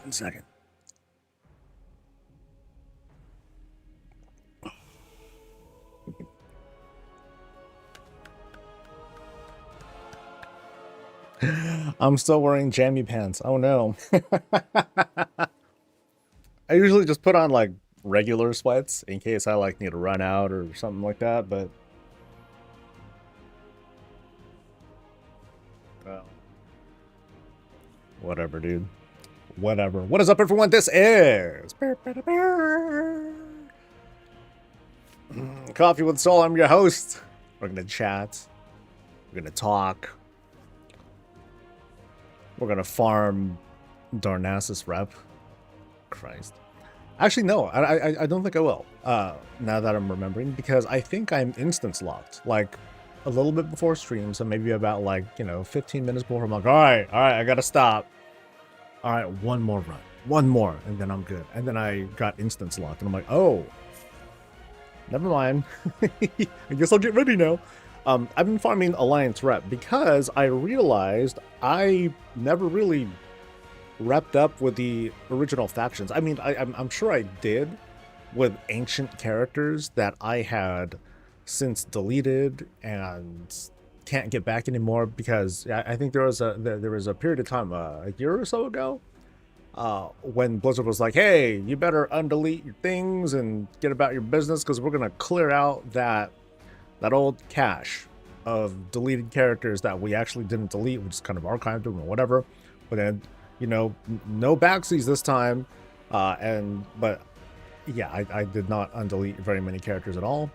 1 second. I'm still wearing jammy pants. Oh no. I usually just put on like regular sweats in case I like need to run out or something like that, but well, whatever, dude. Whatever. What is up, everyone? This is Coffee with Soul. I'm your host. We're gonna chat. We're gonna talk. We're gonna farm Darnassus rep. Christ. Actually, no. I don't think I will. Now that I'm remembering, because I think I'm instance locked. Like a little bit before stream, so maybe about like 15 minutes before. I'm like, all right, I gotta stop. All right, one more run, one more, and then I'm good. And then I got instance locked, and I'm like, oh, never mind. I guess I'll get ready now. I've been farming Alliance rep because I realized I never really repped up with the original factions. I mean, I'm sure I did with ancient characters that I had since deleted and can't get back anymore, because I think there was a period of time a year or so ago when Blizzard was like, hey, you better undelete your things and get about your business, because we're gonna clear out that old cache of deleted characters that we actually didn't delete, we just kind of archived them or whatever. But then no backsies this time, but yeah, I did not undelete very many characters at all.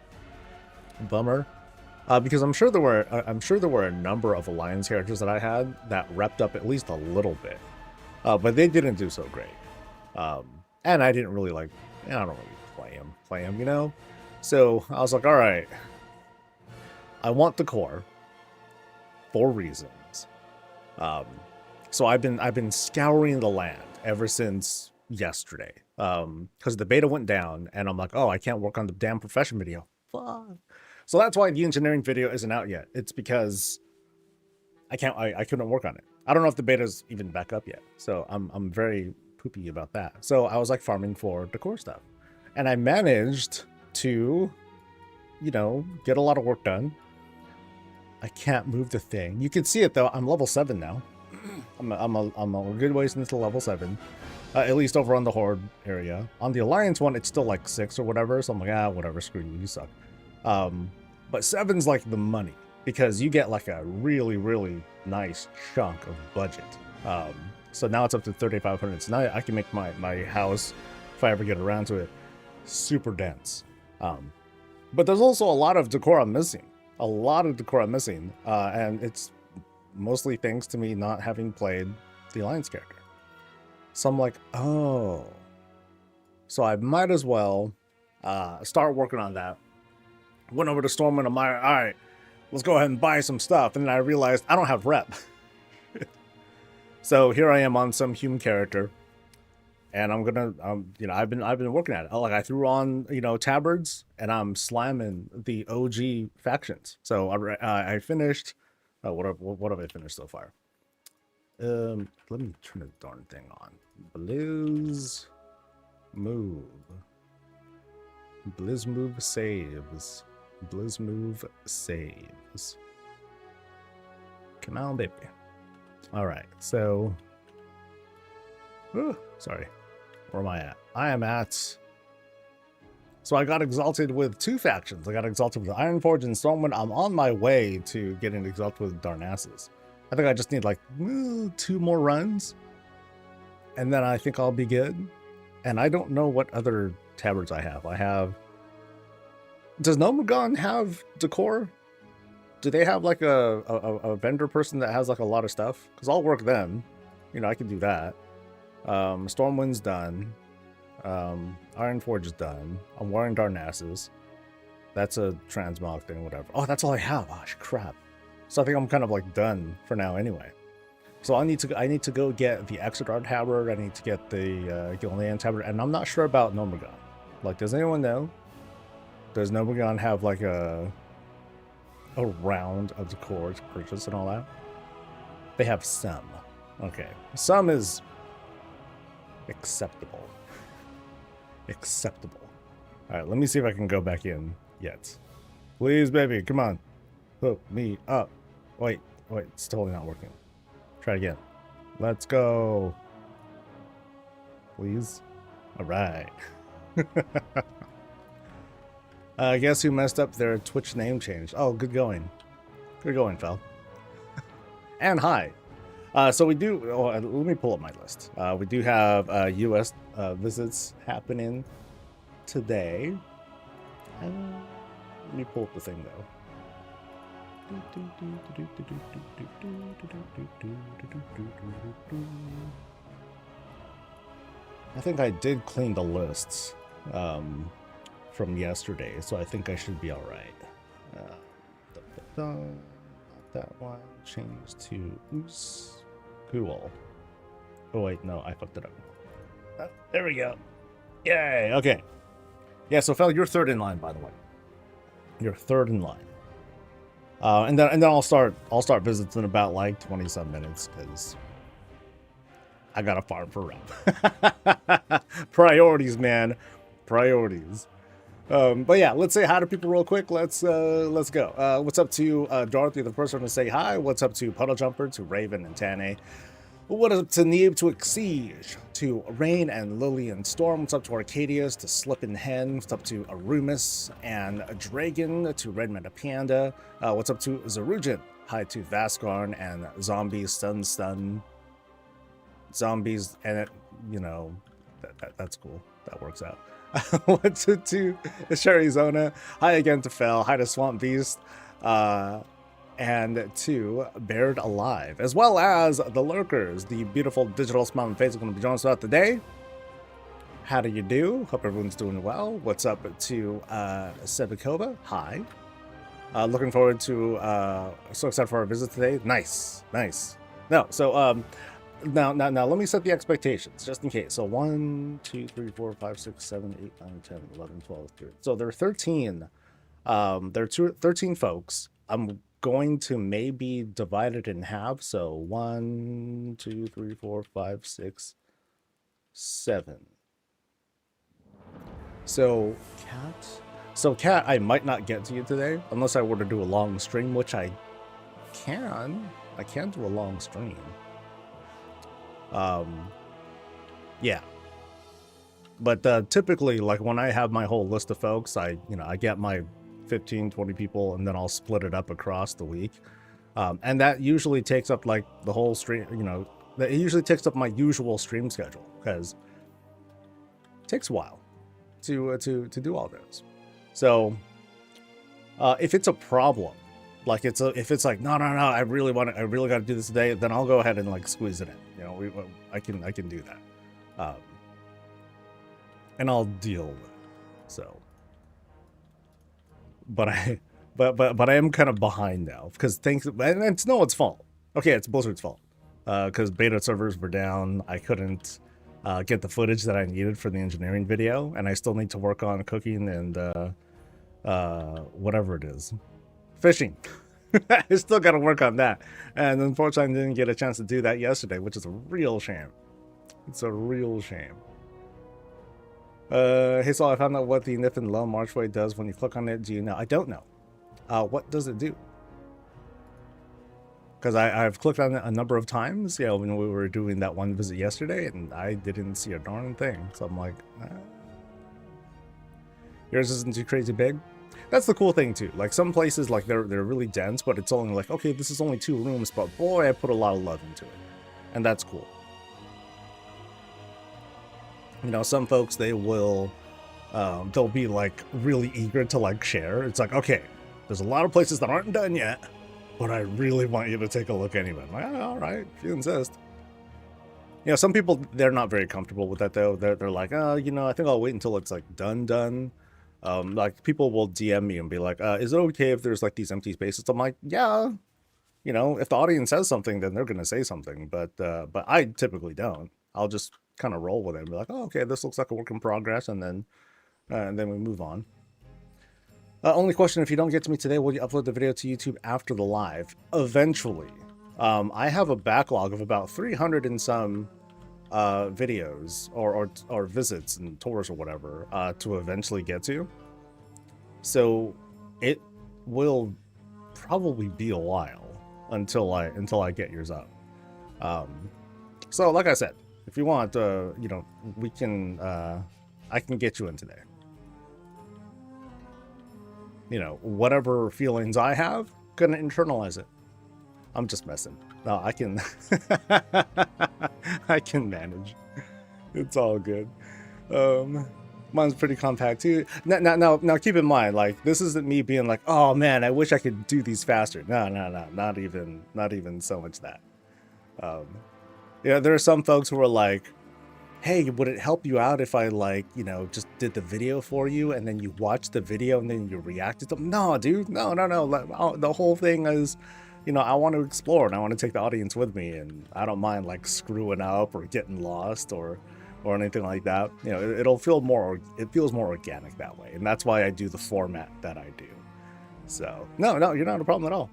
Bummer. Because I'm sure there were a number of Alliance characters that I had that repped up at least a little bit, but they didn't do so great. And I didn't really I don't really play them, So I was like, all right, I want the core for reasons. So I've been scouring the land ever since yesterday, because the beta went down, and I'm like, oh, I can't work on the damn profession video. Fuck. So that's why the engineering video isn't out yet. It's because I couldn't work on it. I don't know if the beta's even back up yet. So I'm very poopy about that. So I was like farming for decor stuff, and I managed to, get a lot of work done. I can't move the thing. You can see it though. I'm level 7 now. I'm a good ways into level 7. At least over on the Horde area. On the Alliance one, it's still like 6 or whatever. So I'm like, whatever, screw you, you suck. But 7's like the money, because you get like a really, really nice chunk of budget. So now it's up to 3,500. So now I can make my house, if I ever get around to it, super dense. But there's also a lot of decor I'm missing. And it's mostly thanks to me not having played the Alliance character. So I'm like, oh, so I might as well start working on that. Went over to Stormwind. I'm like, all right, let's go ahead and buy some stuff. And then I realized I don't have rep. So here I am on some human character, and I'm gonna, I've been working at it. Like I threw on, tabards, and I'm slamming the OG factions. So I finished. What have I finished so far? Let me turn the darn thing on. Blizz move saves. Blizz move saves. Come on, baby. All right, so sorry, where am I at? I am at, so I got exalted with 2 factions. I got exalted with Ironforge and Stormwind. I'm on my way to getting exalted with Darnassus. I think I just need like 2 more runs, and then I think I'll be good. And I don't know what other tabards I have. Does Nomagon have decor? Do they have like a vendor person that has like a lot of stuff? Because I'll work them. I can do that. Stormwind's done. Ironforge is done. I'm wearing Darnassus. That's a transmog thing, whatever. Oh, that's all I have. Oh, crap. So I think I'm kind of like done for now anyway. So I need to go get the Exodar tabard. I need to get the Gilnean tabard, and I'm not sure about Nomagon. Like, does anyone know? Does Nomagon have like a round of decor to purchase and all that? They have some. Okay, some is Acceptable. Acceptable. All right, let me see if I can go back in yet. Please, baby, come on. Hook me up. Wait, it's totally not working. Try again. Let's go. Please. All right. Guess who messed up their Twitch name change? Oh, good going. Good going, Fel. And hi. So we do, let me pull up my list. We do have US visits happening today. Let me pull up the thing though. I think I did clean the lists from yesterday, so I think I should be all right. Not that one. Change to oops. Cool. Oh wait, no, I fucked it up. There we go. Yay. Okay. Yeah. So Fel, you're third in line, by the way. You're third in line. And then I'll start visits in about like 20-some minutes because I got a farm for rep. Priorities, man. Priorities. But yeah, let's say hi to people real quick. Let's go. What's up to Dorothy, the first one to say hi? What's up to Puddle Jumper, to Raven and Tane? What up to Neeb, to Exige, to Rain and Lily and Storm? What's up to Arcadius, to Slippin' Hen? What's up to Arumus and Dragon, to Redman and Panda? What's up to Zarujin? Hi to Vascarn and Zombies, Stun. Zombies, and it, you know, that's cool. That works out. What's it to Sharizona? Hi again to Fel. Hi to Swamp Beast. And to Bared Alive, as well as the Lurkers, the beautiful digital smiling face, are going to be joining us throughout the day. How do you do? Hope everyone's doing well. What's up to Sebikova? Hi. Looking forward to so excited for our visit today. Nice. No, so now let me set the expectations just in case. So 1, 2, 3, 4, 5, 6, 7, 8, 9, 10, 11, 12, 13. So there are 13. There are 13 folks. I'm going to maybe divide it in half. So 1, 2, 3, 4, 5, 6, 7. So Cat, I might not get to you today unless I were to do a long stream, which I can. I can do a long stream. Yeah. But typically, like when I have my whole list of folks, I get my 15, 20 people, and then I'll split it up across the week. And that usually takes up like the whole stream, that usually takes up my usual stream schedule because it takes a while to do all those. So if it's a problem, like if it's like, no, I really got to do this today, then I'll go ahead and like squeeze it in. I can do that. And I'll deal with it. So, but I am kind of behind now because and it's no one's fault. Okay, it's Blizzard's fault because beta servers were down. I couldn't get the footage that I needed for the engineering video, and I still need to work on cooking and whatever it is, fishing. I still got to work on that, and unfortunately, I didn't get a chance to do that yesterday, which is a real shame. It's a real shame. Hey, so I found out what the Nif and Low Marchway does when you click on it. Do you know? I don't know. What does it do? Because I've clicked on it a number of times, when we were doing that one visit yesterday, and I didn't see a darn thing. So I'm like, yours isn't too crazy big. That's the cool thing too. Like some places, like they're really dense, but it's only like, okay, this is only 2 rooms, but boy, I put a lot of love into it, and that's cool. Some folks, they will, they'll be like really eager to like share. It's like, okay, there's a lot of places that aren't done yet, but I really want you to take a look anyway. I'm like, all right, if you insist. Some people, they're not very comfortable with that though. They're like, I think I'll wait until it's like done. Like people will DM me and be like, is it okay if there's like these empty spaces? I'm like, yeah, if the audience says something, then they're going to say something, but I typically don't. I'll just kind of roll with it and be like, oh, okay, this looks like a work in progress, and then we move on. Only question, if you don't get to me today, will you upload the video to YouTube after the live? Eventually. I have a backlog of about 300 and some videos or visits and tours or whatever to eventually get to. So it will probably be a while until I get yours up. So like I said, if you want, you know, we can I can get you in today. You know, whatever feelings I have, gonna internalize it. I'm just messing. No, I can I can manage. It's all good. Mine's pretty compact too. Now keep in mind, like, this isn't me being like, oh man, I wish I could do these faster. No, not even so much that. Yeah, there are some folks who are like, hey, would it help you out if I, like, you know, just did the video for you and then you watch the video and then you reacted to them? No, dude, no. Like, the whole thing is, you know, I want to explore and I want to take the audience with me, and I don't mind like screwing up or getting lost or anything like that. You know, it feels more organic that way, and that's why I do the format that I do. So no, you're not a problem at all.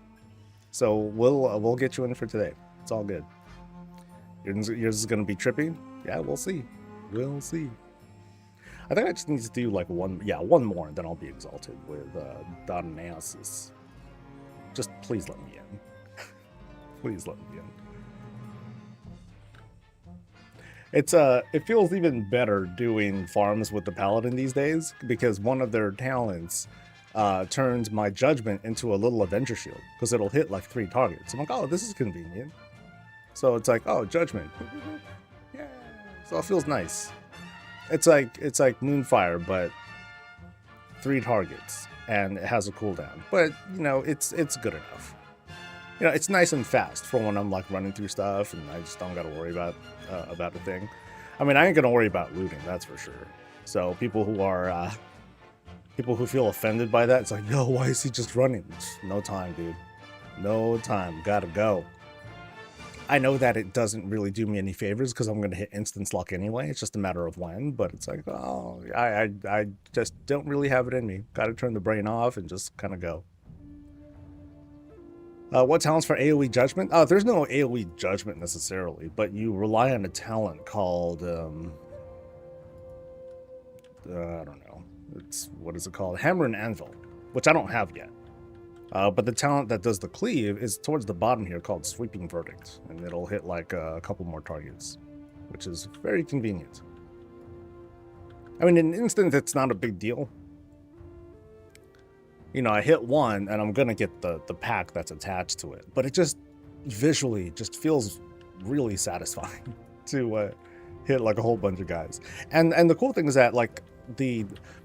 So we'll get you in for today. It's all good. Yours is gonna be trippy. Yeah, we'll see. We'll see. I think I just need to do like one more, and then I'll be exalted with Darnassus. Just please let me in. Please let me in. It feels even better doing farms with the Paladin these days, because one of their talents turns my judgment into a little Avenger shield, because it'll hit like 3 targets. I'm like, oh, this is convenient. So it's like, oh, judgment. Yeah. So it feels nice. It's like Moonfire, but 3 targets, and it has a cooldown. But you know, it's good enough. You know, it's nice and fast for when I'm like running through stuff, and I just don't gotta worry about a thing. I mean, I ain't gonna worry about looting, that's for sure. So people who feel offended by that, it's like, yo, why is he just running? No time, dude. No time. Gotta go. I know that it doesn't really do me any favors because I'm going to hit instance lock anyway. It's just a matter of when, but it's like, oh, I just don't really have it in me. Got to turn the brain off and just kind of go. What talents for AoE Judgment? There's no AoE Judgment necessarily, but you rely on a talent called, I don't know. What is it called? Hammer and Anvil, which I don't have yet. But the talent that does the cleave is towards the bottom here, called Sweeping Verdict, and it'll hit like a couple more targets, which is very convenient. I mean, in an instant, it's not a big deal. You know, I hit one, and I'm gonna get the pack that's attached to it, but it just visually just feels really satisfying to hit like a whole bunch of guys. And the cool thing is that, like,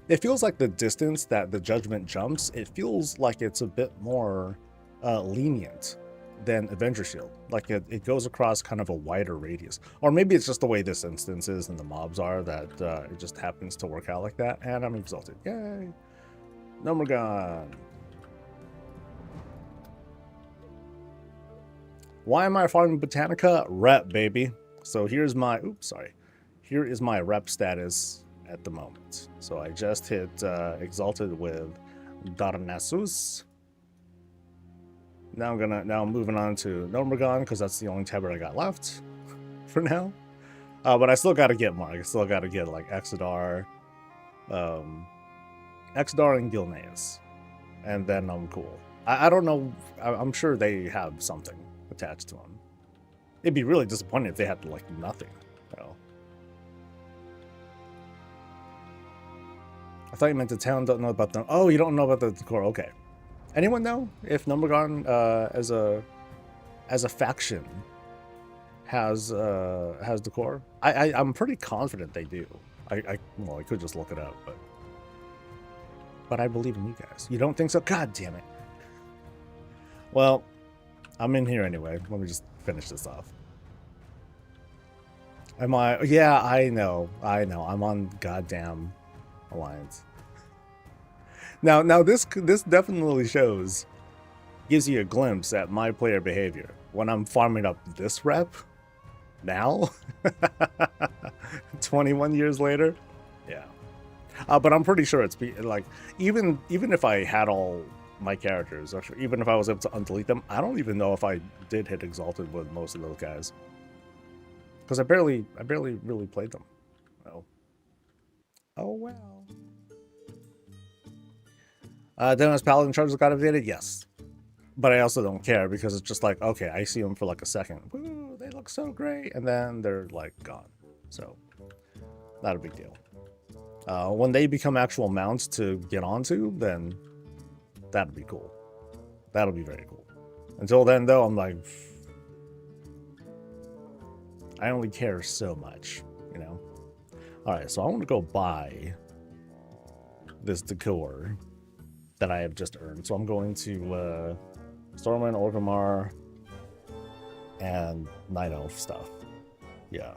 it feels like the distance that the judgment jumps, it feels like it's a bit more lenient than Avenger Shield. Like it goes across kind of a wider radius. Or maybe it's just the way this instance is and the mobs are that it just happens to work out like that. And I'm exalted. Yay! Number gun. Why am I farming Botanica? Rep, baby. So here is my rep status at the moment. So I just hit exalted with Darnassus. Now I'm moving on to Nomergon because that's the only tabard I got left for now. But I still got to get more. I still got to get like Exodar and Gilneas, and then I'm cool. I don't know. I'm sure they have something attached to them. It'd be really disappointing if they had like nothing. You know? I thought you meant the town don't know about them. Oh, you don't know about the decor. Okay. Anyone know if Nomergon as a faction has decor? I'm pretty confident they do. I could just look it up, but I believe in you guys. You don't think so? God damn it. Well, I'm in here anyway. Let me just finish this off. Am I? Yeah, I know. I'm on goddamn Alliance. Now this definitely gives you a glimpse at my player behavior when I'm farming up this rep now 21 years later. Yeah. But I'm pretty sure it's like even if I had all my characters, or even if I was able to undelete them, I don't even know if I did hit exalted with most of those guys. Because I barely really played them. Oh well. Dennis Paladin charges got updated? Yes. But I also don't care because it's just like, okay, I see them for like a second. Woo, they look so great. And then they're like gone. So, not a big deal. When they become actual mounts to get onto, then that'd be cool. That'll be very cool. Until then, though, I'm like, I only care so much, you know? Alright, so I want to go buy this decor that I have just earned. So I'm going to Stormwind, Orgrimmar, and Night Elf stuff. Yeah.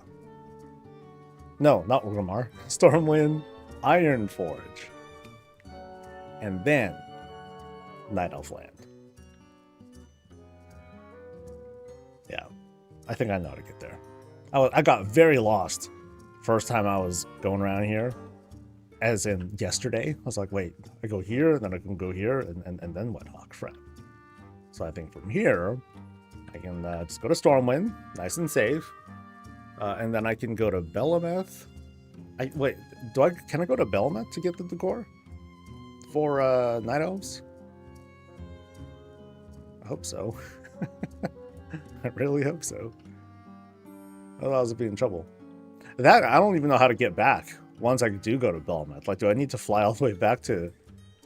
No, not Orgrimmar. Stormwind, Ironforge, and then Night Elf Land. Yeah, I think I know how to get there. I got very lost first time I was going around here, as in yesterday. I was like, wait, I go here, and then I can go here, and then what? Oh, crap. So I think from here, I can just go to Stormwind, nice and safe, and then I can go to Belameth. Wait, can I go to Belameth to get the decor for Night Elves? I hope so. I really hope so. Otherwise, I'll be in trouble. That I don't even know how to get back once I do go to Belameth. Like, do I need to fly all the way back to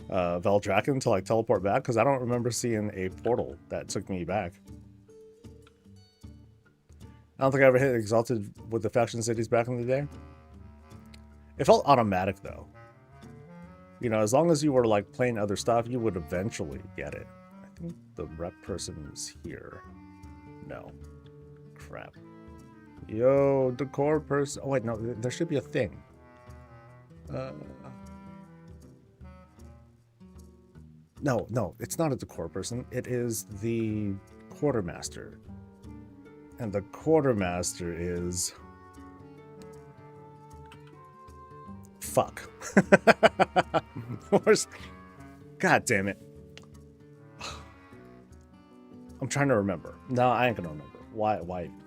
Veldraken to like teleport back? Because I don't remember seeing a portal that took me back. I don't think I ever hit Exalted with the faction cities back in the day. It felt automatic though. You know, as long as you were like playing other stuff, you would eventually get it. I think the rep person is here. No. Crap. Yo, decor person. Oh wait, no, there should be a thing. No, it's not a decor person. It is the quartermaster. And the quartermaster is... Fuck. God damn it. I'm trying to remember. No, I ain't gonna remember. Why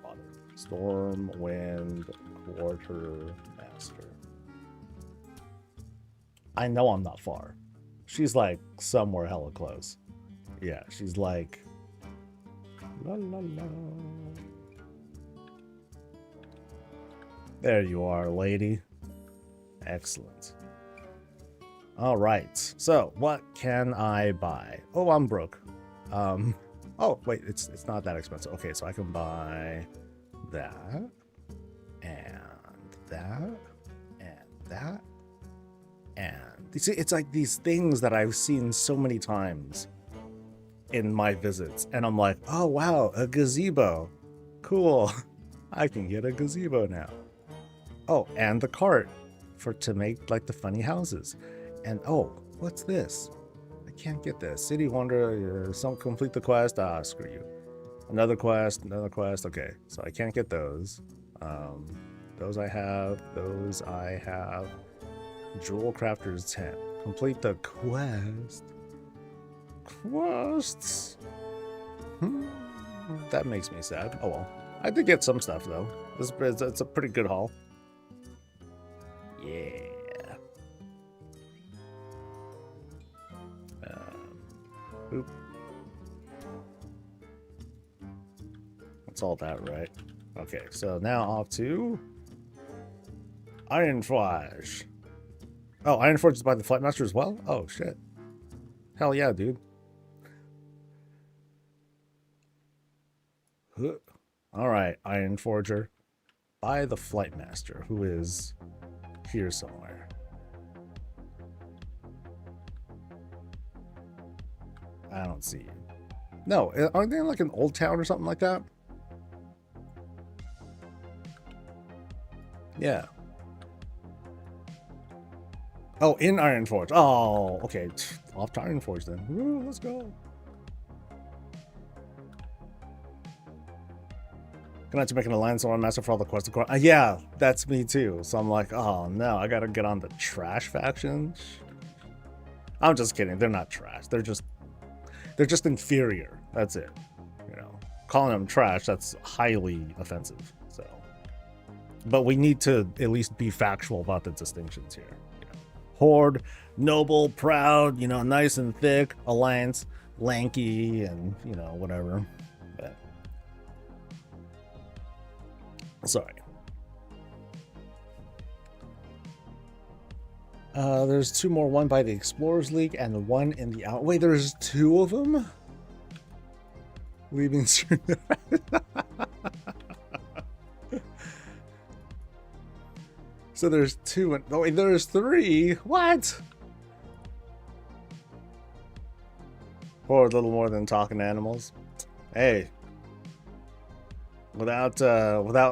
bother? Stormwind Quartermaster. I know I'm not far. She's like somewhere hella close. Yeah, she's like... La la la. There you are, lady. Excellent. All right. So, what can I buy? Oh, I'm broke. Oh, wait, it's not that expensive. Okay, so I can buy that and that and that. And you see, it's like these things that I've seen so many times in my visits, and I'm like, oh wow, a gazebo. Cool. I can get a gazebo now. Oh, and the cart to make like the funny houses. And oh, what's this? I can't get this. City Wonder, some complete the quest. Ah, screw you. Another quest. Okay, so I can't get those. Those I have. Jewel Crafter's 10. Complete the quest. Quests. That makes me sad. Oh well. I did get some stuff though. It's a pretty good haul. Yeah. Oop. That's all that, right? Okay, so now off to Ironforge. Oh, Ironforge is by the Flightmaster as well? Oh, shit. Hell yeah, dude. Alright, Ironforger. By the Flightmaster, who is here somewhere. I don't see you. No, aren't they in like an old town or something like that? Yeah. Oh, in Ironforge. Oh, okay. Off to Ironforge then. Woo, let's go. Gonna have to make an alliance on Master for all the quests. Yeah, that's me too. So I'm like, oh no, I gotta get on the trash faction. I'm just kidding. They're not trash. They're just inferior. That's it. You know, calling them trash, that's highly offensive. So But we need to at least be factual about the distinctions here. You know, Horde, noble, proud, you know, nice and thick. Alliance, lanky, and, you know, whatever. But sorry. There's 2 more, one by the Explorers League and one in the out. Wait, there's 2 of them? Leaving. So there's 2 and oh wait, there's 3. What? Or a little more than talking animals. Hey. Without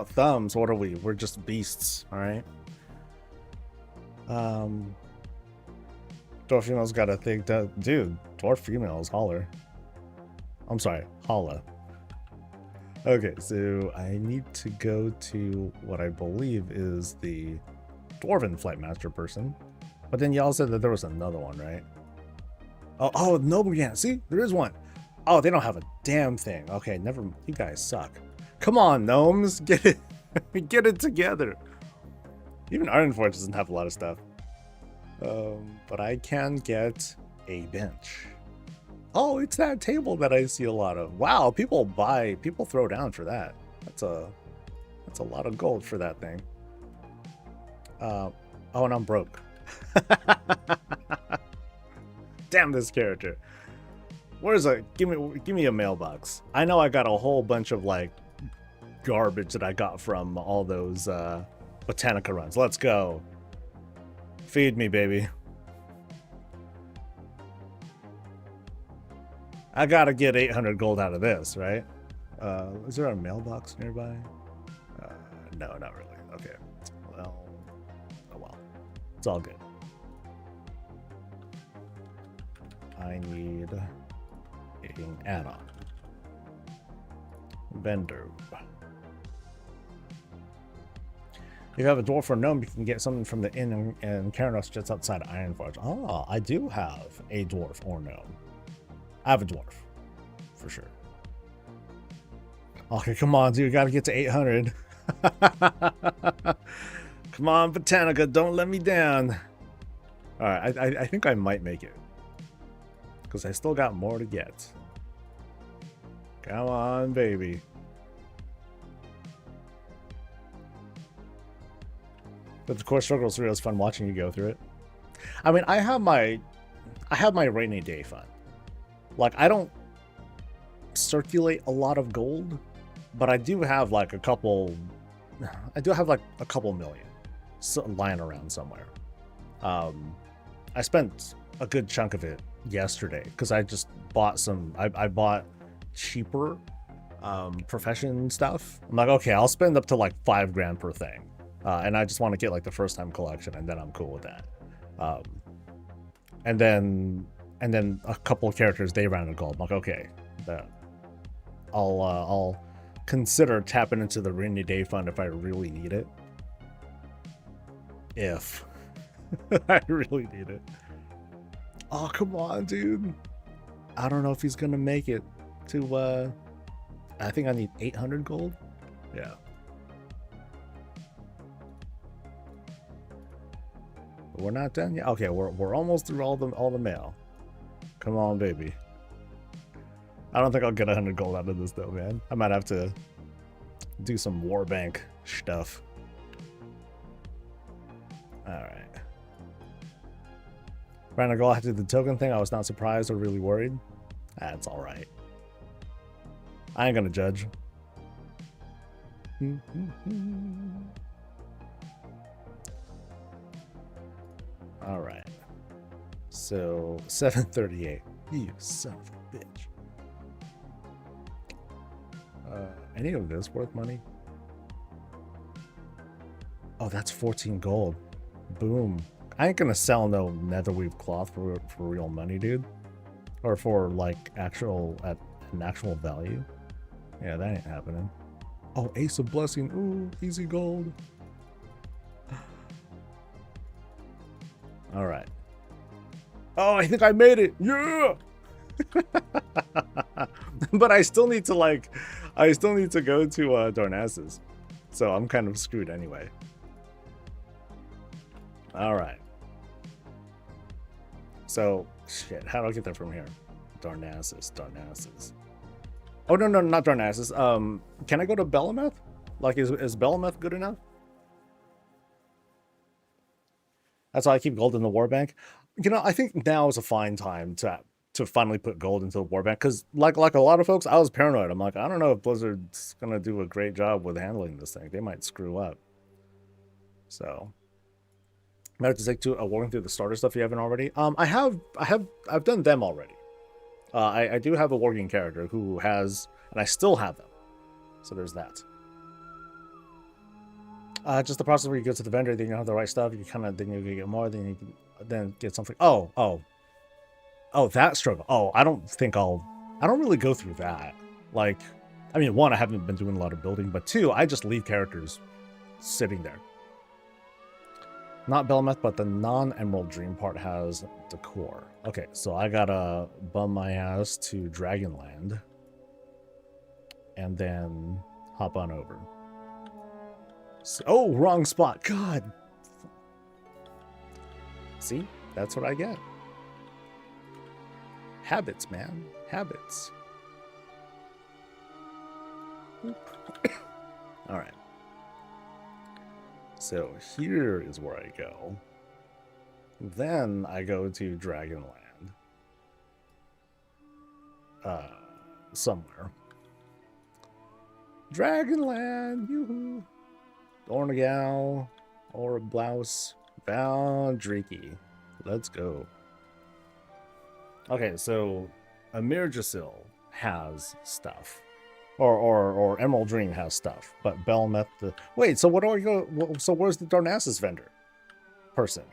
thumbs, what are we? We're just beasts, alright? Dwarf female's got a thing to dude, dwarf females holler. I'm sorry, holla. Okay, so I need to go to what I believe is the Dwarven Flightmaster person. But then y'all said that there was another one, right? Oh, Noble Yant. See, there is one. Oh, they don't have a damn thing. Okay, never. You guys suck. Come on, gnomes, get it, get it together. Even Ironforge doesn't have a lot of stuff. But I can get a bench. Oh, it's that table that I see a lot of. Wow, people throw down for that. That's a lot of gold for that thing. Oh, and I'm broke. Damn this character. Where's give me a mailbox. I know I got a whole bunch of like garbage that I got from all those Botanica runs. Let's go. Feed me, baby. I gotta get 800 gold out of this, right? Is there a mailbox nearby? No, not really. Okay. Well, oh well. It's all good. I need an add-on. Vendor. If you have a dwarf or gnome, you can get something from the inn in Karanos just outside Ironforge. Oh, I do have a dwarf or gnome. I have a dwarf, for sure. Okay, come on, dude. You gotta get to 800. Come on, Botanica, don't let me down. Alright, I think I might make it. Because I still got more to get. Come on, baby. But the core struggle is really fun watching you go through it. I mean, I have my rainy day fun. Like, I don't circulate a lot of gold, but I do have like a couple million lying around somewhere. I spent a good chunk of it yesterday because I just bought some. I bought cheaper profession stuff. I'm like, okay, I'll spend up to like $5,000 per thing, and I just want to get like the first time collection, and then I'm cool with that. And then a couple of characters they rounded gold. I'm like, okay, I'll consider tapping into the rainy day fund if I really need it. If I really need it. Oh, come on, dude. I don't know if he's gonna make it to I think I need 800 gold. Yeah. We're not done yet. Okay, we're almost through all the mail. Come on, baby. I don't think I'll get 100 gold out of this though, man. I might have to do some warbank stuff. Alright. Random goal, I did the token thing. I was not surprised or really worried. That's alright. I ain't gonna judge. Alright. So, 738. You son of a bitch. Any of this worth money? Oh, that's 14 gold. Boom. I ain't gonna sell no netherweave cloth for real money, dude. Or for like an actual value. Yeah, that ain't happening. Oh, Ace of Blessing. Ooh, easy gold. All right. Oh, I think I made it. Yeah. But I still need to go to Darnassus. So I'm kind of screwed anyway. Alright. So, shit, how do I get there from here? Darnassus. Oh, no, not Darnassus. Can I go to Belameth? Like, is Belameth good enough? That's why I keep gold in the warbank. You know, I think now is a fine time to finally put gold into the warbank, because like a lot of folks, I was paranoid. I'm like, I don't know if Blizzard's gonna do a great job with handling this thing. They might screw up. So I have to take to walking through the starter stuff you haven't already. I've done them already. I do have a working character who has, and I still have them. So there's that. Just the process where you go to the vendor, then you have the right stuff. You then you get more, then you can then get something. Oh, that struggle. Oh, I don't really go through that. Like, I mean, one, I haven't been doing a lot of building, but two, I just leave characters sitting there. Not Belameth, but the non-Emerald Dream part has decor. Okay, so I gotta bum my ass to Dragonland and then hop on over. So, oh, wrong spot. God. See? That's what I get. Habits, man. Habits. All right. So here is where I go. Then I go to Dragonland. Somewhere. Dragonland, yoo-hoo. Ornagal, or Blouse, Valdriki. Let's go. Okay, so Amir Jasil has stuff. Or Emerald Dream has stuff, but Belameth. Wait, so what do I go? So where's the Darnassus vendor person?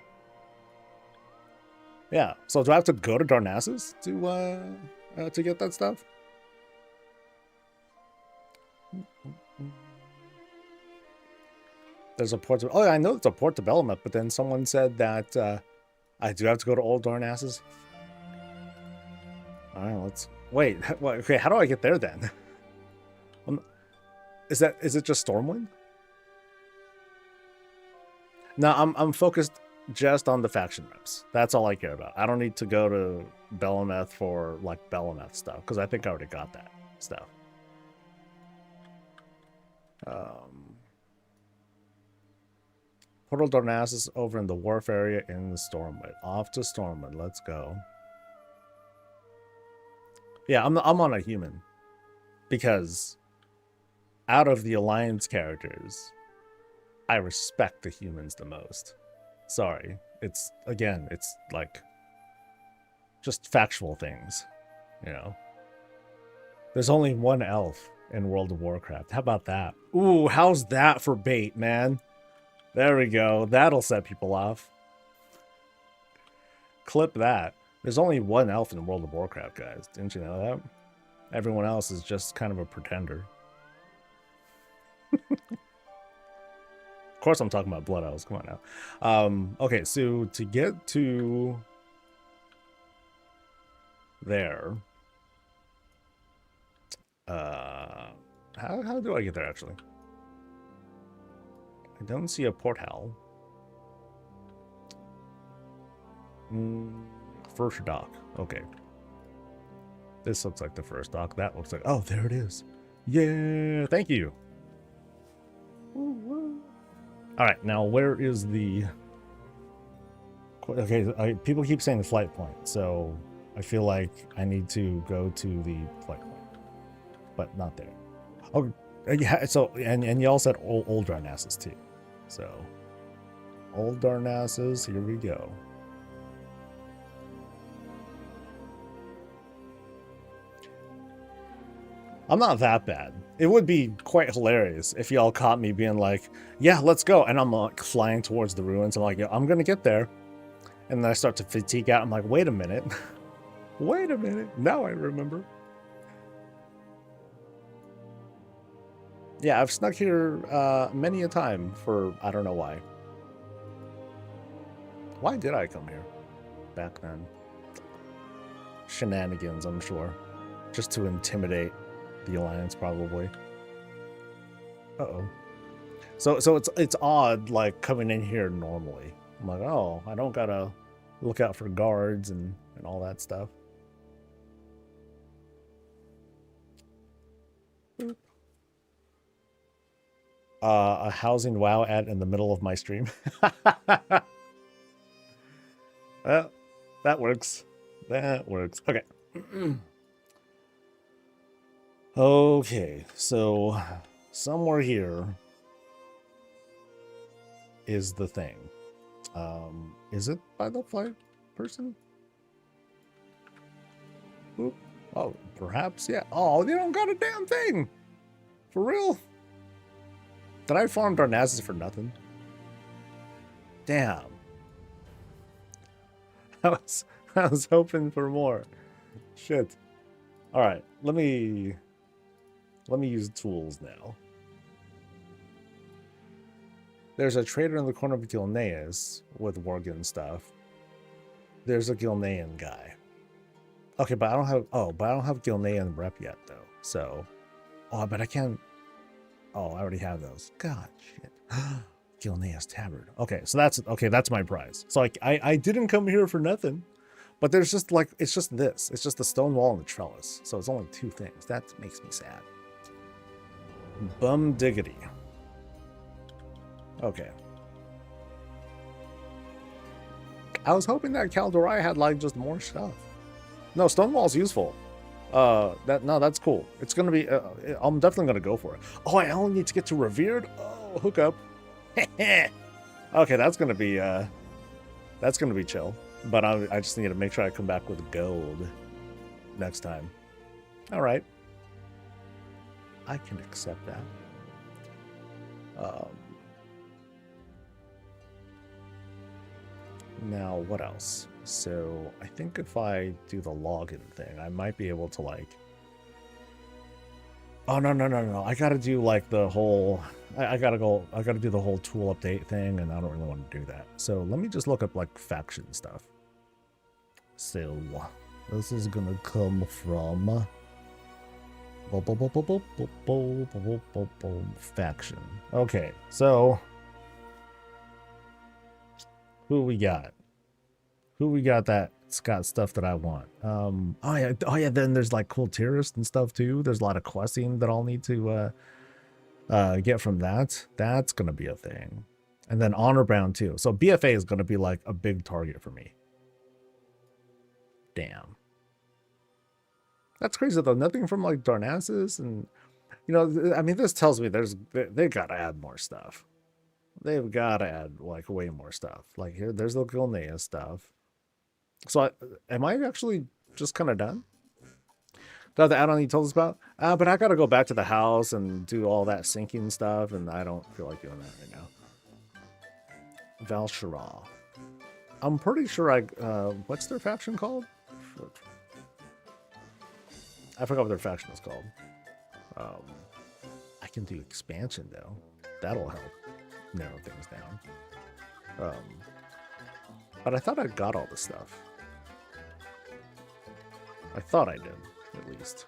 Yeah, so do I have to go to Darnassus to get that stuff? There's a port to. Oh, I know it's a port to Belameth, but then someone said that I do have to go to Old Darnassus. All right, let's wait. Okay, how do I get there then? Is it just Stormwind? No, I'm focused just on the faction reps. That's all I care about. I don't need to go to Belameth for like Belameth stuff, because I think I already got that stuff. Portal Darnassus over in the wharf area in Stormwind. Off to Stormwind. Let's go. Yeah, I'm on a human, because out of the Alliance characters, I respect the humans the most. Sorry. It's like just factual things, you know. There's only one elf in World of Warcraft. How about that? Ooh, how's that for bait, man? There we go. That'll set people off. Clip that. There's only one elf in World of Warcraft, guys. Didn't you know that? Everyone else is just kind of a pretender. Of course I'm talking about Blood Elves. Come on now. Okay, so to get to there, how do I get there, actually? I don't see a portal. First dock. Okay. This looks like the first dock. That looks like... Oh, there it is. Yeah, thank you. All right, now where is the... Okay, people keep saying the flight point, so I feel like I need to go to the flight point, but not there. Oh, yeah. So and y'all said old Darnassus too. So Old Darnassus, here we go. I'm not that bad. It would be quite hilarious if y'all caught me being like, yeah, let's go. And I'm like flying towards the ruins. I'm like, yeah, I'm going to get there. And then I start to fatigue out. I'm like, wait a minute. Wait a minute. Now I remember. Yeah, I've snuck here many a time for, I don't know why. Why did I come here back then? Shenanigans, I'm sure. Just to intimidate the Alliance, probably. Uh-oh. So it's odd, like, coming in here normally. I'm like, oh, I don't gotta look out for guards and all that stuff. A housing WoW ad in the middle of my stream. Well, that works. That works. Okay. Okay, so somewhere here is the thing. Is it by the flight person? Oop. Oh, perhaps, yeah. Oh, they don't got a damn thing. For real? Did I farm Darnassus for nothing? Damn. I was hoping for more. Shit. All right, let me use tools now. There's a trader in the corner of Gilneas with Worgen stuff. There's a Gilnean guy. Okay, but I don't have Gilnean rep yet though. So, oh, but I can. Oh, I already have those. God, shit. Gilneas Tabard. Okay, so that's my prize. So like, I didn't come here for nothing. But there's just like, it's just this. It's just the stone wall and the trellis. So it's only two things. That makes me sad. Bum diggity. Okay. I was hoping that Calderai had like just more stuff. No, Stonewall's useful. That's cool. It's gonna be. I'm definitely gonna go for it. Oh, I only need to get to Revered. Oh, hook up. Okay, that's gonna be chill. But I just need to make sure I come back with gold next time. All right, I can accept that. Now, what else? So, I think if I do the login thing, I might be able to, like... Oh, no. I gotta do, like, the whole... I gotta do the whole tool update thing, and I don't really want to do that. So, let me just look up, like, faction stuff. So, this is gonna come from... Faction. Okay, so... Who we got? Who we got that's got stuff that I want? Oh yeah, then there's like cool tourists and stuff too. There's a lot of questing that I'll need to get from that. That's gonna be a thing. And then honor bound too. So BFA is gonna be like a big target for me. Damn. That's crazy though. Nothing from like Darnassus and I mean this tells me they gotta add more stuff. They've got to add like way more stuff. Like here, there's the Gilnea stuff. So am I actually just kind of done? Got the add-on you told us about? But I got to go back to the house and do all that syncing stuff, and I don't feel like doing that right now. Valshara. I'm pretty sure what's their faction called? I forgot what their faction is called. I can do expansion though. That'll help narrow things down. But I thought I got all the stuff. I thought I did, at least.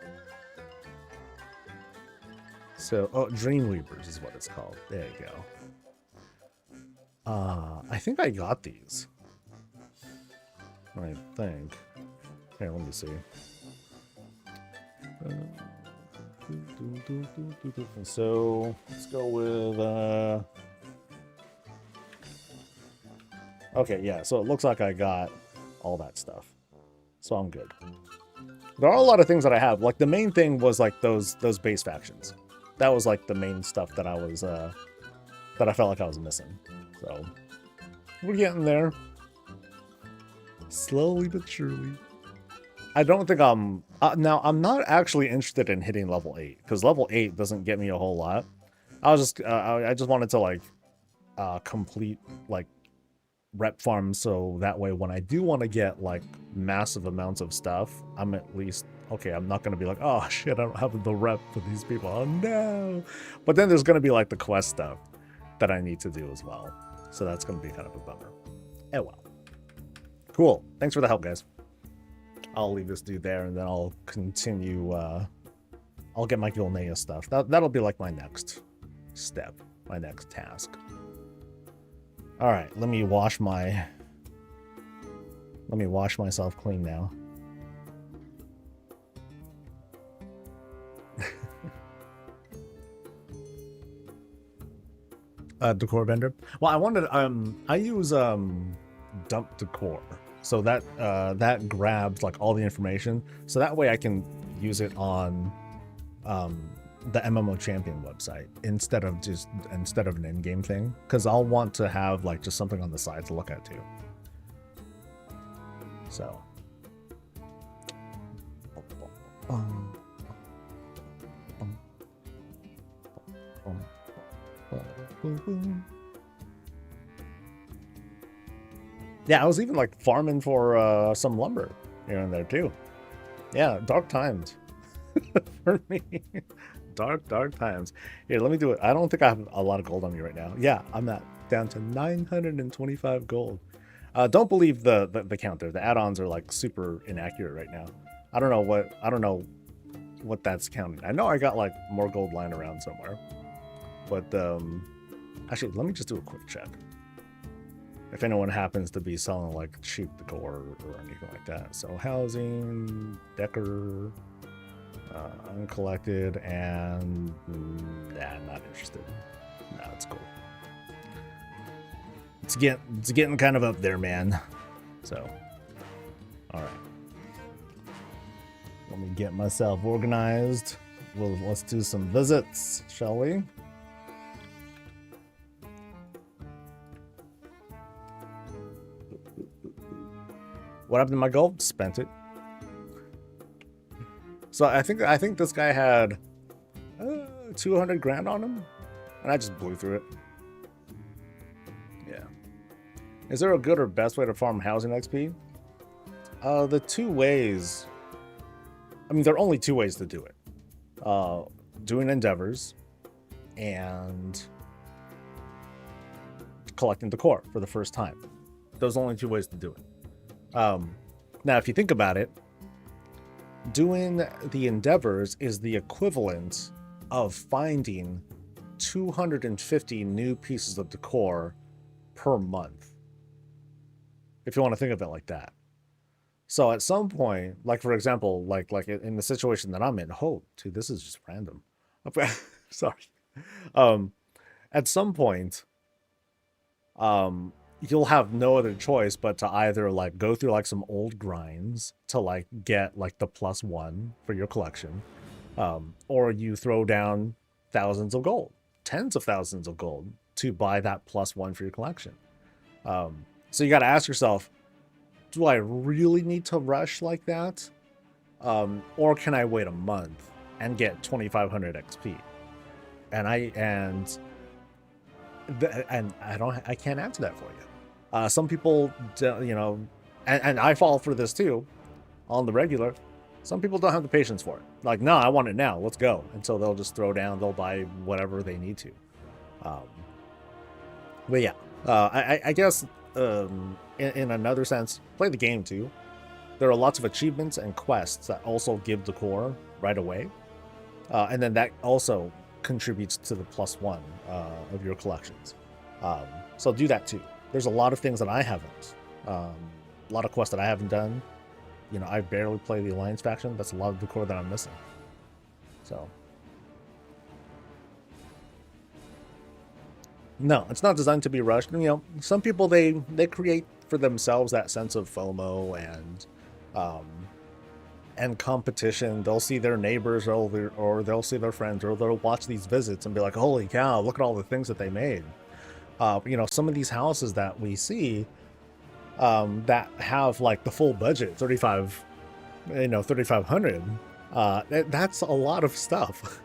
So, Dreamweavers is what it's called. There you go. I think I got these. I think. Here, let me see. So, let's go with, okay, yeah, so it looks like I got all that stuff. So I'm good. There are a lot of things that I have. Like, the main thing was, like, those base factions. That was, like, the main stuff that I was, that I felt like I was missing. So, we're getting there. Slowly but surely. I don't think I'm... now, I'm not actually interested in hitting level 8. Because level 8 doesn't get me a whole lot. I just wanted to, like, complete, like, rep farm, so that way when I do want to get like massive amounts of stuff, I'm at least okay. I'm not going to be like, oh shit, I don't have the rep for these people. Oh no. But then there's going to be like the quest stuff that I need to do as well. So that's going to be kind of a bummer. Oh well. Cool. Thanks for the help, guys. I'll leave this dude there and then I'll continue. I'll get my Gilnea stuff. That'll be like my next step. my next task. All right, let me wash myself clean now. Decor vendor. Well, I wanted I use dump decor, so that that grabs like all the information, so that way I can use it on the MMO champion website instead of an in-game thing, because I'll want to have like just something on the side to look at too. So yeah, I was even like farming for some lumber here and there too. Yeah, dark times for me. Dark times. Here, let me do it. I don't think I have a lot of gold on me right now. Yeah, I'm down to 925 gold. Don't believe the count there. The add-ons are like super inaccurate right now. I don't know what that's counting. I know I got like more gold lying around somewhere. But actually, let me just do a quick check. If anyone happens to be selling like cheap decor or anything like that. So housing, decor, uncollected, and nah, not interested. Nah, it's cool. It's getting kind of up there, man. So, all right. Let me get myself organized. Let's do some visits, shall we? What happened to my gold? Spent it. So I think this guy had 200 grand on him, and I just blew through it. Yeah. Is there a good or best way to farm housing XP? The two ways. I mean, there are only two ways to do it. Doing endeavors and collecting decor for the first time. Those are only two ways to do it. Now, if you think about it, doing the endeavors is the equivalent of finding 250 new pieces of decor per month, if you want to think of it like that. So at some point, like for example, like in the situation that I'm in, oh, dude, this is just random. Sorry. At some point, you'll have no other choice but to either like go through like some old grinds to like get like the +1 for your collection, or you throw down thousands of gold, tens of thousands of gold to buy that +1 for your collection. So you got to ask yourself, do I really need to rush like that? Or can I wait a month and get 2,500 XP? And I can't answer that for you. Some people, you know, and I fall for this too, on the regular. Some people don't have the patience for it. Like, no, I want it now. Let's go. And so they'll just throw down. They'll buy whatever they need to. But yeah, I guess in another sense, play the game too. There are lots of achievements and quests that also give decor right away, and then that also contributes to the +1 of your collections. So do that too. There's a lot of things that I haven't, a lot of quests that I haven't done. You know, I barely play the Alliance faction. That's a lot of decor that I'm missing. So no, it's not designed to be rushed. You know, some people they create for themselves that sense of FOMO and competition. They'll see their neighbors or they'll see their friends, or they'll watch these visits and be like, holy cow, look at all the things that they made. You know, some of these houses that we see that have like the full budget, 3,500, that's a lot of stuff.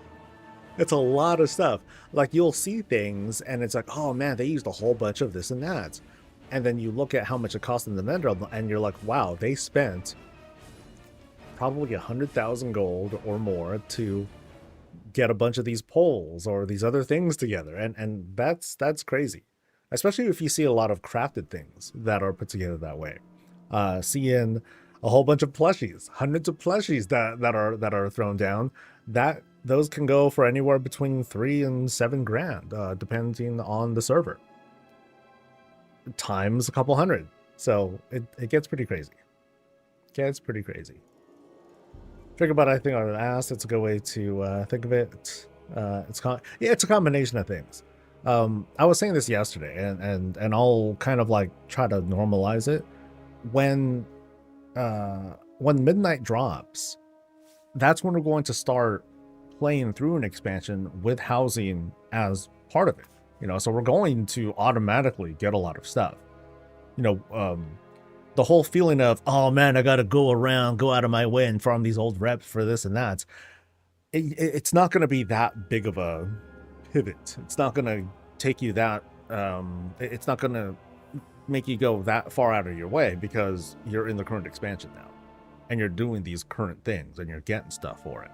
It's a lot of stuff. Like, you'll see things and it's like, oh man, they used a whole bunch of this and that. And then you look at how much it cost in the vendor and you're like, wow, they spent probably 100,000 gold or more to get a bunch of these poles or these other things together. And that's crazy. Especially if you see a lot of crafted things that are put together that way. Seeing a whole bunch of plushies, hundreds of plushies that are thrown down, that those can go for anywhere between 3 and 7 grand, depending on the server. Times a couple hundred. So it gets pretty crazy. Gets pretty crazy. Think about it, I think on an ass, it's a good way to think of it. It's a combination of things. I was saying this yesterday, and I'll kind of like try to normalize it. When midnight drops, that's when we're going to start playing through an expansion with housing as part of it. You know, so we're going to automatically get a lot of stuff. You know, the whole feeling of, oh man, I gotta go out of my way and farm these old reps for this and that. It's not going to be that big of a pivot. It's not going to take you that, it's not going to make you go that far out of your way because you're in the current expansion now and you're doing these current things and you're getting stuff for it.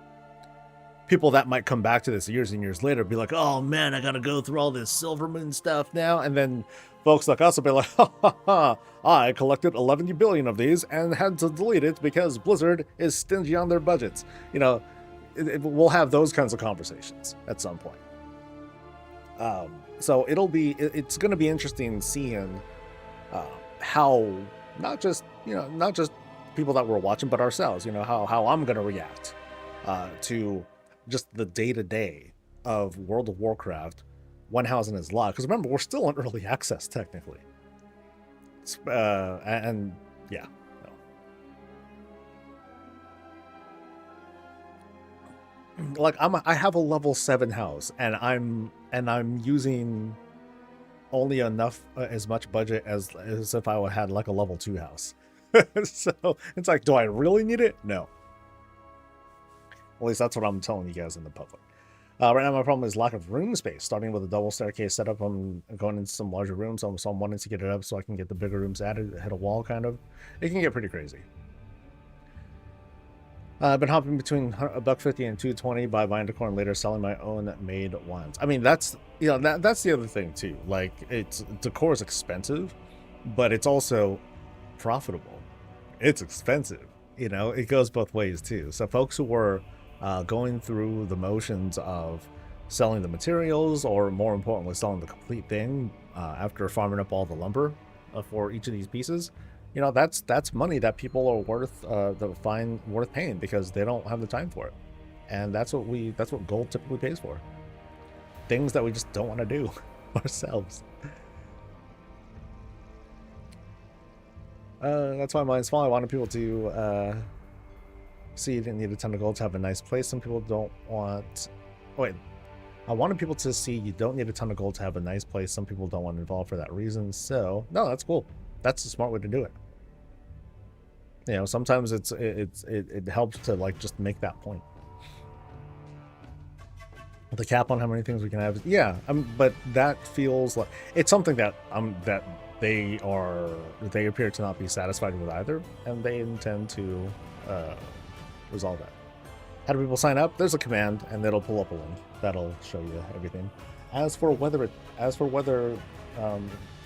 People that might come back to this years and years later be like, oh man, I got to go through all this Silvermoon stuff now. And then folks like us will be like, ha ha ha, I collected 11 billion of these and had to delete it because Blizzard is stingy on their budgets. You know, we'll have those kinds of conversations at some point. So it's going to be interesting seeing how not just people that we're watching, but ourselves, you know, how I'm going to react to just the day-to-day of World of Warcraft when housing is locked. Because remember, we're still on early access technically. And yeah. Like I have a level 7 house and I'm using only enough as much budget as if I had like a level 2 house. So it's like, do I really need it? No. At least that's what I'm telling you guys in the public. Right now my problem is lack of room space. Starting with a double staircase setup, I'm going into some larger rooms, so I'm wanting to get it up so I can get the bigger rooms added, hit a wall kind of. It can get pretty crazy. I've been hopping between $150 and $220 by buying decor and later selling my own made ones. I mean, that's the other thing too. Like, decor is expensive, but it's also profitable. It's expensive, you know. It goes both ways too. So folks who were going through the motions of selling the materials, or more importantly, selling the complete thing after farming up all the lumber for each of these pieces. You know, that's money that people are worth paying because they don't have the time for it, and that's what gold typically pays for. Things that we just don't want to do ourselves. That's why mine's small. I wanted people to see you didn't need a ton of gold to have a nice place. Some people don't want. Wait, I wanted people to see you don't need a ton of gold to have a nice place. Some people don't want to involve for that reason. So no, that's cool. That's a smart way to do it. You know, sometimes it helps to like just make that point. The cap on how many things we can have, yeah. But that feels like it's something that that they appear to not be satisfied with either, and they intend to resolve that. How do people sign up? There's a command, and it'll pull up a link that'll show you everything. As for whether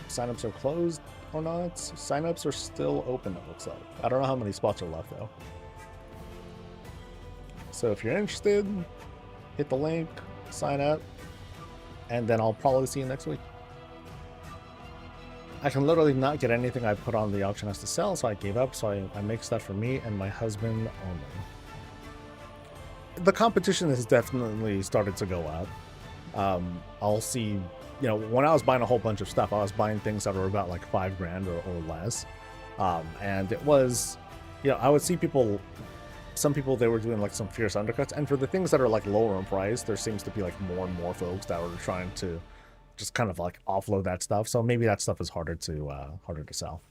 signups are closed or not, signups are still open, it looks like. I don't know how many spots are left though. So if you're interested, hit the link, sign up, and then I'll probably see you next week. I can literally not get anything I put on the auction house to sell, so I gave up, so I make stuff for me and my husband only. The competition has definitely started to go up. I'll see. You know, when I was buying a whole bunch of stuff, I was buying things that were about like $5 grand or less. And it was, you know, I would see some people, they were doing like some fierce undercuts. And for the things that are like lower in price, there seems to be like more and more folks that are trying to just kind of like offload that stuff. So maybe that stuff is harder to sell.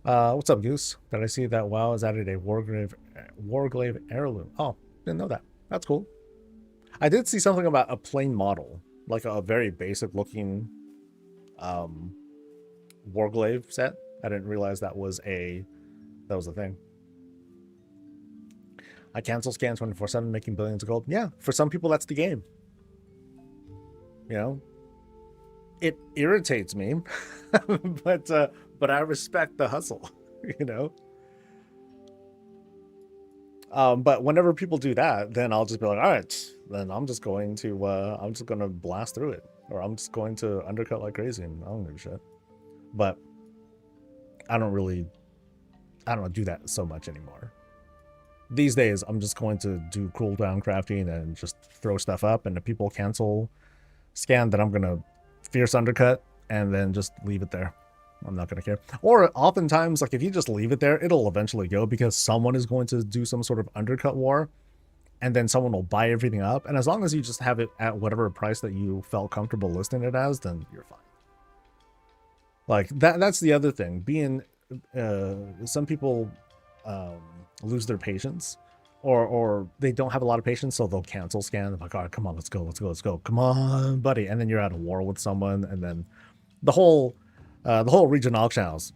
What's up, Goose? Did I see that WoW has added a Warglaive heirloom? Oh, didn't know that. That's cool. I did see something about a plain model, like a very basic looking Warglaive set. I didn't realize that was a thing. I cancel scans 24/7, making billions of gold. Yeah, for some people that's the game. You know, it irritates me, but I respect the hustle. You know. But whenever people do that, then I'll just be like, all right, then I'm just gonna blast through it, or I'm just going to undercut like crazy, and I don't give a shit. But I don't really, I don't do that so much anymore. These days, I'm just going to do cooldown crafting and just throw stuff up, and if people cancel scan, then I'm gonna fierce undercut and then just leave it there. I'm not gonna care. Or oftentimes, like if you just leave it there, it'll eventually go because someone is going to do some sort of undercut war, and then someone will buy everything up. And as long as you just have it at whatever price that you felt comfortable listing it as, then you're fine. Like that's the other thing. Being some people lose their patience, or they don't have a lot of patience, so they'll cancel scan. They're like, all right, come on, let's go, come on, buddy. And then you're at a war with someone, and then the whole regional channels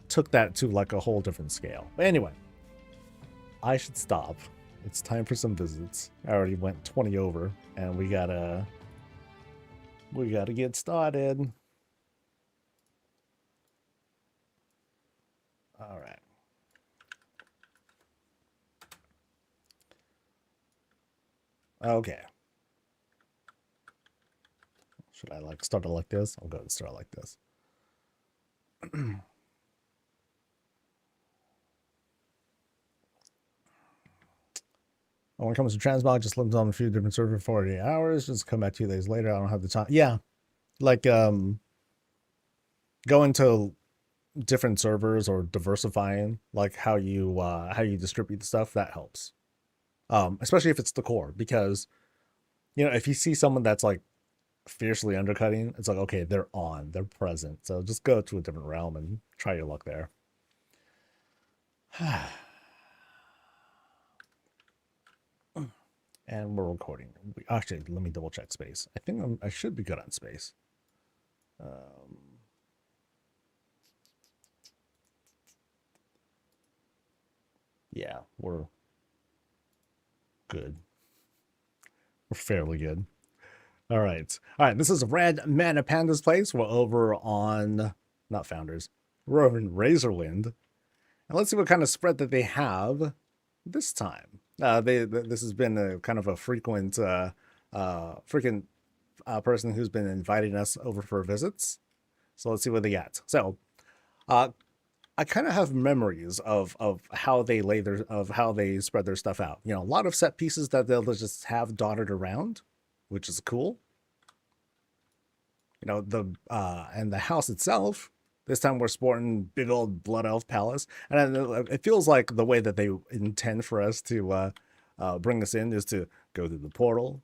took that to like a whole different scale. But anyway, I should stop. It's time for some visits. I already went 20 over, and we gotta get started. All right. Okay. Should I like start it like this? I'll go and start like this. When it comes to transmog, just lives on a few different servers for 48 hours. Just come back 2 days later. I don't have the time. Yeah, like going to different servers or diversifying, like how you distribute the stuff, that helps. Especially if it's the core, because if you see someone that's like fiercely undercutting, it's like, okay, they're present. So just go to a different realm and try your luck there. And we're recording. Actually, let me double check space. I think I should be good on space. Yeah, we're good. We're fairly good. All right. This is Red Man of Panda's place. We're over on, not Founders. We're over in Razorwind. And let's see what kind of spread that they have this time. This has been a kind of a frequent person who's been inviting us over for visits. So let's see what they got. So, I kind of have memories of how they how they spread their stuff out. A lot of set pieces that they'll just have dotted around, which is cool. And the house itself. This time we're sporting big old Blood Elf Palace, and it feels like the way that they intend for us to bring us in is to go through the portal,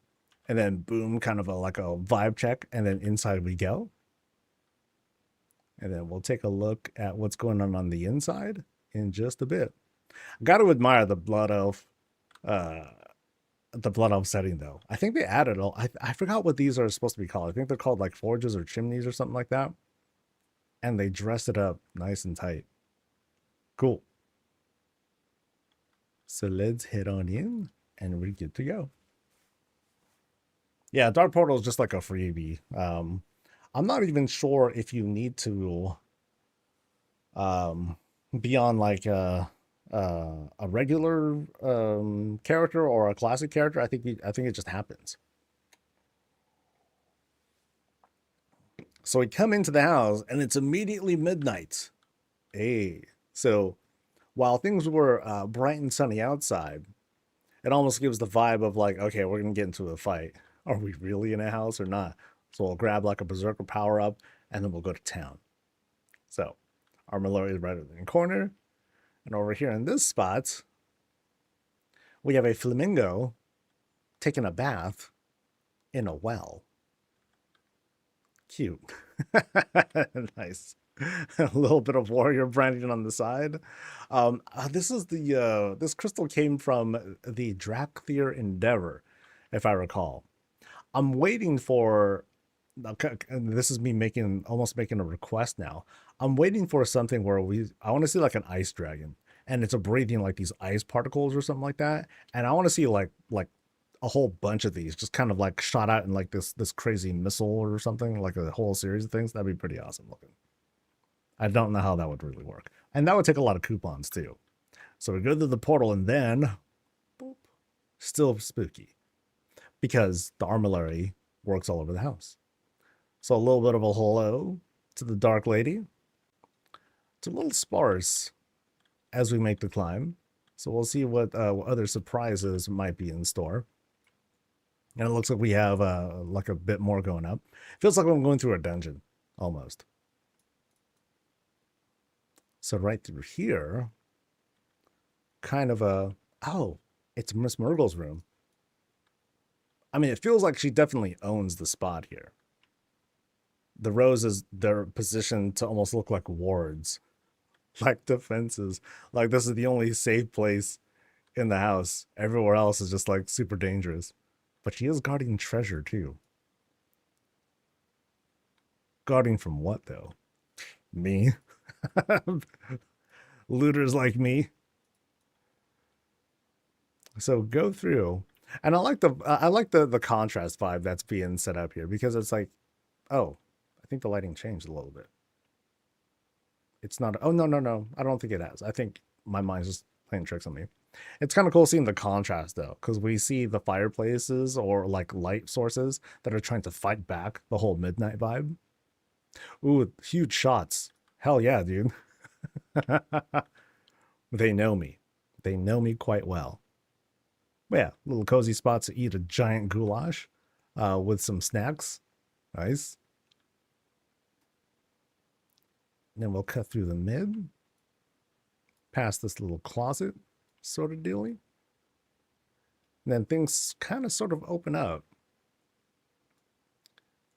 and then boom, kind of like a vibe check, and then inside we go. And then we'll take a look at what's going on the inside in just a bit. Got to admire the Blood Elf setting though. I think they added I forgot what these are supposed to be called. I think they're called like forges or chimneys or something like that. And they dressed it up nice and tight. Cool. So let's head on in and we're good to go. Yeah, Dark Portal is just like a freebie. I'm not even sure if you need to be on like a regular character or a classic character. I think it just happens. So we come into the house and it's immediately midnight. Hey, so while things were bright and sunny outside, it almost gives the vibe of like, okay, we're gonna get into a fight. Are we really in a house or not? So we'll grab like a berserker power up and then we'll go to town. So our Malloy is right in the corner. And over here in this spot, we have a flamingo taking a bath in a well. Cute. Nice. A little bit of warrior branding on the side. This is this crystal came from the Drakthir Endeavor, if I recall. I'm waiting for, this is me almost making a request now. I'm waiting for something where I want to see like an ice dragon, and it's breathing like these ice particles or something like that. And I want to see like a whole bunch of these just kind of like shot out in like this crazy missile or something, like a whole series of things. That'd be pretty awesome looking. I don't know how that would really work. And that would take a lot of coupons too. So we go through the portal and then, boop, still spooky because the armillary works all over the house. So a little bit of a hello to the Dark Lady. It's a little sparse as we make the climb. So we'll see what other surprises might be in store. And it looks like we have like a bit more going up. Feels like I'm going through a dungeon, almost. So right through here, kind of a, oh, it's Miss Murgle's room. I mean, it feels like she definitely owns the spot here. The roses, they're positioned to almost look like wards, like defenses. Like this is the only safe place in the house. Everywhere else is just like super dangerous. But she is guarding treasure too. Guarding from what though? Me? Looters like me. So go through, and I like the contrast vibe that's being set up here because it's like, oh, I think the lighting changed a little bit. It's not. Oh no, I don't think it has. I think my mind's just playing tricks on me. It's kind of cool seeing the contrast though, because we see the fireplaces or like light sources that are trying to fight back the whole midnight vibe. Ooh, huge shots. Hell yeah, dude. They know me. They know me quite well. But yeah, little cozy spots to eat a giant goulash with some snacks. Nice. And then we'll cut through the mid. Past this little closet sort of dealy. And then things kind of sort of open up.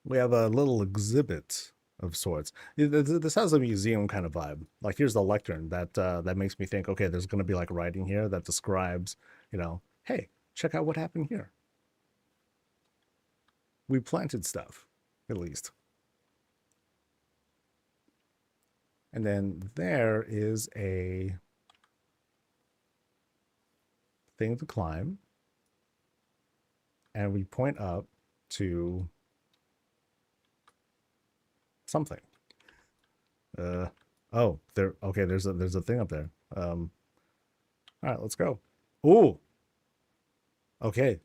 We have a little exhibit of sorts. This has a museum kind of vibe. Like here's the lectern that makes me think, okay, there's going to be like writing here that describes, you know, hey, check out what happened here. We planted stuff, at least. And then there is a thing to climb. And we point up to something. Oh, there. Okay, there's a thing up there. All right, let's go. Ooh. Okay,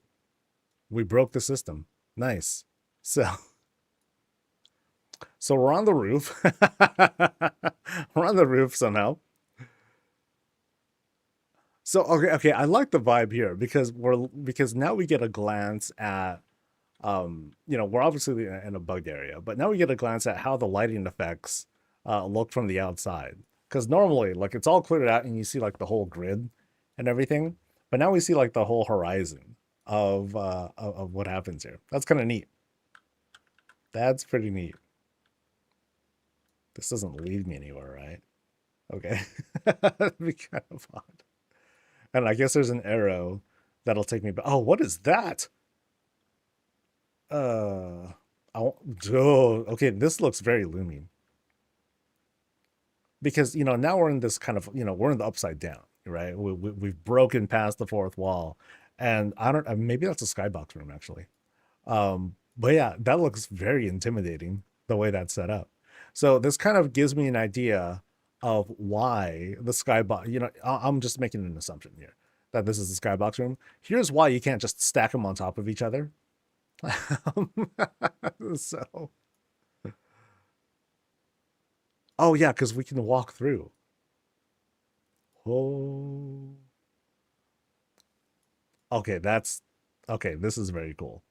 we broke the system. Nice. So we're on the roof. We're on the roof somehow. So okay, I like the vibe here because now we get a glance at you know, we're obviously in a bugged area, but now we get a glance at how the lighting effects look from the outside. Because normally, like, it's all cleared out and you see like the whole grid and everything, but now we see like the whole horizon of what happens here. That's kind of neat. That's pretty neat. This doesn't lead me anywhere, right? Okay. That'd be kind of odd. And I guess there's an arrow that'll take me back. Oh, what is that? Oh, okay, this looks very looming. Because, you know, now we're in this kind of, you know, we're in the upside down, right? We've broken past the fourth wall. And I don't, maybe that's a skybox room, actually. But yeah, that looks very intimidating, the way that's set up. So this kind of gives me an idea of why the skybox, you know, I'm just making an assumption here that this is the skybox room. Here's why you can't just stack them on top of each other. So, oh yeah, because we can walk through. Oh, okay, okay. This is very cool.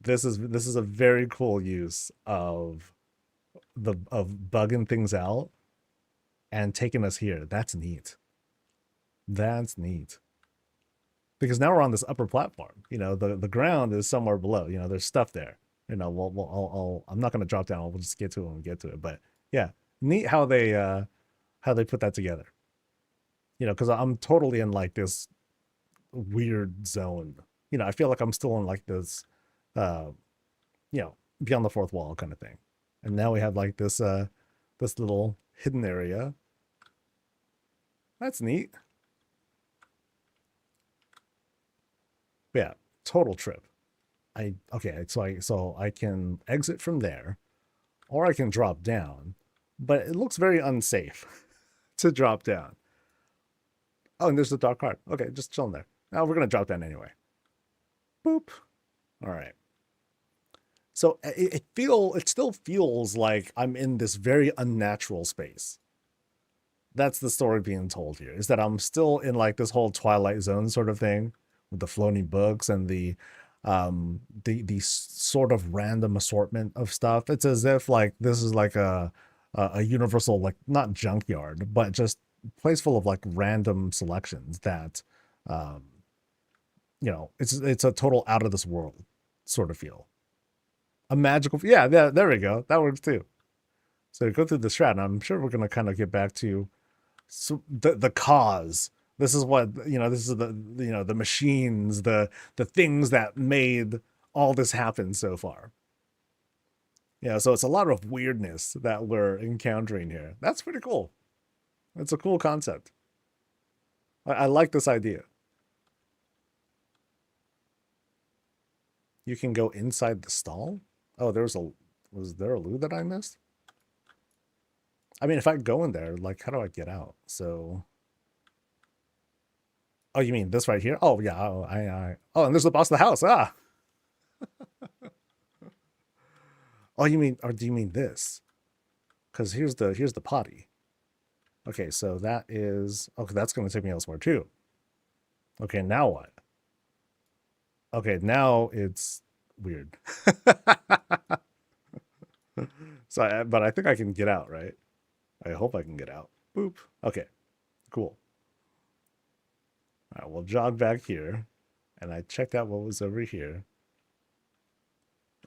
This is a very cool use of bugging things out and taking us here. That's neat. That's neat. Because now we're on this upper platform. You know, the ground is somewhere below. You know, there's stuff there. You know, I'm not going to drop down. We'll just get to it when we get to it. But yeah, neat how they put that together. You know, because I'm totally in like this weird zone. You know, I feel like I'm still in like this, you know, beyond the fourth wall kind of thing. And now we have like this this little hidden area. That's neat. Yeah, total trip. Okay, so I can exit from there, or I can drop down, but it looks very unsafe to drop down. Oh, and there's the dark card. Okay, just chilling there. Now we're gonna drop that anyway. Boop. All right. So it still feels like I'm in this very unnatural space. That's the story being told here, is that I'm still in like this whole Twilight Zone sort of thing with the floating books and the sort of random assortment of stuff. It's as if like this is like a universal, like, not junkyard, but just place full of like random selections that um it's a total out of this world sort of feel. A magical, yeah, there we go. That works too. So go through the strat, and I'm sure we're gonna kind of get back to the cause. This is what, this is the machines, the things that made all this happen so far. Yeah, so it's a lot of weirdness that we're encountering here. That's pretty cool. It's a cool concept. I like this idea. You can go inside the stall. Oh, was there a loo that I missed? I mean, if I go in there, like, how do I get out? So, oh, you mean this right here? Oh, yeah. Oh, and there's the boss of the house. Ah. Oh, or do you mean this? Because here's the potty. Okay, so that is, okay, that's going to take me elsewhere too. Okay, now what? Okay, now it's weird. So, but I think I can get out, right? I hope I can get out. Boop. Okay, cool. All right, we'll jog back here. And I checked out what was over here.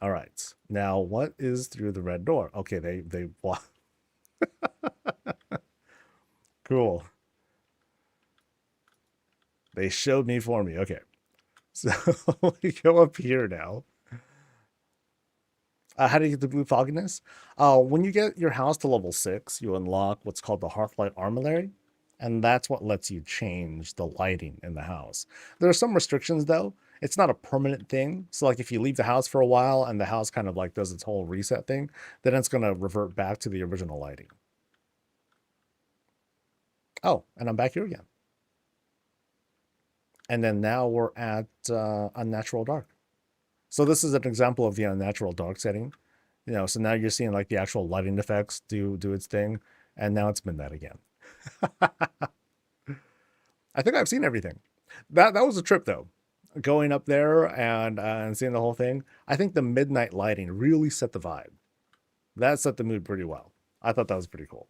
All right. Now, what is through the red door? Okay, they walk. Cool. They showed me for me. Okay. So we go up here now. How do you get the blue fogginess? When you get your house to level 6, you unlock what's called the Hearthlight Armillary, and that's what lets you change the lighting in the house. There are some restrictions, though. It's not a permanent thing. So, like, if you leave the house for a while and the house kind of like does its whole reset thing, then it's going to revert back to the original lighting. Oh, and I'm back here again. And then now we're at Unnatural Dark. So this is an example of the unnatural dark setting. So now you're seeing like the actual lighting effects do its thing, and now it's midnight again. I think I've seen everything. That was a trip though, going up there and seeing the whole thing. I think the midnight lighting really set the vibe. That set the mood pretty well. I thought that was pretty cool.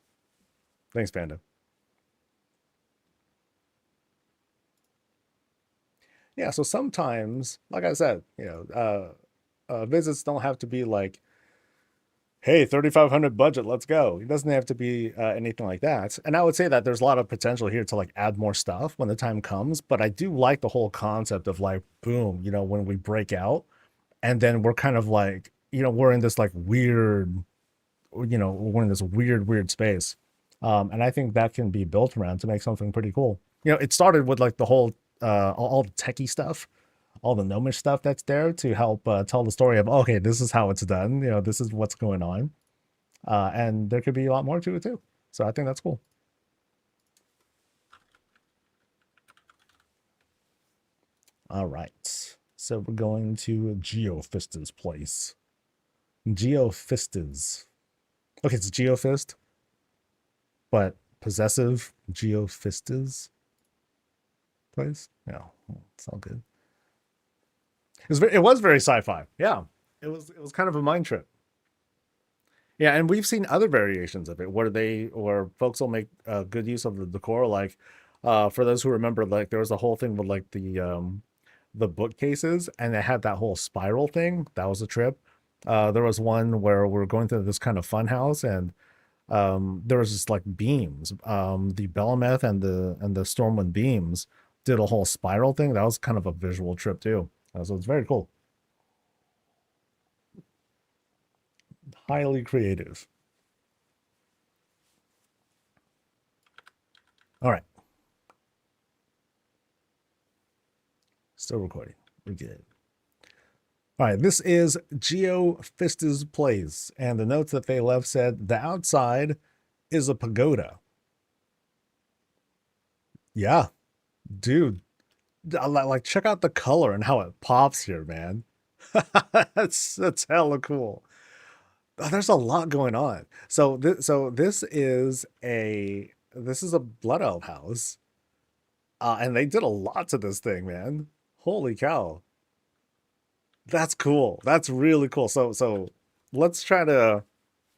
Thanks, Panda. Yeah, so sometimes, like I said, visits don't have to be like, hey, 3,500 budget, let's go. It doesn't have to be anything like that. And I would say that there's a lot of potential here to like add more stuff when the time comes. But I do like the whole concept of like, boom, when we break out, and then we're kind of like, we're in this like weird, we're in this weird space. And I think that can be built around to make something pretty cool. It started with like the whole all the techie stuff, all the gnomish stuff that's there to help tell the story of, okay, this is how it's done. This is what's going on. And there could be a lot more to it too. So I think that's cool. All right. So we're going to Geofistas' place. Geofistas. Okay, it's Geofist, but possessive Geofistas place. Yeah, it's all good. It was very sci-fi. Yeah, it was kind of a mind trip. Yeah, and we've seen other variations of it where folks will make good use of the decor. Like, for those who remember, like there was a whole thing with like the bookcases, and they had that whole spiral thing. That was a trip. There was one where we are going to this kind of fun house, and there was just like beams. The Belameth and the Stormwind beams did a whole spiral thing. That was kind of a visual trip too. So it's very cool. Highly creative. All right. Still recording. We're good. All right, this is Geofistas' place, and the notes that they left said the outside is a pagoda. Yeah, Dude, like check out the color and how it pops here, man. That's hella cool. There's a lot going on. So this is a blood elf house. And they did a lot to this thing, man. Holy cow. That's cool. That's really cool. So let's try to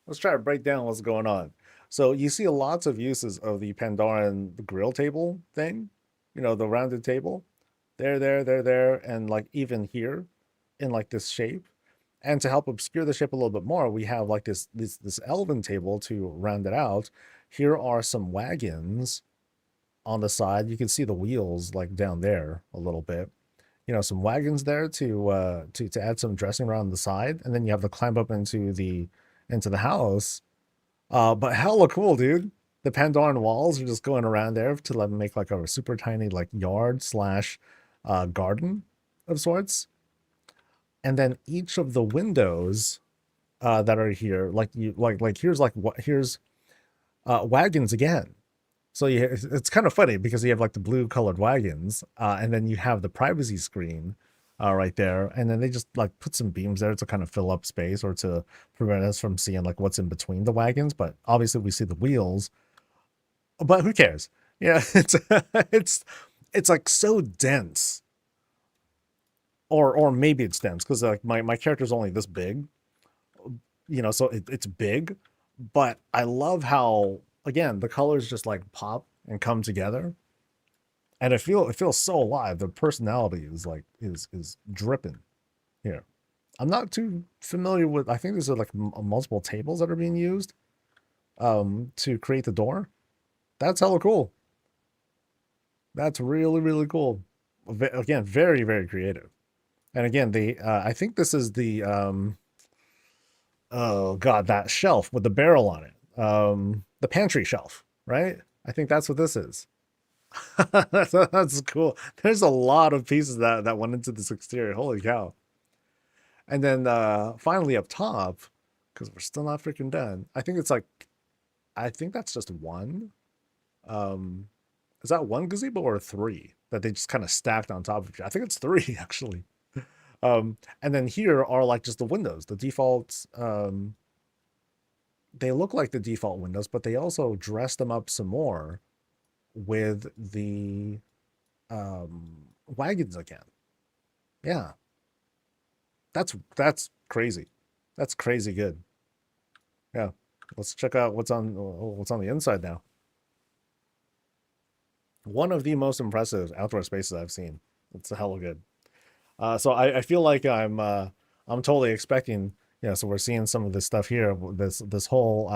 let's try to break down what's going on. So you see lots of uses of the Pandoran grill table thing, the rounded table. There, and like even here in like this shape. And to help obscure the shape a little bit more, we have like this elven table to round it out. Here are some wagons on the side. You can see the wheels like down there a little bit. Some wagons there to add some dressing around the side, and then you have to climb up into the house. But hella cool, dude. The Pandoran walls are just going around there to let them make like a super tiny like yard slash garden of sorts. And then each of the windows that are here, here's wagons again. So it's kind of funny because you have like the blue colored wagons, and then you have the privacy screen right there, and then they just like put some beams there to kind of fill up space or to prevent us from seeing like what's in between the wagons. But obviously we see the wheels, but who cares? Yeah, it's it's like so dense, or maybe it's dense because like my character's only this big, so it's big, but I love how again the colors just like pop and come together, and it feels so alive. The personality is like is dripping here. I'm not too familiar with. I think these are like multiple tables that are being used to create the door. That's hella cool. That's really really cool. Again, very very creative. And again, the I think this is the oh god, that shelf with the barrel on it. The pantry shelf, right? I think that's what this is. That's cool. There's a lot of pieces that went into this exterior. Holy cow. And then finally up top, because we're still not freaking done. I think that's just one. Um is that one gazebo or three that they just kind of stacked on top of each other? I think it's three actually. And then here are like just the windows, the default they look like the default windows, but they also dress them up some more with the wagons again. Yeah, that's crazy. That's crazy good. Yeah, let's check out what's on the inside now. One of the most impressive outdoor spaces I've seen. It's a hella good. So I feel like I'm totally expecting, so we're seeing some of this stuff here, this whole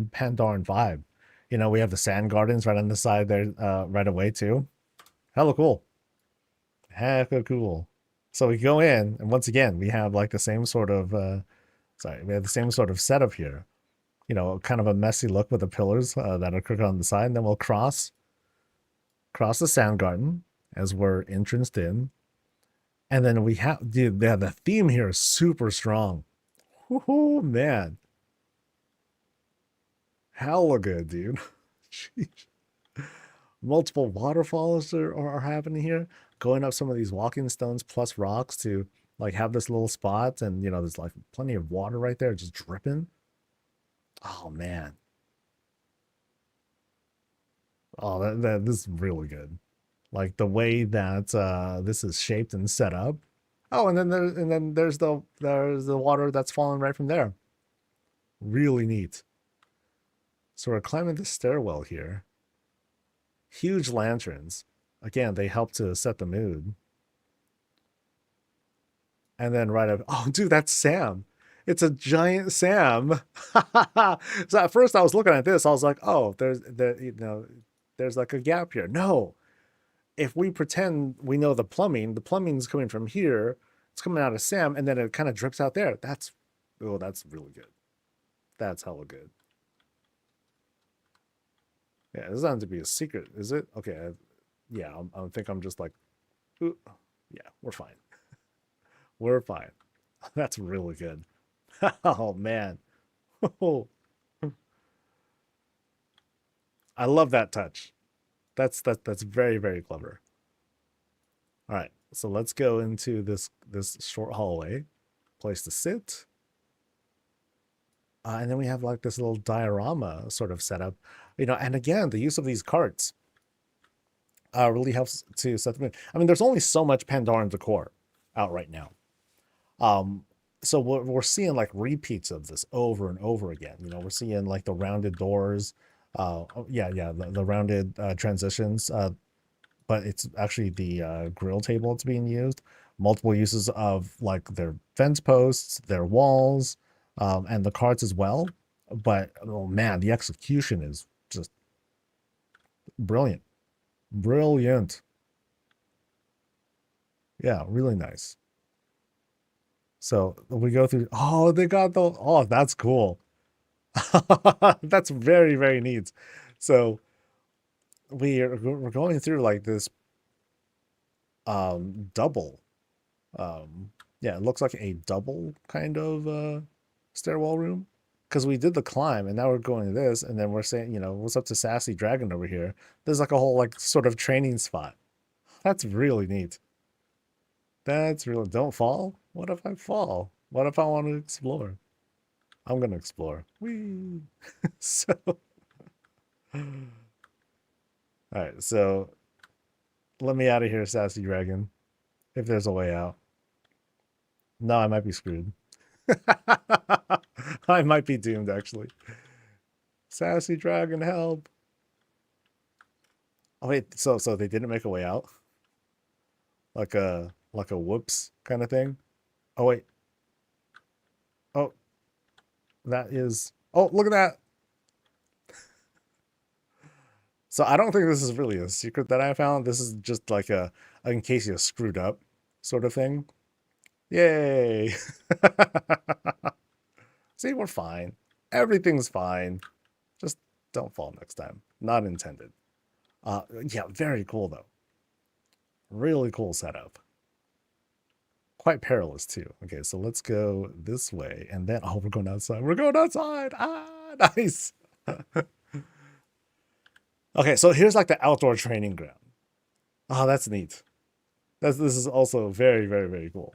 Pandaran vibe. We have the sand gardens right on the side there, right away too. Hella cool. Hella cool. So we go in, and once again, we have like the same sort of we have the same sort of setup here. Kind of a messy look with the pillars that are crooked on the side, and then we'll cross the sand garden as we're entranced in. And then we have, dude, yeah, the theme here is super strong. Oh man, hella good, dude. Jeez. Multiple waterfalls are happening here, going up some of these walking stones plus rocks to like have this little spot, and there's like plenty of water right there just dripping. Oh man, oh that this is really good. Like the way that this is shaped and set up. Oh, and then there's the water that's falling right from there. Really neat. So we're climbing the stairwell here. Huge lanterns. Again, they help to set the mood. And then right up, oh, dude, that's Sam. It's a giant Sam. So at first I was looking at this, I was like, oh, there's like a gap here. No, if we pretend we know the plumbing's coming from here, it's coming out of Sam, and then it kind of drips out there. That's really good. That's hella good. Yeah, this doesn't have to be a secret, is it? Okay, yeah, I think I'm just like, ooh, yeah, we're fine. We're fine. That's really good. Oh man, I love that touch. That's very very clever. All right, so let's go into this short hallway, place to sit, and then we have like this little diorama sort of setup, And again, the use of these carts really helps to set them in. I mean, there's only so much Pandaran decor out right now. Um, so we're seeing like repeats of this over and over again. We're seeing like the rounded doors. Yeah, the rounded transitions. But it's actually the grill table that's being used. Multiple uses of like their fence posts, their walls, and the carts as well. But oh man, the execution is just brilliant. Brilliant. Yeah, really nice. So we go through. Oh, they got the. Oh, that's cool. That's very, very neat. So we're going through like this double yeah, it looks like a double kind of stairwell room because we did the climb and now we're going to this and then we're saying, what's up to Sassy Dragon over here? There's like a whole like sort of training spot. That's really neat. That's really don't fall. What if I fall? What if I want to explore? I'm gonna explore. Whee! So all right, so let me out of here, Sassy Dragon. If there's a way out. No, I might be screwed. I might be doomed actually. Sassy Dragon, help. Oh wait, so they didn't make a way out? Like a whoops kind of thing? Oh wait. Oh, that is oh look at that. So I don't think this is really a secret that I found. This is just like a in case you screwed up sort of thing. Yay. See, we're fine. Everything's fine. Just don't fall next time. Not intended. Yeah, very cool though. Really cool setup. Quite perilous too. Okay, so let's go this way, and then oh, we're going outside. We're going outside. Ah, nice. Okay, so here's like the outdoor training ground. Oh, that's neat. This is also very, very, very cool.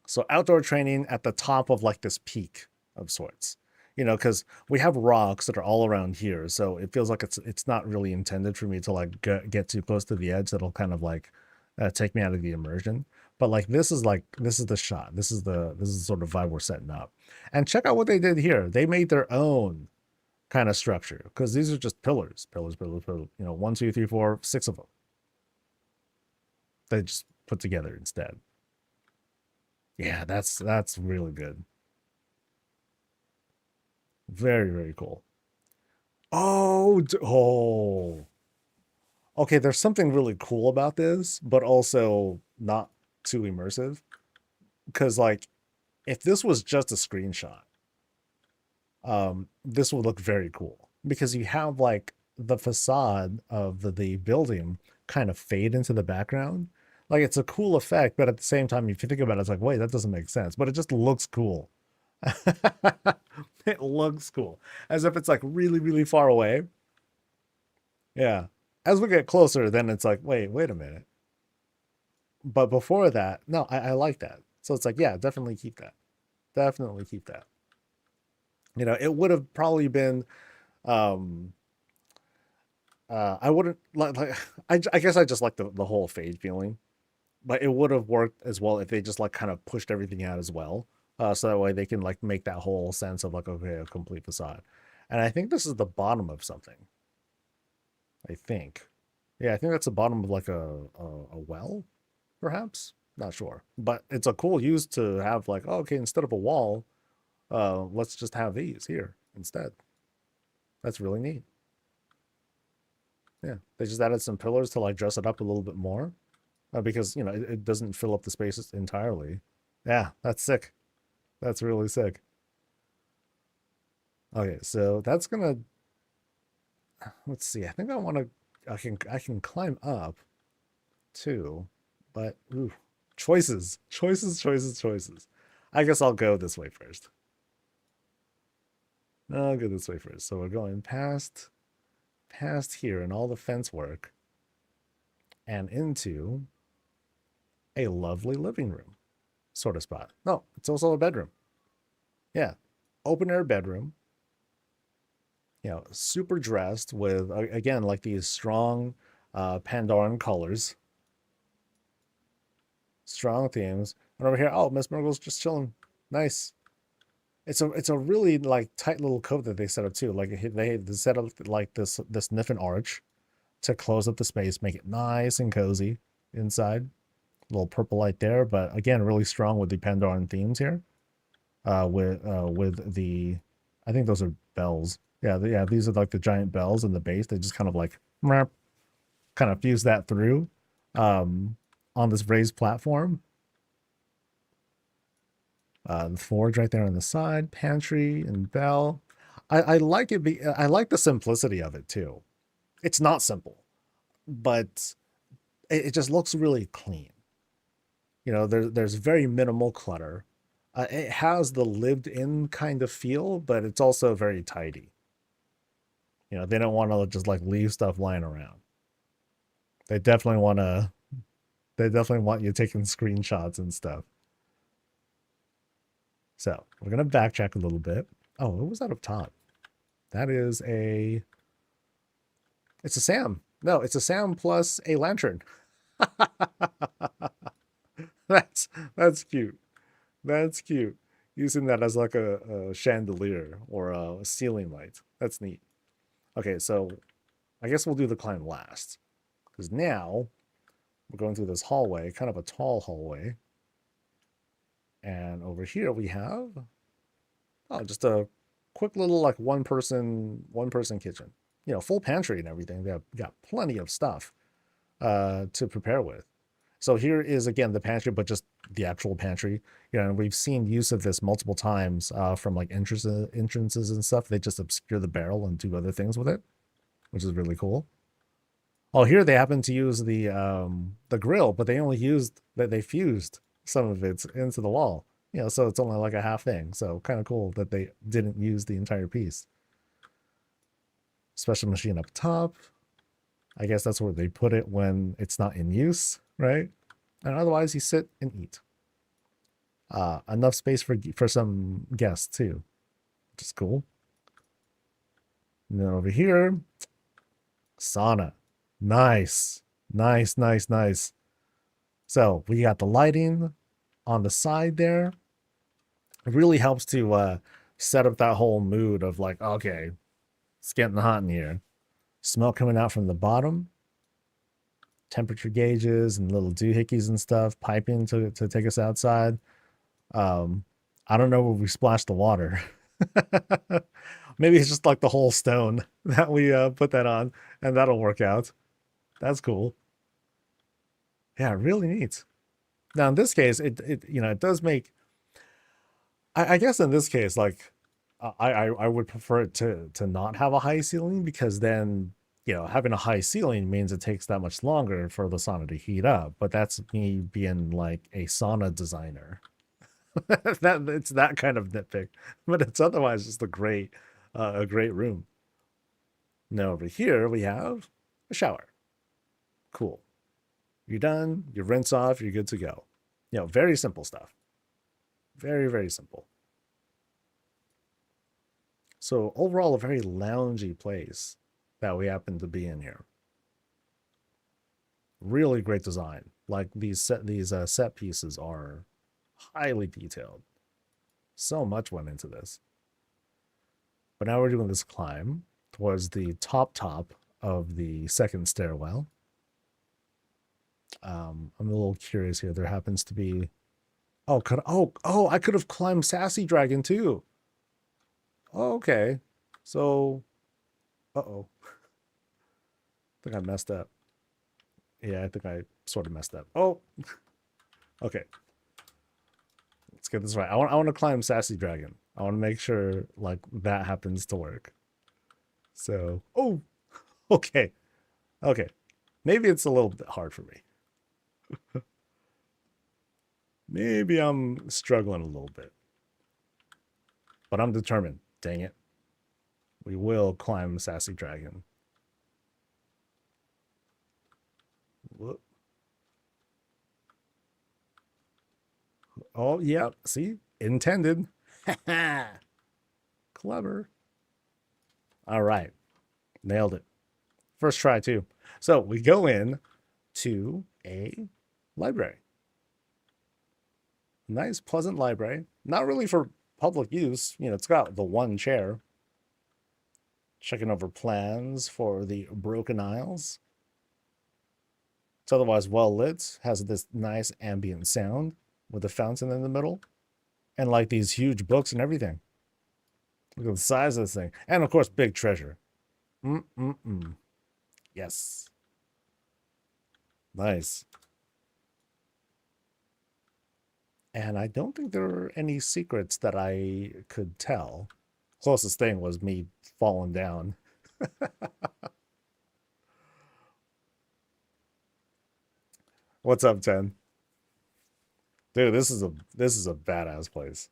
So outdoor training at the top of like this peak of sorts. Because we have rocks that are all around here, so it feels like it's not really intended for me to like get too close to the edge. That'll kind of like take me out of the immersion. But this is the shot. This is sort of vibe we're setting up. And check out what they did here. They made their own kind of structure because these are just pillars, pillars, pillars, pillars. 1, 2, 3, 4, 6 of them. They just put together instead. Yeah, that's really good. Very, very cool. Oh. Okay, there's something really cool about this, but also not too immersive. Because like, if this was just a screenshot, this would look very cool. Because you have like the facade of the building kind of fade into the background. Like it's a cool effect, but at the same time, if you think about it, it's like, wait, that doesn't make sense. But it just looks cool. It looks cool. As if it's like really, really far away. Yeah. As we get closer, then it's like, wait a minute. But before that, no, I like that. So it's like, yeah, definitely keep that. Definitely keep that. It would have probably been um I wouldn't like I guess I just like the whole fade feeling. But it would have worked as well if they just like kind of pushed everything out as well. So that way they can like make that whole sense of like, okay, a complete facade. And I think this is the bottom of something. I think. Yeah, I think that's the bottom of like a well, perhaps. Not sure. But it's a cool use to have like, oh, okay, instead of a wall, let's just have these here instead. That's really neat. Yeah. They just added some pillars to like dress it up a little bit more. Because it doesn't fill up the spaces entirely. Yeah, that's sick. That's really sick. Okay, so that's gonna let's see. I think I can climb up too, but ooh, choices, choices, choices, choices. I guess I'll go this way first. I'll go this way first. So we're going past here and all the fence work and into. a lovely living room sort of spot. No, it's also a bedroom. Yeah, open air bedroom. You know, super dressed with again like these strong Pandoran colors, strong themes. And over here, oh, Miss Murgle's just chilling. Nice. It's a really like tight little coat that they set up too. Like they set up like this Niffin arch to close up the space, make it nice and cozy inside. A little purple light there, but again, really strong with the Pandoran themes here. With the, I think those are bells. Yeah, yeah, these are like the giant bells in the base. They just kind of like kind of fuse that through on this raised platform. The forge right there on the side, pantry and bell. I like it. I like the simplicity of it too. It's not simple, but it just looks really clean. You know, there's very minimal clutter. It has the lived-in kind of feel, but it's also very tidy. You know, they don't want to just like leave stuff lying around. They definitely want to. They definitely want you taking screenshots and stuff. So we're gonna backtrack a little bit. Oh, what was that up top? That is a. It's a Sam. No, it's a Sam plus a lantern. that's cute. That's cute. Using that as like a chandelier or a ceiling light. That's neat. Okay, so I guess we'll do the climb last. Because now we're going through this hallway, kind of a tall hallway. And over here we have, oh, just a quick little like one person kitchen. You know, full pantry and everything. They have got plenty of stuff to prepare with. So here is again the pantry, but just the actual pantry. You know, and we've seen use of this multiple times from like entrances and stuff. They just obscure the barrel and do other things with it, which is really cool. Oh, here they happen to use the grill, but they only used that they fused some of it into the wall. You know, so it's only like a half thing. So kind of cool that they didn't use the entire piece. Special machine up top. I guess that's where they put it when it's not in use, right? And otherwise, you sit and eat. Enough space for some guests too, which is cool. And then over here, sauna. Nice, nice, nice, nice. So we got the lighting on the side there. It really helps to set up that whole mood of like, okay, it's getting hot in here. Smoke coming out from the bottom. Temperature gauges and little doohickeys and stuff, piping to take us outside. I don't know where we splashed the water. Maybe it's just like the whole stone that we put that on, and that'll work out. That's cool. Yeah, really neat. Now in this case, it you know it does make. I guess in this case, like I would prefer it to not have a high ceiling because then you know having a high ceiling means it takes that much longer for the sauna to heat up. But that's me being like a sauna designer. That it's that kind of nitpick, but it's otherwise just a great room. Now over here we have a shower. Cool. You're done. You rinse off. You're good to go. You know, very simple stuff. Very, very simple. So overall, a very loungy place that we happen to be in here. Really great design. Like these set pieces are highly detailed. So much went into this. But now we're doing this climb towards the top of the second stairwell. I'm a little curious here. There happens to be, oh, I could have climbed Sassy Dragon too. Oh, okay. So, uh-oh. I think I messed up. Yeah, I think I sort of messed up. Oh, okay. Let's get this right. I want to climb Sassy Dragon. I want to make sure like that happens to work. So, oh, okay. Okay. Maybe it's a little bit hard for me. Maybe I'm struggling a little bit. But I'm determined. Dang it. We will climb Sassy Dragon. Whoop. Oh, yeah. See? Intended. Clever. All right. Nailed it. First try, too. So we go in to a library. Nice, pleasant library. Not really for public use. You know, it's got the one chair. Checking over plans for the Broken Isles. It's otherwise well lit. Has this nice ambient sound with a fountain in the middle. And like these huge books and everything. Look at the size of this thing. And of course, big treasure. Yes. Nice. And I don't think there are any secrets that I could tell. Closest thing was me falling down. What's up, 10? Dude, this is a badass place.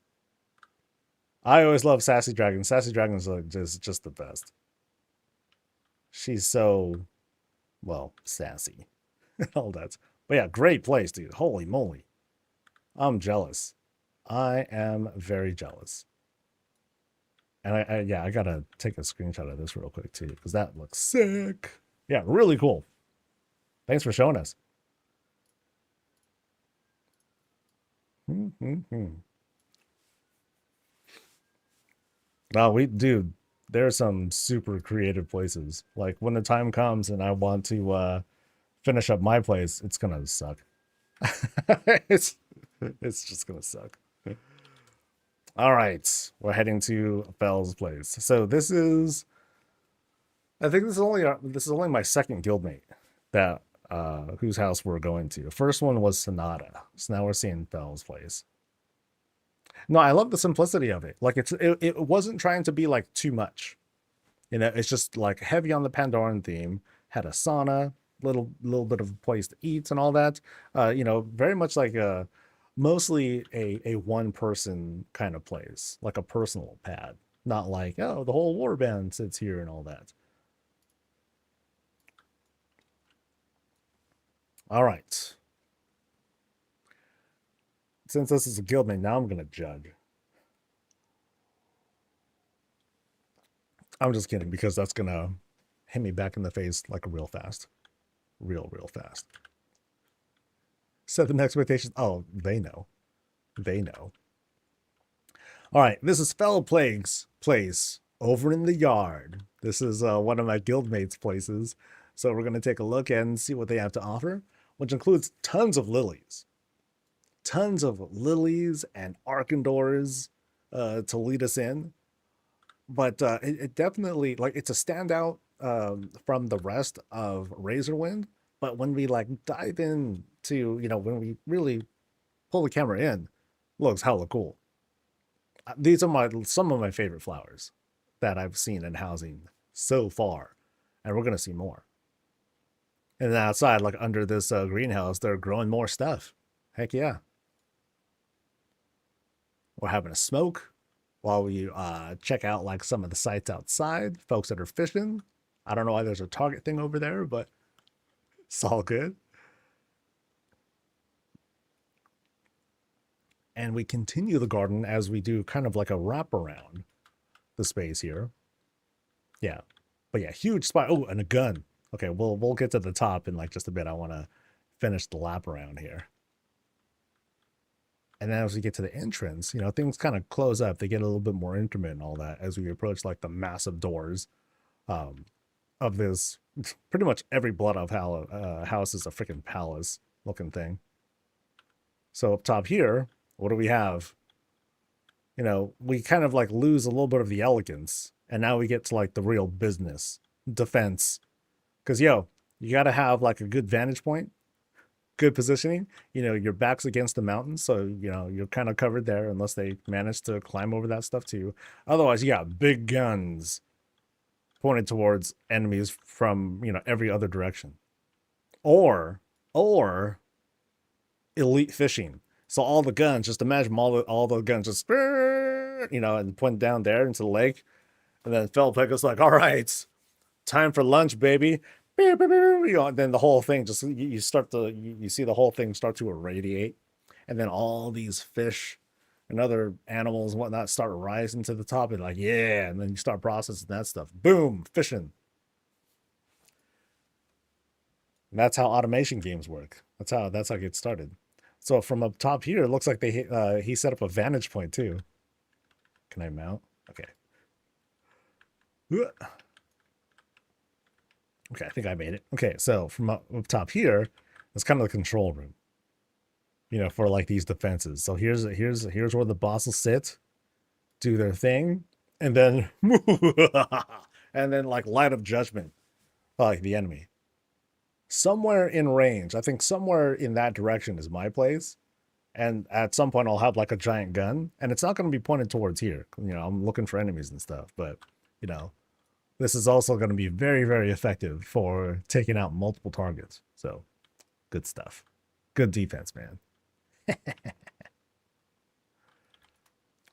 I always love Sassy Dragon. Sassy Dragon is like just the best. She's so, well, sassy. All that. But yeah, great place, dude. Holy moly. I'm jealous. I am very jealous. And I gotta take a screenshot of this real quick too, because that looks sick. Yeah, really cool. Thanks for showing us. No, dude, there are some super creative places. Like when the time comes and I want to finish up my place, it's gonna suck. it's just gonna suck. All right, we're heading to Fel's place. So this is, I think this is only my second guildmate that whose house we're going to. The first one was Sonata, so now we're seeing Fel's place. No, I love the simplicity of it. Like it wasn't trying to be like too much. You know, it's just like heavy on the Pandoran theme. Had a sauna, little bit of a place to eat and all that. You know, very much like a mostly a one person kind of place, like a personal pad. Not like, oh, the whole warband sits here and all that. All right. Since this is a guildmate, now I'm gonna judge. I'm just kidding because that's gonna hit me back in the face like real fast. Real fast. Set them expectations. Oh, they know. They know. All right, this is Fel Plague's place over in the yard. This is one of my guildmates' places. So we're going to take a look and see what they have to offer, which includes tons of lilies. Tons of lilies and Arkandors to lead us in. But it definitely, like, it's a standout from the rest of Razorwind. But when we, like, dive into, you know, when we really pull the camera in, looks hella cool. These are some of my favorite flowers that I've seen in housing so far. And we're going to see more. And then outside, like under this greenhouse, they're growing more stuff. Heck yeah. We're having a smoke while we check out like some of the sites outside. Folks that are fishing. I don't know why there's a target thing over there, but it's all good. And we continue the garden as we do kind of like a wraparound the space here. Yeah. But yeah, huge spot. Oh, and a gun. Okay, we'll get to the top in like just a bit. I want to finish the lap around here. And then as we get to the entrance, you know, things kind of close up. They get a little bit more intimate and all that as we approach like the massive doors of this. Pretty much every Blood Elf house is a freaking palace looking thing. So up top here, what do we have? You know, we kind of like lose a little bit of the elegance. And now we get to like the real business, defense. Because, yo, you got to have like a good vantage point, good positioning. You know, your back's against the mountain. So, you know, you're kind of covered there unless they manage to climb over that stuff too. Otherwise, you got big guns pointed towards enemies from, you know, every other direction. Or elite fishing. So all the guns, just imagine all the guns just, you know, and point down there into the lake. And then Fel Plague was like, all right, time for lunch, baby. You know, and then the whole thing just, you see the whole thing start to irradiate. and then all these fish and other animals and whatnot start rising to the top and like, yeah, and then you start processing that stuff. Boom, fishing. And that's how automation games work. That's how it gets started. So from up top here, it looks like he set up a vantage point too. Can I mount? Okay. Okay, I think I made it. Okay, so from up top here, it's kind of the control room. You know, for like these defenses. So here's where the boss will sit, do their thing, and then and then like light of judgment, like the enemy. Somewhere in range, I think somewhere in that direction is my place. And at some point I'll have like a giant gun, and it's not going to be pointed towards here. You know, I'm looking for enemies and stuff, but you know, this is also going to be very, very effective for taking out multiple targets. So good stuff. Good defense, man.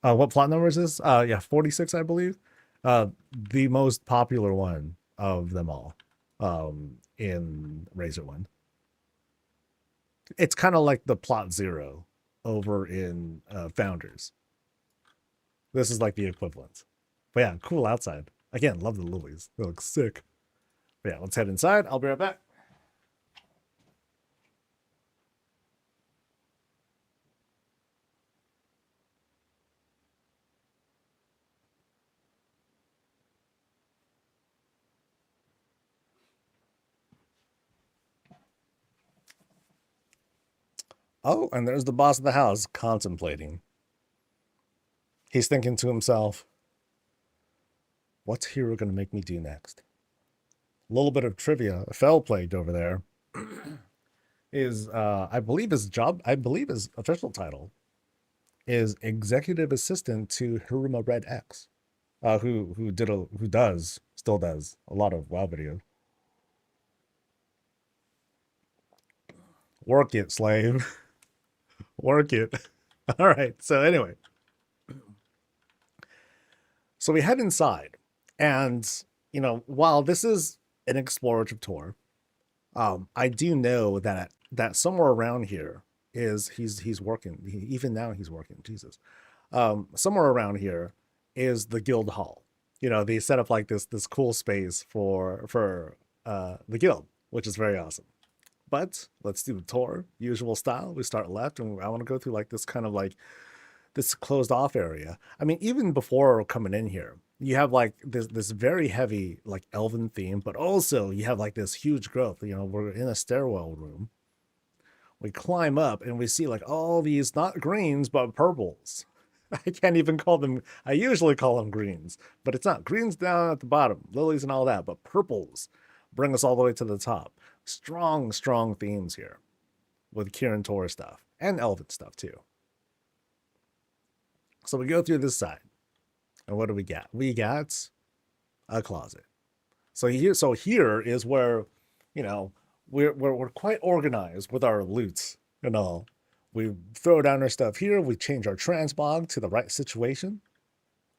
What plot number is this? Yeah, 46, I believe. The most popular one of them all, in Razor One. It's kind of like the plot 0 over in Founders. This is like the equivalent. But yeah, cool outside. Again, love the lilies. They look sick. But yeah, let's head inside. I'll be right back. Oh, and there's the boss of the house contemplating. He's thinking to himself, what's Hero going to make me do next? A little bit of trivia. Fel Plague over there is, I believe his official title is executive assistant to Hiruma Red X, who still does a lot of WoW videos. Work it, slave. Work it. All right. So anyway, so we head inside, and you know, while this is an explorative tour, I do know that somewhere around here is he's working. Even now he's working. Jesus. Somewhere around here is the guild hall. You know, they set up like this cool space for the guild, which is very awesome. But let's do the tour, usual style. We start left, and I want to go through like this kind of like this closed off area. I mean, even before coming in here, you have like this very heavy like elven theme, but also you have like this huge growth. You know, we're in a stairwell room. We climb up and we see like all these not greens but purples. I can't even call them. I usually call them greens, but it's not. Greens down at the bottom, lilies and all that, but purples bring us all the way to the top. Strong themes here with Kirin Tor stuff and Elven stuff too. So we go through this side, and what do we got? We got a closet. So here is where, you know, we're quite organized with our loots and all. We throw down our stuff here. We change our transmog to the right situation.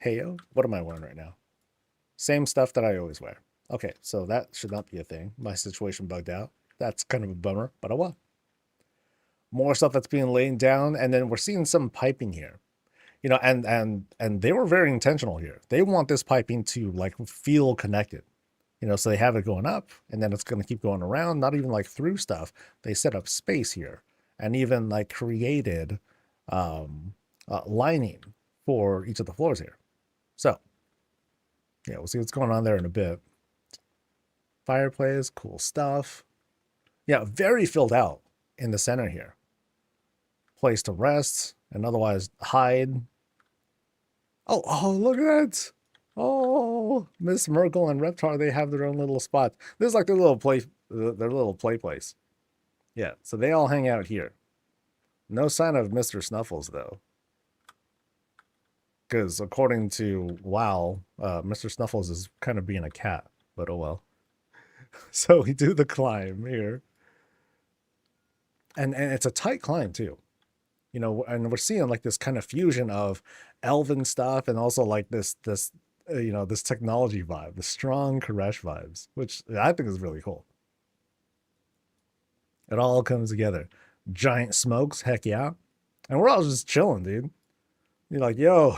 Heyo, what am I wearing right now? Same stuff that I always wear. Okay, so that should not be a thing. My situation bugged out. That's kind of a bummer, but oh well. More stuff that's being laid down, and then we're seeing some piping here. You know, and they were very intentional here. They want this piping to like feel connected. You know, so they have it going up, and then it's going to keep going around, not even like through stuff. They set up space here, and even like created lining for each of the floors here. So, yeah, we'll see what's going on there in a bit. Fireplace, cool stuff. Yeah, very filled out in the center here. Place to rest and otherwise hide. Oh, look at that. Oh, Miss Merkel and Reptar, they have their own little spot. This is like their little play place. Yeah, so they all hang out here. No sign of Mr. Snuffles, though. Because according to WoW, Mr. Snuffles is kind of being a cat, but oh well. So we do the climb here. And it's a tight climb, too. You know, and we're seeing like this kind of fusion of elven stuff and also like this you know, this technology vibe, the strong Koresh vibes, which I think is really cool. It all comes together. Giant smokes, heck yeah. And we're all just chilling, dude. You're like, yo,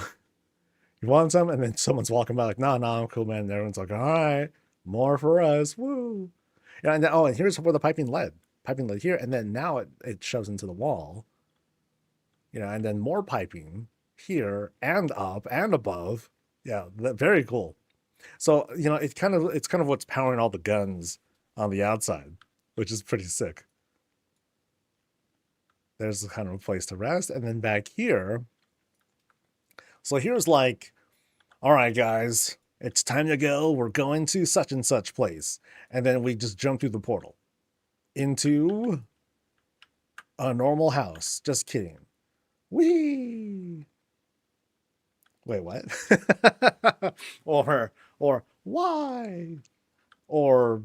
you want some? And then someone's walking by like, no, no, I'm cool, man. And everyone's like, all right, more for us. Woo. Yeah, and then, oh, and here's where the piping led. Piping led here, and then now it shoves into the wall. And then more piping here and up and above. Yeah, very cool. So, it's kind of what's powering all the guns on the outside, which is pretty sick. There's kind of a place to rest. And then back here, so here's like, all right, guys, it's time to go. We're going to such and such place. And then we just jump through the portal into a normal house. Just kidding. Whee! Wait, what? or why? Or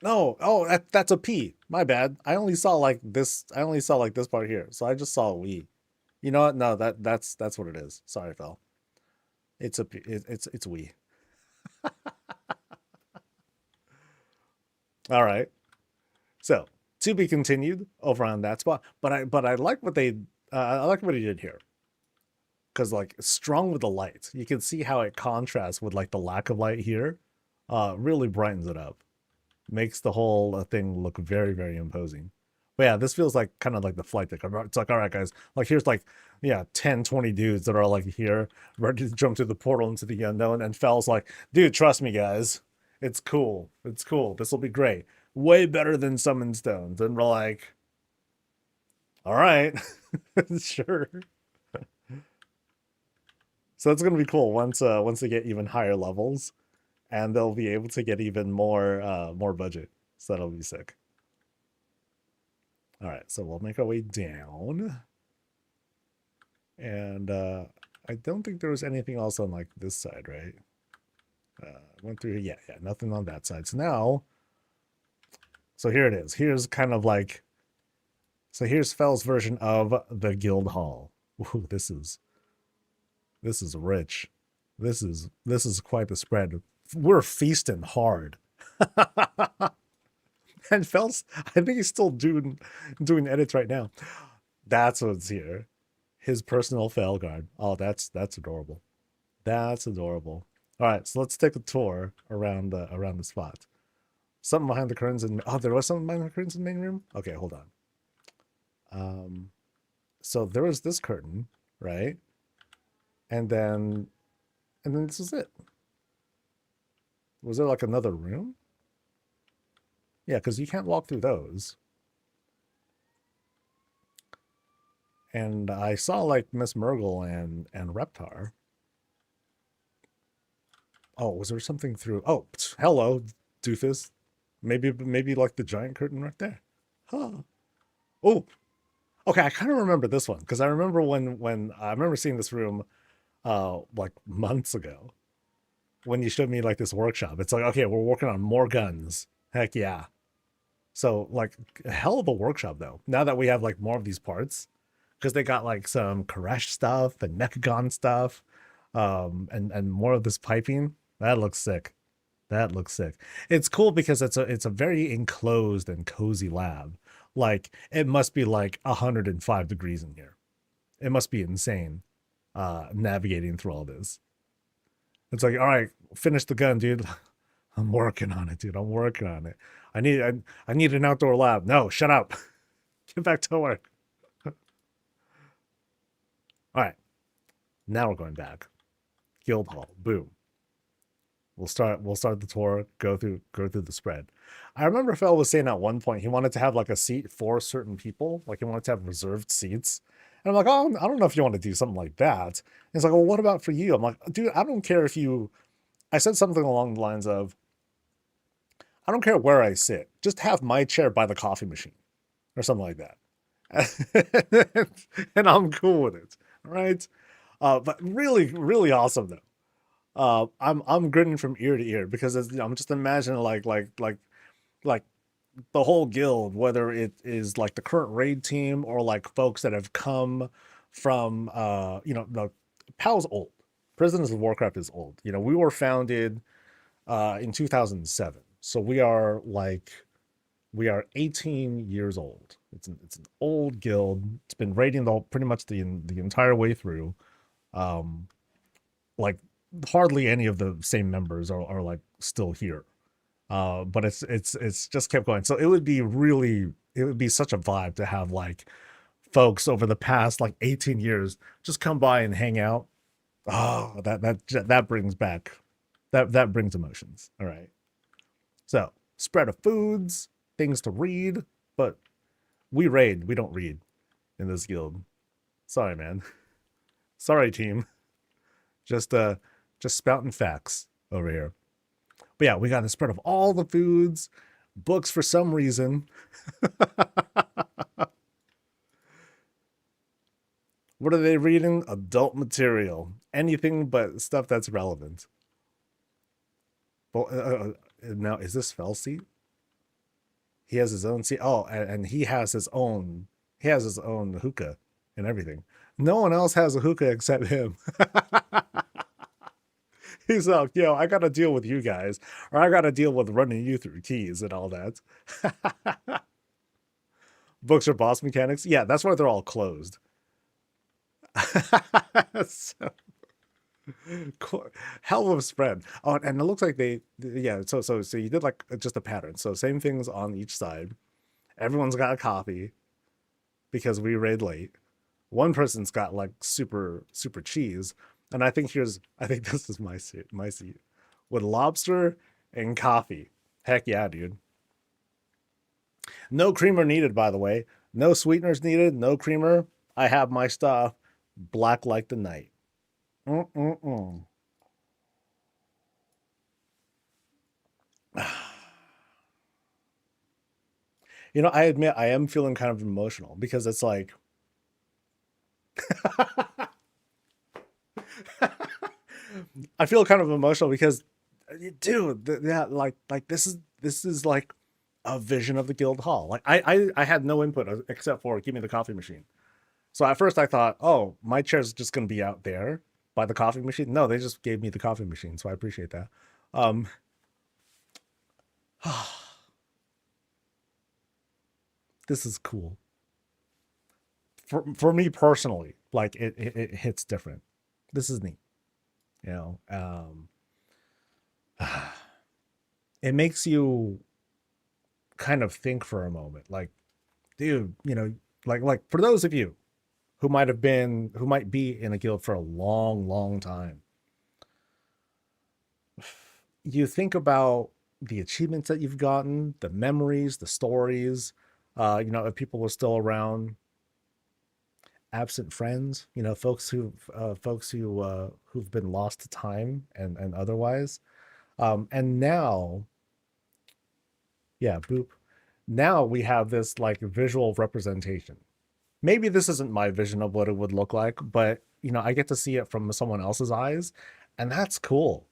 no, oh, that's a P. My bad. I only saw like this. I only saw like this part here, so I just saw a we. You know what? No, that's what it is. Sorry, Fel. It's a P. It's we. All right. So to be continued over on that spot. But I like what I like what he did here, because like strong with the light, you can see how it contrasts with like the lack of light here. Really brightens it up, makes the whole thing look very, very imposing. But yeah, this feels like kind of like the flight deck. It's like, all right, guys, like here's like, yeah, 10, 20 dudes that are like here, ready to jump through the portal into the unknown. And Fel's like, dude, trust me, guys. It's cool. It's cool. This will be great. Way better than Summon Stones. And we're like, all right, sure. So that's gonna be cool once they get even higher levels, and they'll be able to get even more budget. So that'll be sick. All right, so we'll make our way down, and I don't think there was anything else on like this side, right? Went through, yeah, nothing on that side. So now, so here it is. Here's kind of like, so here's Fel's version of the guild hall. Ooh, this is rich. This is quite the spread. We're feasting hard. And Fel's, I think he's still doing edits right now. That's what's here. His personal Fel guard. Oh, that's adorable. That's adorable. All right, so let's take a tour around the spot. Something behind the curtains in, oh, there was something behind the curtains in the main room. Okay, hold on. So there was this curtain, right? And then this is it. Was there like another room? Yeah, because you can't walk through those. And I saw like Miss Murgle and Reptar. Oh, was there something through? Oh, hello, doofus. Maybe like the giant curtain right there. Huh. Oh, okay. I kind of remember this one because I remember when I remember seeing this room, like months ago, when you showed me like this workshop. It's like, okay, we're working on more guns. Heck yeah. So like a hell of a workshop though. Now that we have like more of these parts, because they got like some Koresh stuff and Mechagon stuff, and more of this piping. That looks sick. That looks sick. It's cool because it's a very enclosed and cozy lab. Like it must be like 105 degrees in here. It must be insane navigating through all this. It's like, all right, finish the gun, dude. I'm working on it, dude. I'm working on it. I need an outdoor lab. No, shut up. Get back to work. All right. Now we're going back. Guild Hall. Boom. We'll start the tour, go through the spread. I remember Fel was saying at one point he wanted to have like a seat for certain people, like he wanted to have reserved seats. And I'm like, oh, I don't know if you want to do something like that. And he's like, well, what about for you? I'm like, dude, I don't care if you, I said something along the lines of, I don't care where I sit, just have my chair by the coffee machine or something like that. And I'm cool with it. All right. But really, really awesome though. I'm grinning from ear to ear because I'm just imagining like the whole guild, whether it is like the current raid team or like folks that have come from the PAL's old. Prisoners of Warcraft is old. We were founded in 2007, so we are like We are 18 years old. It's an old guild. It's been raiding the pretty much the entire way through. Um, like hardly any of the same members are like still here. But it's just kept going. So it would be such a vibe to have like folks over the past like 18 years just come by and hang out. Oh, that brings back that brings emotions. All right. So spread of foods, things to read, but we raid, we don't read in this guild. Sorry, man. Sorry, team. Just just spouting facts over here. But yeah, we got the spread of all the foods, books for some reason. What are they reading? Adult material. Anything but stuff that's relevant. Well, now is this Fel seat? He has his own seat. Oh, and he has his own. He has his own hookah and everything. No one else has a hookah except him. He's like, yo, I gotta deal with you guys, or I gotta deal with running you through keys and all that. Books or boss mechanics? Yeah, that's why they're all closed. So, hell of a spread. Oh, and it looks like yeah. So you did like just a pattern. So same things on each side. Everyone's got a copy because we raid late. One person's got like super cheese, and I think this is my seat with lobster and coffee. Heck yeah, dude. No creamer needed, by the way. No sweeteners needed. No creamer. I have my stuff black like the night. Mm-mm-mm. You know, I admit I am feeling kind of emotional because it's like I feel kind of emotional because dude, yeah, like this is like a vision of the guild hall. Like I had no input except for give me the coffee machine. So at first I thought, oh, my chair's just gonna be out there by the coffee machine. No, they just gave me the coffee machine, so I appreciate that. Um this is cool. For me personally, like it hits different. This is neat, you know. It makes you kind of think for a moment, like, dude, you know, like for those of you who might be in a guild for a long time, you think about the achievements that you've gotten, the memories, the stories, you know, if people are still around, absent friends, you know, folks who've been lost to time and otherwise. And now, yeah, boop. Now we have this like visual representation. Maybe this isn't my vision of what it would look like, but you know, I get to see it from someone else's eyes, and that's cool.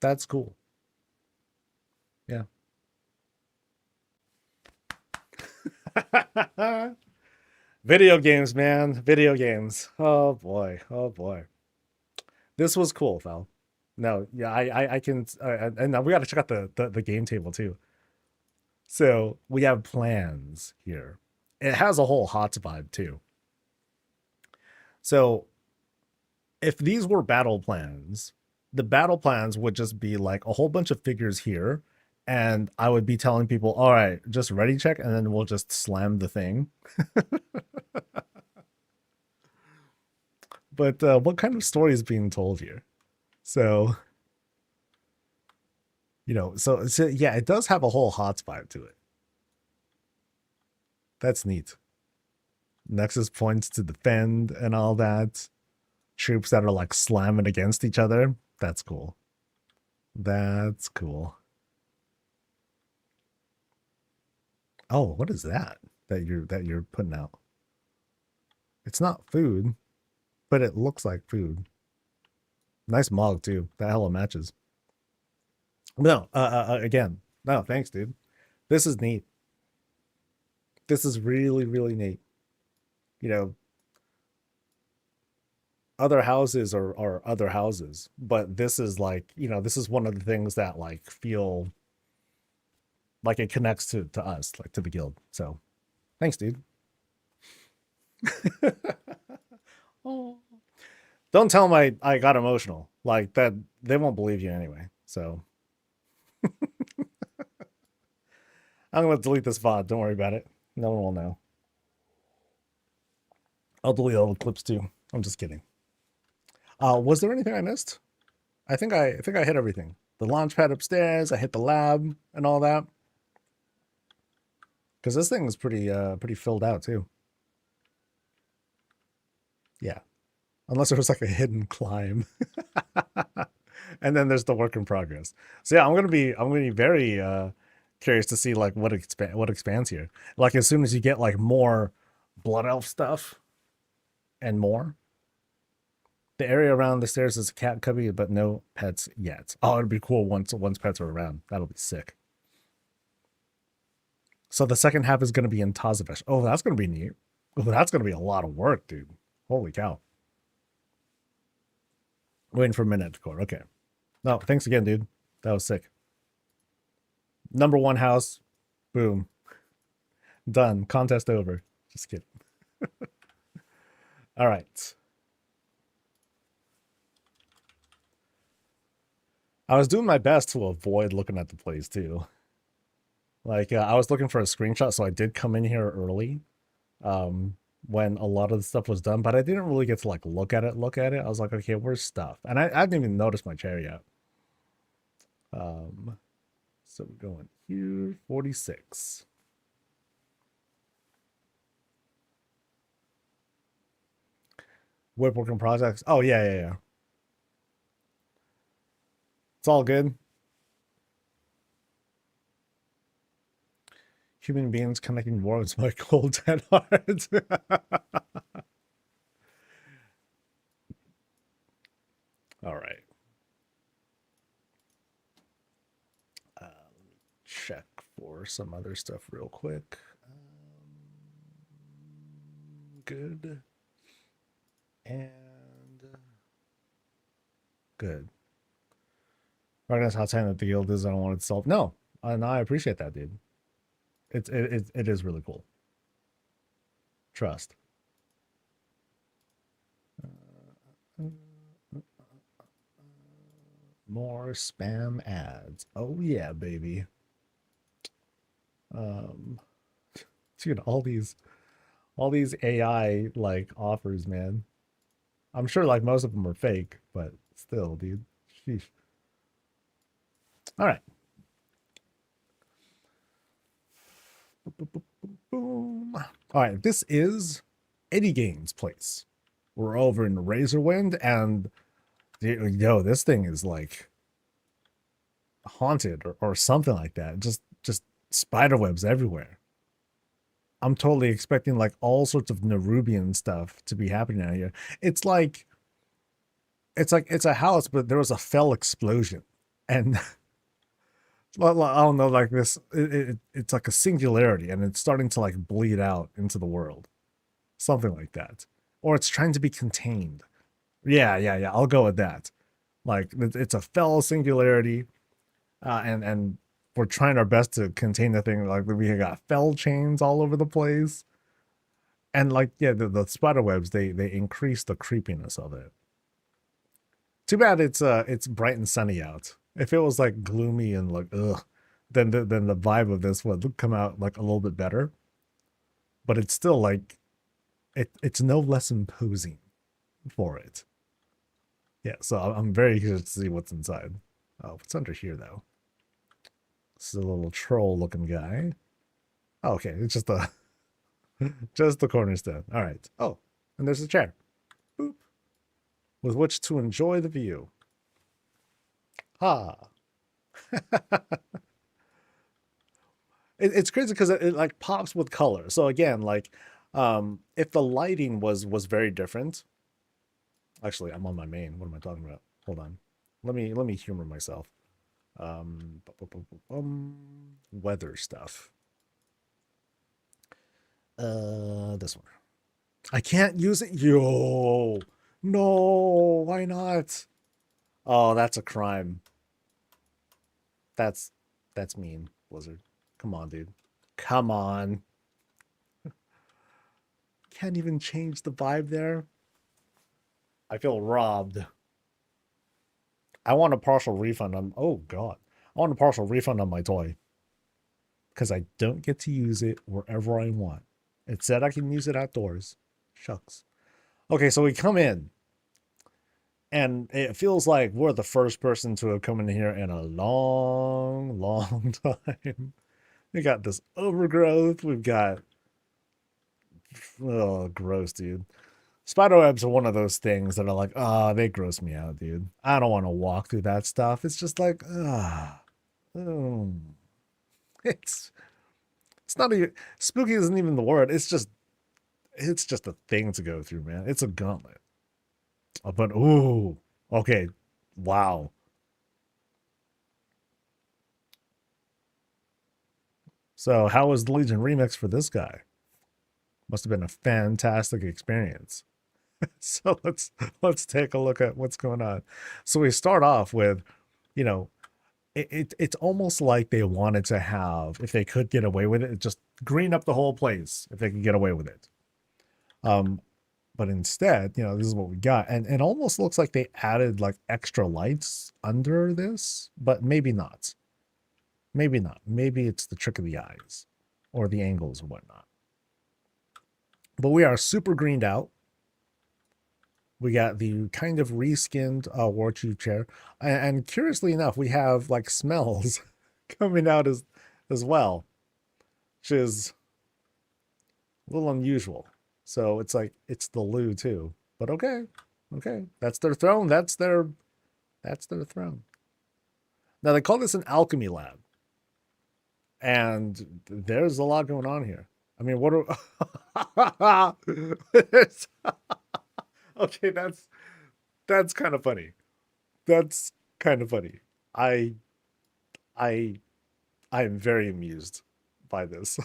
That's cool. Yeah. Video games, man. Video games. Oh boy. Oh boy. This was cool, Val. No, yeah, I can, and now we got to check out the game table too. So we have plans here. It has a whole HOTS vibe too. So if these were battle plans, the battle plans would just be like a whole bunch of figures here, and I would be telling people, all right, just ready check, and then we'll just slam the thing. But what kind of story is being told here? So, you know, so yeah, it does have a whole HOTS vibe to it. That's neat. Nexus points to defend and all that. Troops that are like slamming against each other. That's cool. That's cool. Oh, what is that that you're putting out? It's not food, but it looks like food. Nice mug too. That hella matches. No, again, no, thanks, dude. This is neat. This is really neat. You know, other houses are other houses, but this is like, this is one of the things that like feel like it connects to us, like to the guild. So thanks, dude. Oh. Don't tell them I got emotional. Like that, they won't believe you anyway. So I'm gonna delete this VOD. Don't worry about it. No one will know. I'll delete all the clips too. I'm just kidding. Was there anything I missed? I think I hit everything. The launch pad upstairs. I hit the lab and all that. Because this thing is pretty filled out too. Yeah, unless there was like a hidden climb, and then there's the work in progress. So yeah, I'm gonna be very curious to see like what expands here. Like as soon as you get like more blood elf stuff and more. The area around the stairs is a cat cubby, but no pets yet. Oh, it'd be cool once pets are around. That'll be sick. So the second half is going to be in Tazavesh. Oh, that's going to be neat. Oh, that's going to be a lot of work, dude. Holy cow. Waiting for midnight decor. Okay. No, thanks again, dude. That was sick. Number one house. Boom. Done. Contest over. Just kidding. All right. I was doing my best to avoid looking at the place too. Like I was looking for a screenshot, so I did come in here early, when a lot of the stuff was done, but I didn't really get to like look at it. I was like, okay, where's stuff? And I didn't even notice my chair yet. So we're going here, 46. Web working projects. Oh yeah. It's all good. Human beings connecting worlds my cold dead heart. All right. Let me check for some other stuff real quick. Good. And good. Recognize how tiny the guild is. I don't want it to solve. No, I appreciate that, dude. It is really cool. Trust. More spam ads. Oh yeah, baby. Dude, all these AI like offers, man. I'm sure like most of them are fake, but still, dude. Sheesh. All right. Boom. All right, this is Eddie Gaines' place. We're over in Razorwind, and yo, this thing is like haunted or something like that. Just spider webs everywhere. I'm totally expecting like all sorts of Nerubian stuff to be happening out here. It's like it's a house, but there was a fell explosion, and I don't know, like this. It's like a singularity, and it's starting to like bleed out into the world, something like that, or it's trying to be contained. Yeah. I'll go with that. Like it's a fell singularity, and we're trying our best to contain the thing. Like we got fell chains all over the place, and like yeah, the spider webs they increase the creepiness of it. Too bad it's bright and sunny out. If it was like gloomy and like ugh, then the vibe of this would come out like a little bit better. But it's still like it's no less imposing for it. Yeah, so I'm very curious to see what's inside. Oh, what's under here though? This is a little troll looking guy. Oh, okay, it's just the just the cornerstone. All right. Oh, and there's a chair. Boop. With which to enjoy the view. Ah. It's crazy because it like pops with color. So again, like if the lighting was very different. Actually, I'm on my main. What am I talking about? Hold on. Let me humor myself. Weather stuff. This one. I can't use it. Yo, No, why not? Oh, that's a crime. That's that's mean, Blizzard. Come on, dude. Come on. Can't even change the vibe there. I feel robbed. I want a partial refund on. Oh God, I want a partial refund on my toy because I don't get to use it wherever I want. It said I can use it outdoors. Shucks. Okay, so we come in, and it feels like we're the first person to have come in here in a long, long time. We got this overgrowth. We've got, oh, gross, dude. Spiderwebs are one of those things that are like, ah, they gross me out, dude. I don't want to walk through that stuff. It's just like, ah, oh. It's it's not even spooky. Isn't even the word. It's just a thing to go through, man. It's a gauntlet. But ooh, okay, wow. So how was the Legion remix for this guy? Must have been a fantastic experience. So let's take a look at what's going on. So we start off with, you know, it's almost like they wanted to have, if they could get away with it, just green up the whole place if they could get away with it. Um, but instead, this is what we got, and it almost looks like they added like extra lights under this, but maybe not. Maybe not. Maybe it's the trick of the eyes or the angles or whatnot. But we are super greened out. We got the kind of reskinned War Chief chair. And curiously enough, we have like smells coming out as well, which is a little unusual. So it's like, it's the loo too. But okay. That's their throne. That's their throne. Now they call this an alchemy lab. And there's a lot going on here. I mean, what are okay, that's kind of funny. That's kind of funny. I I I am very amused by this.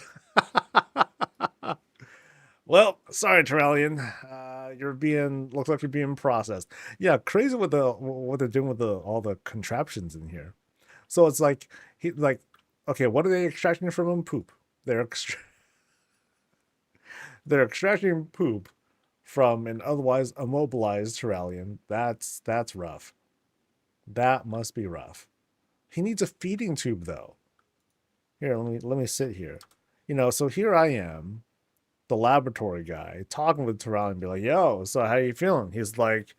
Well, sorry, Terrellian. Looks like you're being processed. Yeah, crazy with what they're doing with all the contraptions in here. So it's like okay, what are they extracting from him? Poop. They're extracting poop from an otherwise immobilized Terrellian. That's rough. That must be rough. He needs a feeding tube though. Here, let me sit here. So here I am, the laboratory guy, talking with Terrell and be like, yo, so how you feeling? He's like,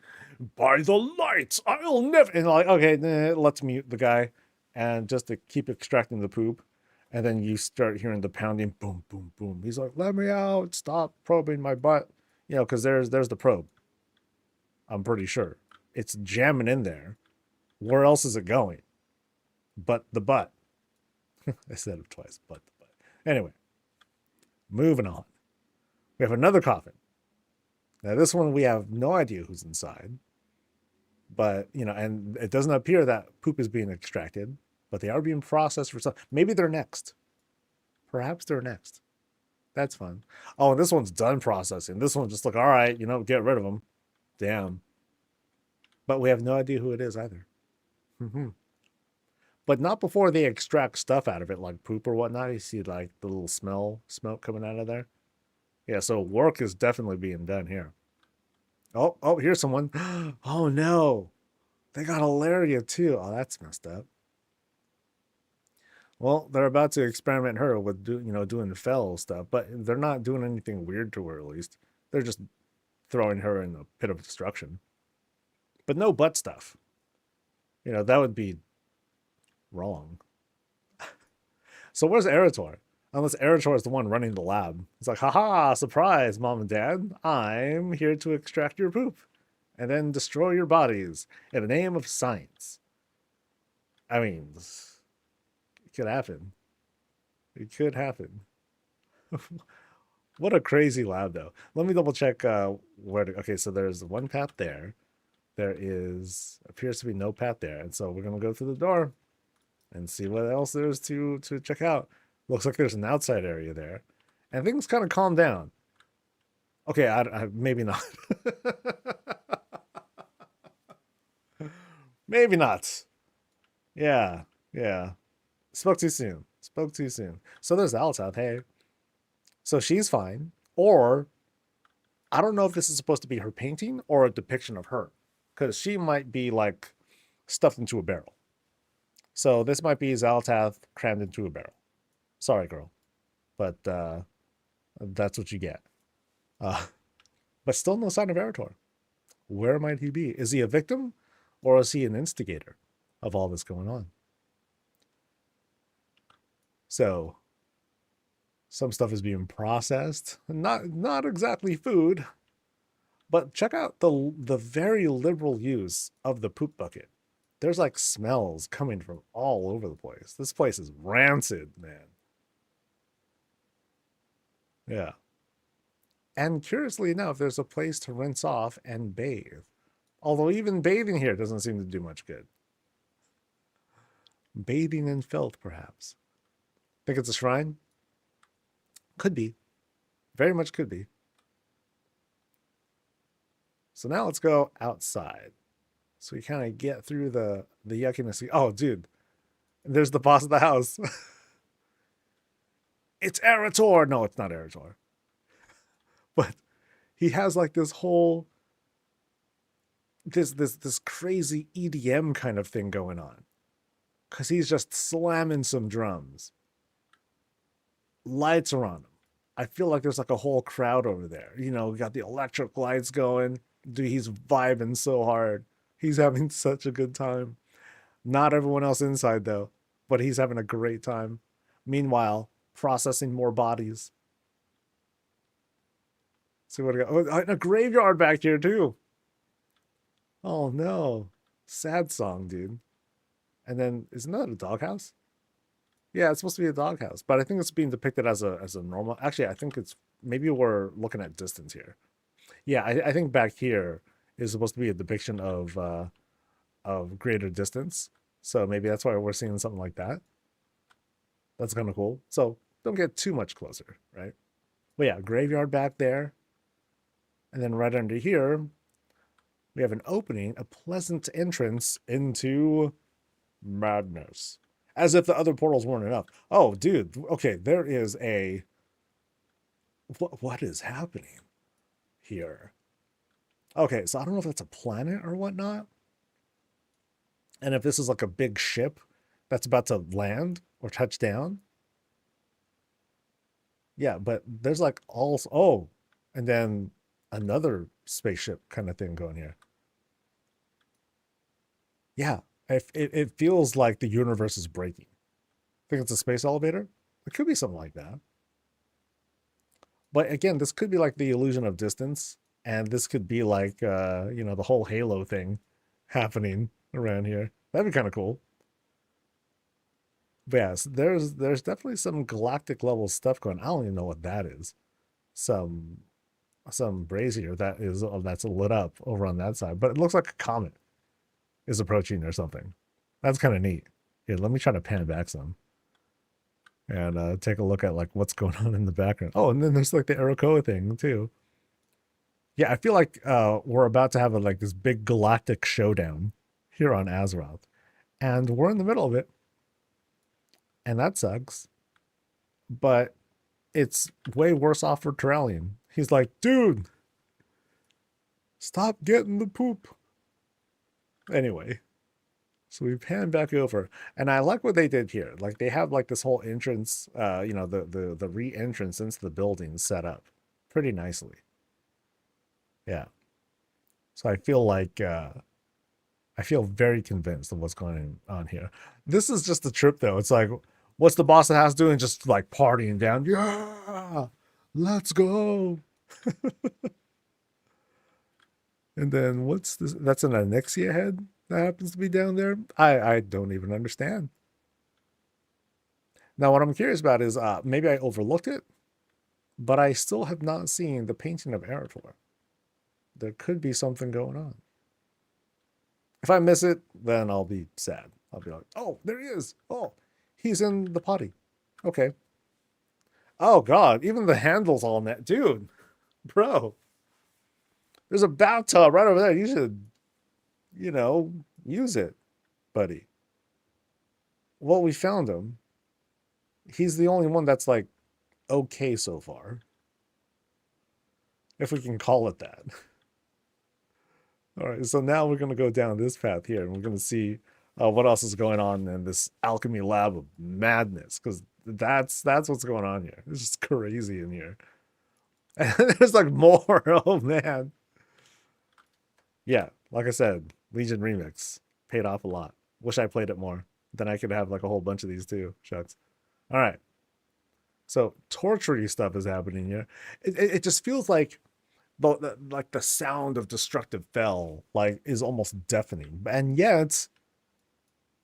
by the lights, I'll never. And like, okay, let's mute the guy, and just to keep extracting the poop. And then you start hearing the pounding, boom, boom, boom. He's like, let me out, stop probing my butt. Because there's the probe. I'm pretty sure. It's jamming in there. Where else is it going? But the butt. I said it twice, but the butt. Anyway, moving on. We have another coffin. Now this one we have no idea who's inside. But, and it doesn't appear that poop is being extracted, but they are being processed for some. Maybe they're next. Perhaps they're next. That's fun. Oh, and this one's done processing. This one's just like, all right, get rid of them. Damn. But we have no idea who it is either. But not before they extract stuff out of it, like poop or whatnot. You see like the little smoke coming out of there. Yeah, so work is definitely being done here. Oh, here's someone. Oh no. They got a Laria too. Oh, that's messed up. Well, they're about to experiment her with doing Fel stuff, but they're not doing anything weird to her at least. They're just throwing her in a pit of destruction. But no butt stuff. That would be wrong. So where's Eritor? Unless Eritor is the one running the lab. It's like, haha, surprise, mom and dad. I'm here to extract your poop and then destroy your bodies in the name of science. I mean, it could happen. It could happen. What a crazy lab, though. Let me double check where to. Okay, so there's one path there. There appears to be no path there. And so we're going to go through the door and see what else there's to check out. Looks like there's an outside area there. And things kind of calm down. Okay, I maybe not. Maybe not. Yeah, yeah. Spoke too soon. Spoke too soon. So there's Altath, hey. So she's fine. Or I don't know if this is supposed to be her painting or a depiction of her. Because she might be like stuffed into a barrel. So this might be Zaltath crammed into a barrel. Sorry, girl. But that's what you get. Uh, but still no sign of Eritor. Where might he be? Is he a victim or is he an instigator of all this going on? So some stuff is being processed. Not exactly food, but check out the very liberal use of the poop bucket. There's like smells coming from all over the place. This place is rancid, man. Yeah. And curiously enough, there's a place to rinse off and bathe. Although even bathing here doesn't seem to do much good. Bathing in filth, perhaps. Think it's a shrine? Could be. Very much could be. So now let's go outside. So we kind of get through the yuckiness. Oh, dude. There's the boss of the house. It's Eritor. No, it's not Eritor. But he has like this whole this crazy EDM kind of thing going on. Cause he's just slamming some drums. Lights are on him. I feel like there's like a whole crowd over there. You know, we got the electric lights going. Dude, he's vibing so hard. He's having such a good time. Not everyone else inside though, but he's having a great time. Meanwhile, processing more bodies. See what I got. Oh, a graveyard back here too. Oh no. Sad song, dude. And then isn't that a doghouse? Yeah, it's supposed to be a doghouse, but I think it's being depicted as a normal. Actually, I think it's maybe we're looking at distance here. Yeah, I think back here is supposed to be a depiction of greater distance. So maybe that's why we're seeing something like that. That's kind of cool. So don't get too much closer, right? But yeah, graveyard back there. And then right under here, we have an opening, a pleasant entrance into madness. As if the other portals weren't enough. Oh, dude. Okay, there is a... What is happening here? Okay, so I don't know if that's a planet or whatnot. And if this is like a big ship that's about to land or touch down. Yeah, but there's like all... Oh, and then another spaceship kind of thing going here. Yeah, it feels like the universe is breaking. Think it's a space elevator? It could be something like that. But again, this could be like the illusion of distance, and this could be like you know, the whole Halo thing happening around here. That'd be kind of cool. But yes, there's definitely some galactic level stuff going. I don't even know what that is. Some brazier that's lit up over on that side, but it looks like a comet is approaching or something. That's kind of neat. Here, let me try to pan back some and take a look at like what's going on in the background. Oh, and then there's like the Arakoa thing too. Yeah, I feel like we're about to have like this big galactic showdown here on Azeroth, and we're in the middle of it, and that sucks. But it's way worse off for Terralion. He's like, dude, stop getting the poop. Anyway, so we pan back over, and I like what they did here. Like they have like this whole entrance, you know, the re-entrance into the building set up pretty nicely. Yeah. So I feel like I feel very convinced of what's going on here. This is just a trip though. It's like, what's the boss of the house doing? Just like partying down. Yeah, let's go. And then what's this? That's an Onyxia head that happens to be down there. I don't even understand. Now, what I'm curious about is maybe I overlooked it, but I still have not seen the painting of Eritor. There could be something going on. If I miss it, then I'll be sad. I'll be like, oh, there he is. Oh, he's in the potty. Okay. Oh, God. Even the handle's all net. Dude, bro. There's a bathtub right over there. You should, you know, use it. buddy. Well, we found him. He's the only one that's like okay so far, if we can call it that. All right, so now we're gonna go down this path here, and we're gonna see what else is going on in this alchemy lab of madness, because that's what's going on here. It's just crazy in here. And there's like more. Oh man. Yeah, like I said, Legion Remix paid off a lot. Wish I played it more. Then I could have like a whole bunch of these too. Shucks. All right. So tortury stuff is happening here. It just feels like the sound of destructive Fel like is almost deafening, and yet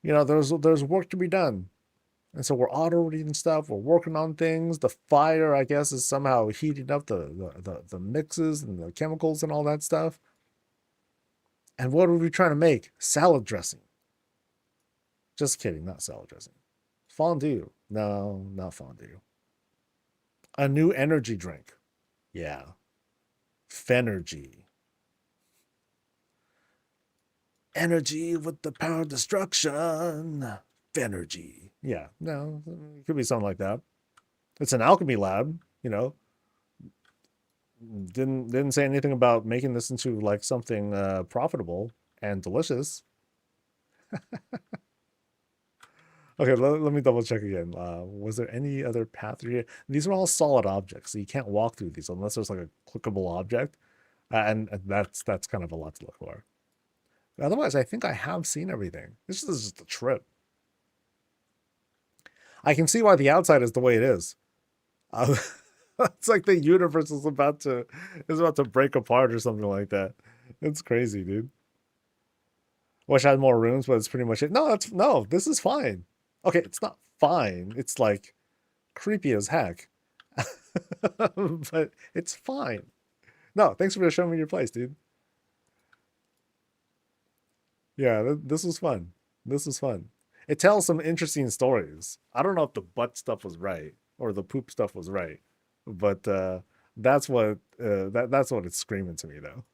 there's work to be done, and so we're auto reading stuff. We're working on things. The fire, I guess, is somehow heating up the mixes and the chemicals and all that stuff. And what are we trying to make? Salad dressing. Just kidding, not salad dressing. Fondue. No, not fondue. A new energy drink. Yeah. Fenergy. Energy with the power of destruction. Fenergy. Yeah, no, it could be something like that. It's an alchemy lab, Didn't say anything about making this into like something profitable and delicious. Okay, let me double check again. Was there any other path through here? These are all solid objects, so you can't walk through these unless there's like a clickable object, and that's kind of a lot to look for. Otherwise, I think I have seen everything. This is just a trip. I can see why the outside is the way it is. It's like the universe is about to break apart or something like that. It's crazy, dude. Wish I had more rooms, but it's pretty much it. No, this is fine. Okay, it's not fine. It's like creepy as heck. But it's fine. No, thanks for showing me your place, dude. Yeah, this was fun. This was fun. It tells some interesting stories. I don't know if the butt stuff was right or the poop stuff was right, but that's what it's screaming to me though.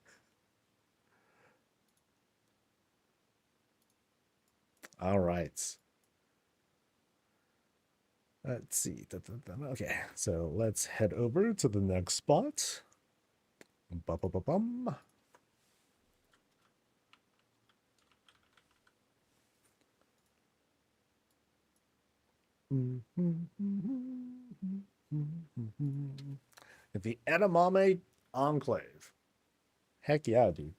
All right. Let's see. Okay, so let's head over to the next spot. Bum. The Edamame Enclave. Heck yeah, dude.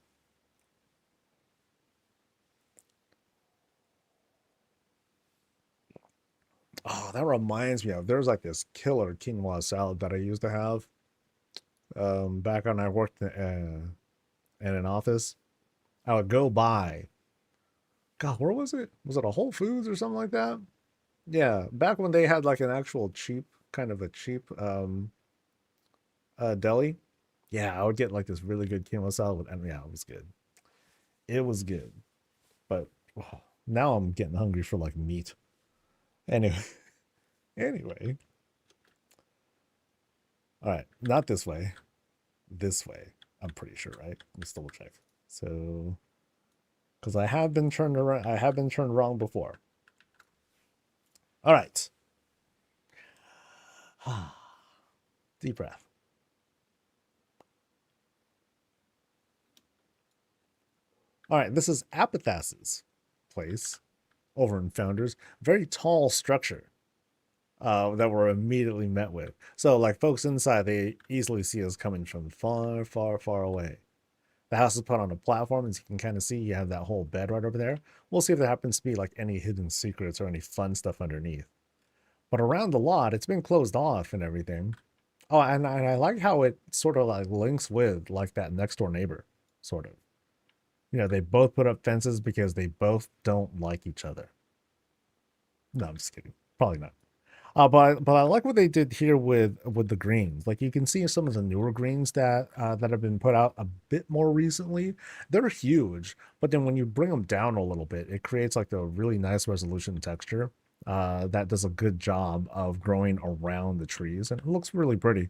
Oh, that reminds me of there's like this killer quinoa salad that I used to have back when I worked in an office. I would go by. God, where was it? Was it a Whole Foods or something like that? Yeah, back when they had like an actual cheap kind of a cheap deli. Yeah, I would get like this really good quinoa salad, and yeah, it was good. It was good, but oh, now I'm getting hungry for like meat. Anyway, anyway, all right, not this way, this way. I'm pretty sure, right? Let's double check. So, because I have been turned around, I have been turned wrong before. All right. Deep breath. All right, this is Apath's place over in Founders. Very tall structure that we're immediately met with. So, like, folks inside, they easily see us coming from far, far, far away. The house is put on a platform, as you can kind of see. You have that whole bed right over there. We'll see if there happens to be like any hidden secrets or any fun stuff underneath. But around the lot, it's been closed off and everything. Oh, and I like how it sort of like links with like that next door neighbor, sort of. They both put up fences because they both don't like each other. No, I'm just kidding. Probably not. But I like what they did here with the greens. Like you can see some of the newer greens that have been put out a bit more recently. They're huge, but then when you bring them down a little bit, it creates like a really nice resolution texture that does a good job of growing around the trees, and it looks really pretty.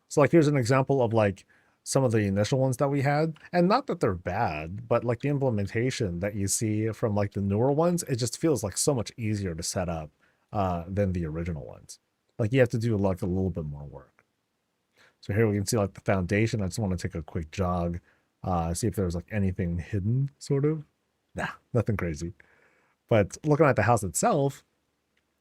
So like here's an example of like some of the initial ones that we had. And not that they're bad, but like the implementation that you see from like the newer ones, it just feels like so much easier to set up than the original ones. Like you have to do like a little bit more work. So here we can see like the foundation. I just want to take a quick jog, see if there's like anything hidden, sort of. Nah, nothing crazy. But looking at the house itself,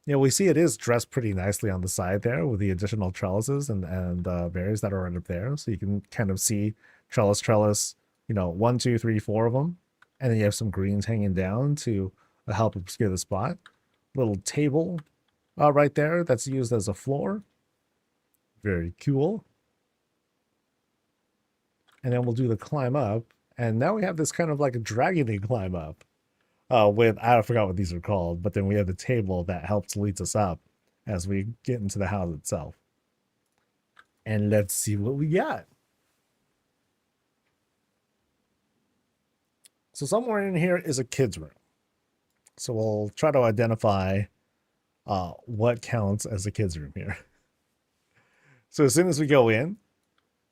you know, we see it is dressed pretty nicely on the side there with the additional trellises and berries that are right up there. So you can kind of see trellis, you know, 1, 2, 3, 4 of them. And then you have some greens hanging down to help obscure the spot. Little table right there that's used as a floor. Very cool. And then we'll do the climb up. And now we have this kind of like a dragony climb up. With, I forgot what these are called, but then we have the table that helps leads us up as we get into the house itself. And let's see what we got. So somewhere in here is a kid's room. So we'll try to identify what counts as a kid's room here. So as soon as we go in,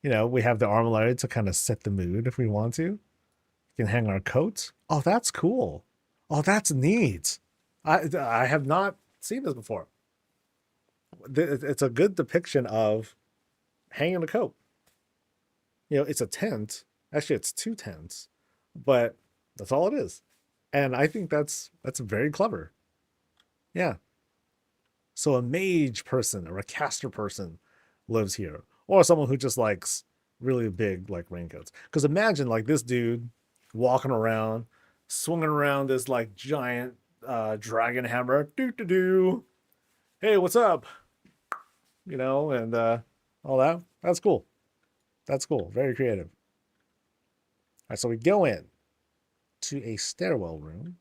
you know, we have the armory to kind of set the mood if we want to. We can hang our coats. Oh, that's cool. Oh, that's neat. I have not seen this before. It's a good depiction of hanging a coat. You know, it's a tent. Actually, it's 2 tents, but that's all it is. And I think that's very clever. Yeah. So a mage person or a caster person lives here, or someone who just likes really big like raincoats. Because imagine like this dude walking around, swinging around this like giant dragon hammer. Do. Hey, what's up? You know, and all that. That's cool. That's cool. Very creative. All right, so we go in to a stairwell room.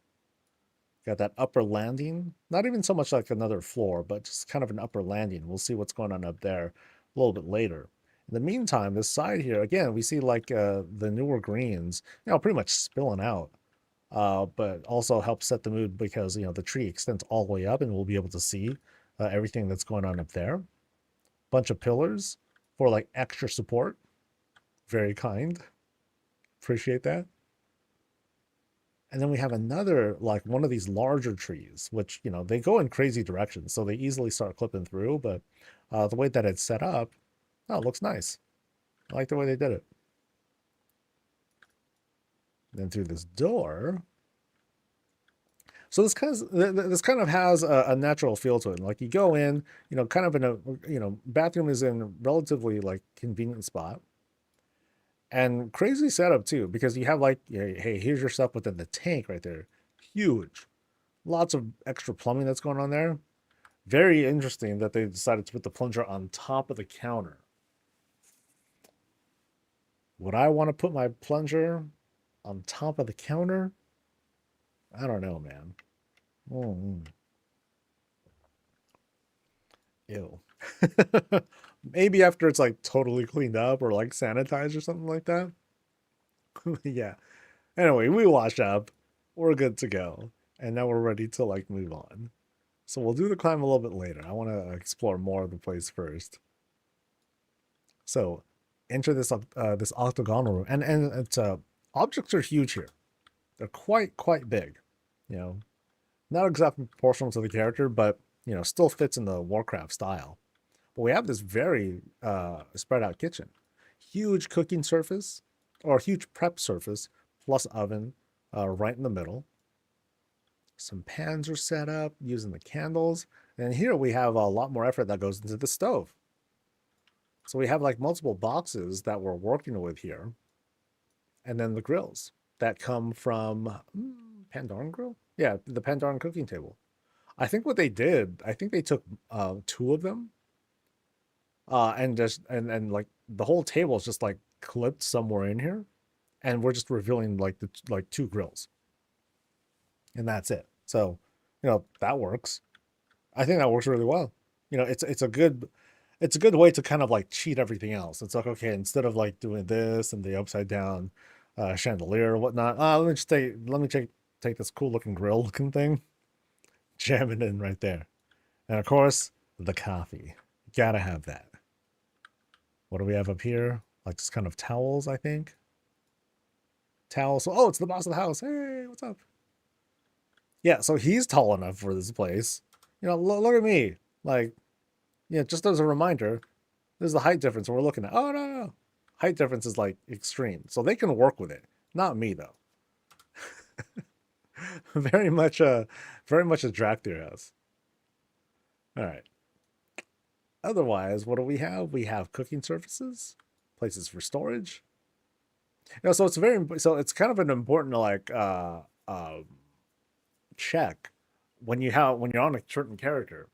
Got that upper landing. Not even so much like another floor, but just kind of an upper landing. We'll see what's going on up there a little bit later. In the meantime, this side here, again, we see like the newer greens, you know, pretty much spilling out. But also helps set the mood because, you know, the tree extends all the way up and we'll be able to see everything that's going on up there. Bunch of pillars for like extra support. Very kind. Appreciate that. And then we have another, like one of these larger trees, which, you know, they go in crazy directions. So they easily start clipping through. But the way that it's set up, oh, it looks nice. I like the way they did it. Then through this door. So this kind of has a natural feel to it. Like you go in, you know, kind of in a, you know, bathroom is in a relatively like convenient spot. And crazy setup too, because you have like, hey, here's your stuff within the tank right there. Huge. Lots of extra plumbing that's going on there. Very interesting that they decided to put the plunger on top of the counter. Would I want to put my plunger on top of the counter? I don't know, man. Ew. Maybe after it's like totally cleaned up or like sanitized or something like that. Yeah. Anyway, we wash up. We're good to go. And now we're ready to like move on. So we'll do the climb a little bit later. I want to explore more of the place first. So enter this this octagonal room. And it's objects are huge here. They're quite big. You know, not exactly proportional to the character, but you know, still fits in the Warcraft style. But we have this very spread out kitchen. Huge cooking surface, or huge prep surface, plus oven right in the middle. Some pans are set up using the candles. And here we have a lot more effort that goes into the stove. So we have like multiple boxes that we're working with here. And then the grills that come from Pandarin grill? Yeah, the Pandarin cooking table. I think what they did, I think they took 2 of them and just and like the whole table is just like clipped somewhere in here, and we're just revealing like the 2 grills, and that's it. So, you know, that works. I think that works really well. You know, it's a good way to kind of like cheat everything else. It's like, okay, instead of like doing this and the upside down chandelier or whatnot, let me take this cool looking grill looking thing, jam it in right there. And of course, the coffee. Gotta have that. What do we have up here? like just kind of towels, I think. Towels. Oh, it's the boss of the house. Hey, what's up? Yeah, so he's tall enough for this place. You know, look at me. Like, yeah, just as a reminder, there's the height difference we're looking at. Oh, no, no. Height difference is like extreme. So they can work with it. Not me, though. very much a Drakthir house. All right. Otherwise, what do we have? We have cooking surfaces, places for storage. You know, so it's kind of an important like check when you're on a certain character,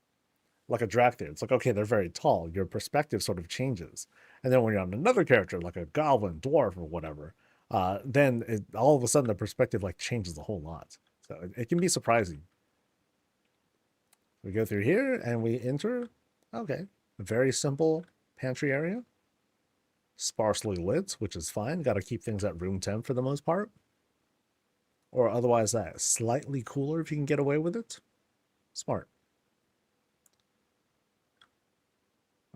like a Drakthir. It's like, okay, they're very tall. Your perspective sort of changes. And then when you're on another character, like a goblin, dwarf, or whatever, then all of a sudden the perspective like changes a whole lot. So it can be surprising. We go through here and we enter. Okay, a very simple pantry area. Sparsely lit, which is fine. Got to keep things at room temp for the most part. Or otherwise that slightly cooler if you can get away with it. Smart.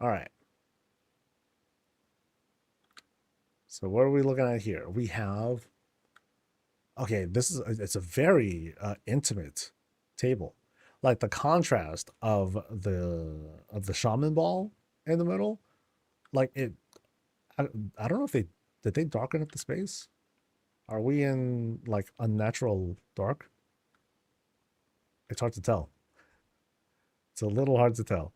All right. So what are we looking at here? We have, okay, it's a very intimate table. Like the contrast of the shaman ball in the middle, like I don't know if did they darken up the space? Are we in like unnatural dark? It's hard to tell. It's a little hard to tell.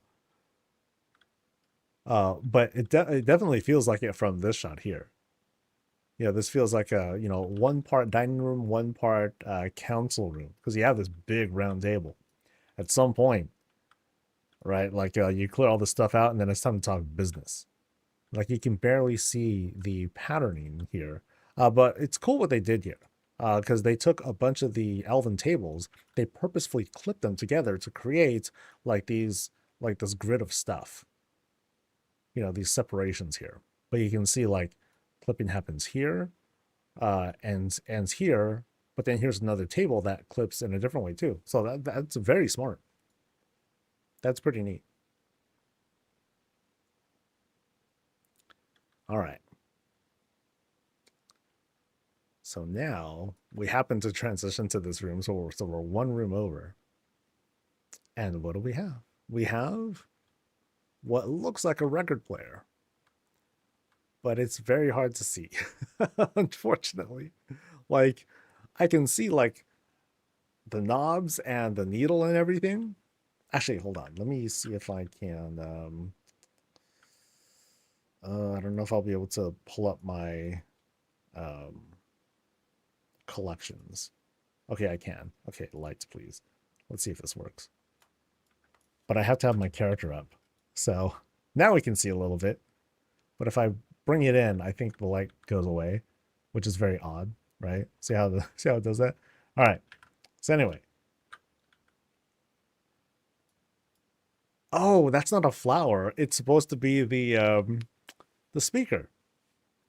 But it definitely feels like it from this shot here. Yeah, this feels like a, you know, one part dining room, one part council room, because you have this big round table. At some point, right, like you clear all the stuff out and then it's time to talk business. Like you can barely see the patterning here, but it's cool what they did here, because they took a bunch of the elven tables, they purposefully clipped them together to create like this grid of stuff, you know, these separations here. But you can see like clipping happens here, ends here, but then here's another table that clips in a different way too. So that's very smart. That's pretty neat. All right. So now we happen to transition to this room. So we're one room over. And what do we have? We have what looks like a record player, but it's very hard to see, unfortunately. Like I can see like the knobs and the needle and everything. Actually, hold on. Let me see if I can. I don't know if I'll be able to pull up my um, collections. Okay, I can. Okay, lights, please. Let's see if this works. But I have to have my character up. So now we can see a little bit. But if I bring it in, I think the light goes away, which is very odd, right? See how it does that? All right. So anyway. Oh, that's not a flower. It's supposed to be the speaker.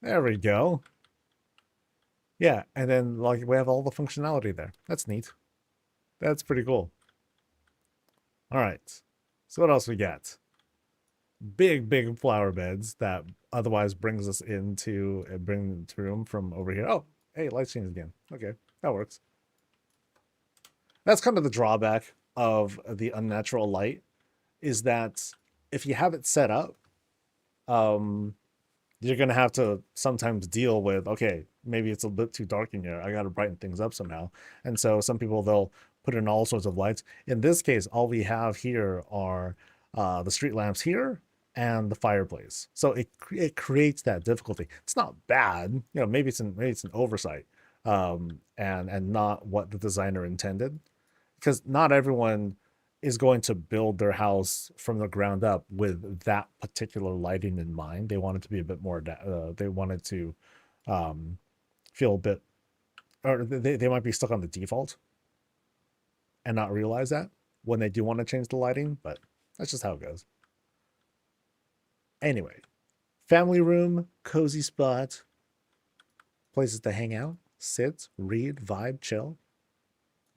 There we go. Yeah, and then like we have all the functionality there. That's neat. That's pretty cool. All right. So what else we got? Big flower beds that otherwise brings us into a bring the room from over here. Oh, hey, light change again. Okay, that works. That's kind of the drawback of the unnatural light, is that if you have it set up, um, you're gonna have to sometimes deal with, okay, maybe it's a bit too dark in here. I gotta brighten things up somehow. And so some people, they'll put in all sorts of lights. In this case, all we have here are the street lamps here and the fireplace. So it creates that difficulty. It's not bad, you know. Maybe it's an oversight, and not what the designer intended, because not everyone is going to build their house from the ground up with that particular lighting in mind. They want it to be a bit more. They want it to feel a bit, or they might be stuck on the default and not realize that when they do want to change the lighting. But that's just how it goes. Anyway, family room, cozy spot, places to hang out, sit, read, vibe, chill,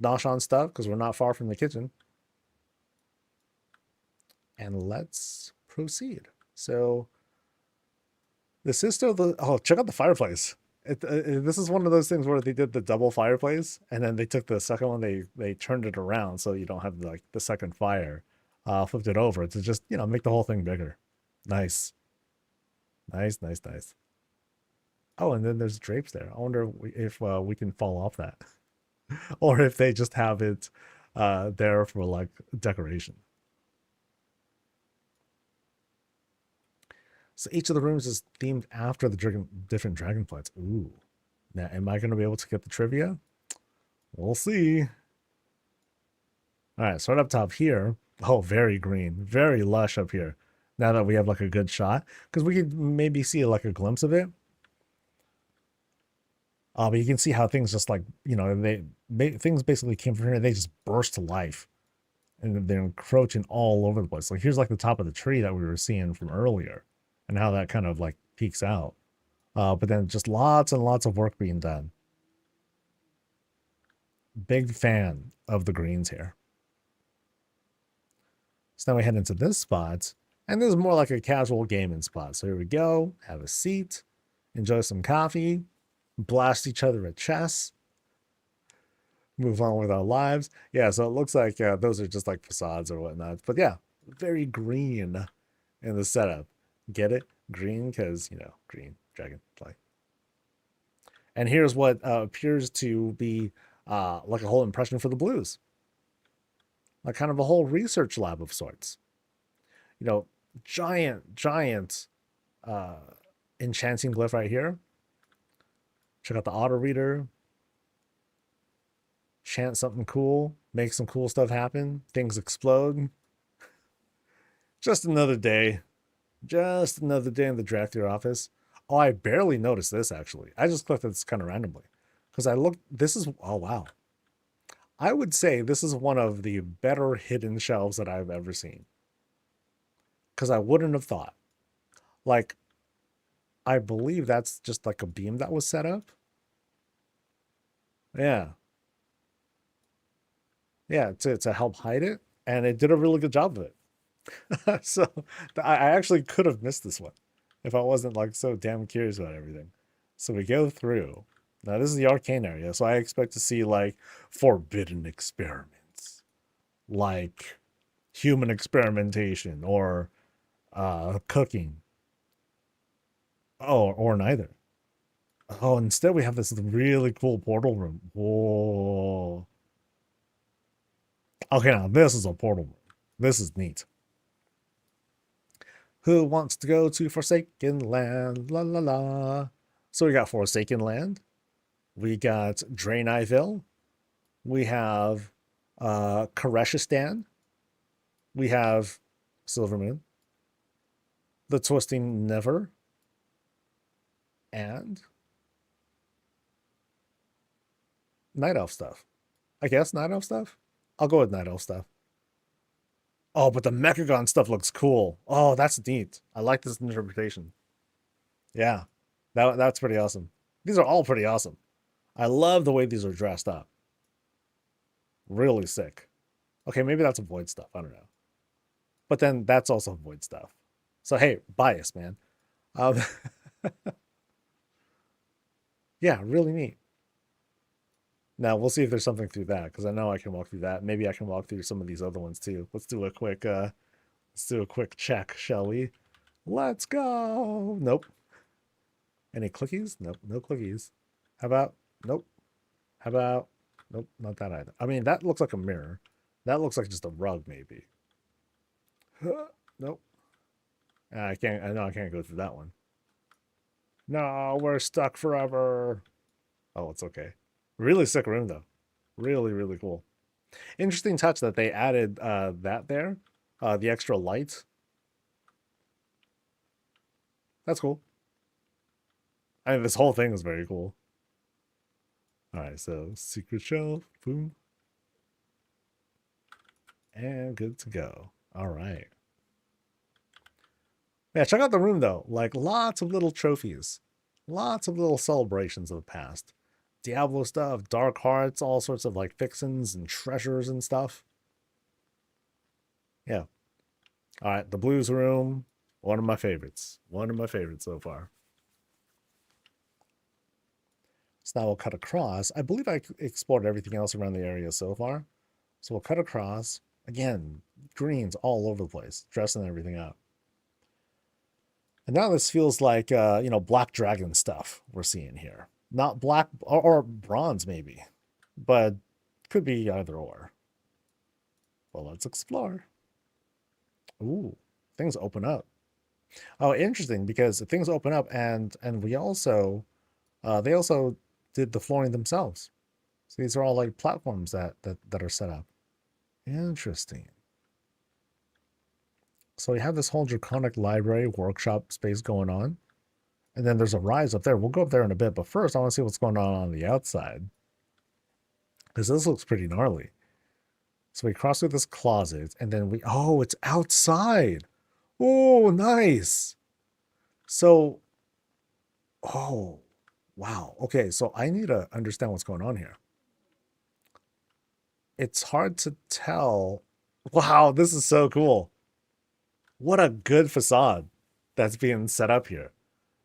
nosh on stuff because we're not far from the kitchen. And let's proceed. So This is still the check out the fireplace. This is one of those things where they did the double fireplace, and then they took the second one, they turned it around so you don't have like the second fire, flipped it over to just make the whole thing bigger. Nice, nice, nice, nice. Oh, and then there's drapes there. I wonder if we can fall off that, or if they just have it there for like decoration. So each of the rooms is themed after the different dragon plants. Ooh. Now, am I going to be able to get the trivia? We'll see. All right, start up top here. Oh, very green, very lush up here. Now that we have like a good shot, because we could maybe see like a glimpse of it. But you can see how things just like things basically came from here. They just burst to life, and they're encroaching all over the place. Like here's like the top of the tree that we were seeing from earlier, and how that kind of like peeks out. But then just lots and lots of work being done. Big fan of the greens here. So now we head into this spot, and this is more like a casual gaming spot. So here we go, have a seat, enjoy some coffee, blast each other at chess, move on with our lives. Yeah, so it looks like those are just like facades or whatnot. But yeah, very green in the setup. Get it? Green because, green, dragonfly. And here's what appears to be like a whole impression for the blues. Like kind of a whole research lab of sorts. Giant enchanting glyph right here. Check out the auto reader. Chant something cool. Make some cool stuff happen. Things explode. Just another day. Just another day in the drafter office. Oh, I barely noticed this actually. I just clicked this kind of randomly. Because I looked, oh wow. I would say this is one of the better hidden shelves that I've ever seen. Because I wouldn't have thought. Like, I believe that's just like a beam that was set up. Yeah. Yeah, to help hide it. And it did a really good job of it. So I actually could have missed this one if I wasn't like so damn curious about everything. So we go through. Now this is the arcane area, so I expect to see like forbidden experiments, like human experimentation or cooking. Oh, or neither. Oh, instead we have this really cool portal room. Whoa. Okay, now this is a portal room. This is neat. Who wants to go to Forsaken Land? La la la. So we got Forsaken Land. We got Draeneyville. We have Koreshistan. We have Silvermoon. The Twisting Never. And Night Elf stuff. I guess Night Elf stuff? I'll go with Night Elf stuff. Oh, but the Mechagon stuff looks cool. Oh, that's neat. I like this interpretation. Yeah, that's pretty awesome. These are all pretty awesome. I love the way these are dressed up. Really sick. Okay, maybe that's a void stuff. I don't know. But then that's also void stuff. So hey, bias, man. Um, yeah, really neat. Now we'll see if there's something through that because I know I can walk through that. Maybe I can walk through some of these other ones too. Let's do a quick check, shall we? Let's go. Nope. Any clickies? Nope, no clickies. How about nope? How about nope, not that either. I mean, that looks like a mirror. That looks like just a rug, maybe. Nope. I can't. I know I can't go through that one. No, we're stuck forever. Oh, it's okay. Really sick room though. Really, really cool. Interesting touch that they added that there. The extra light. That's cool. I mean, this whole thing is very cool. All right, so secret shelf, boom. And good to go. All right. Yeah, check out the room though. Like lots of little trophies. Lots of little celebrations of the past. Diablo stuff, dark hearts, all sorts of like fixins and treasures and stuff. Yeah. All right, the blues room, one of my favorites. One of my favorites so far. So now we'll cut across. I believe I explored everything else around the area so far. So we'll cut across. Again, greens all over the place, dressing everything up. And now this feels like, black dragon stuff we're seeing here. Not black or bronze, maybe, but could be either or. Well, let's explore. Ooh, things open up. Oh, interesting, because things open up, and we also, they also did the flooring themselves. So these are all like platforms that are set up. Interesting. So we have this whole draconic library workshop space going on. And then there's a rise up there. We'll go up there in a bit. But first, I want to see what's going on the outside. Because this looks pretty gnarly. So we cross through this closet. And then oh, it's outside. Oh, nice. So, oh, wow. Okay, so I need to understand what's going on here. It's hard to tell. Wow, this is so cool. What a good facade that's being set up here.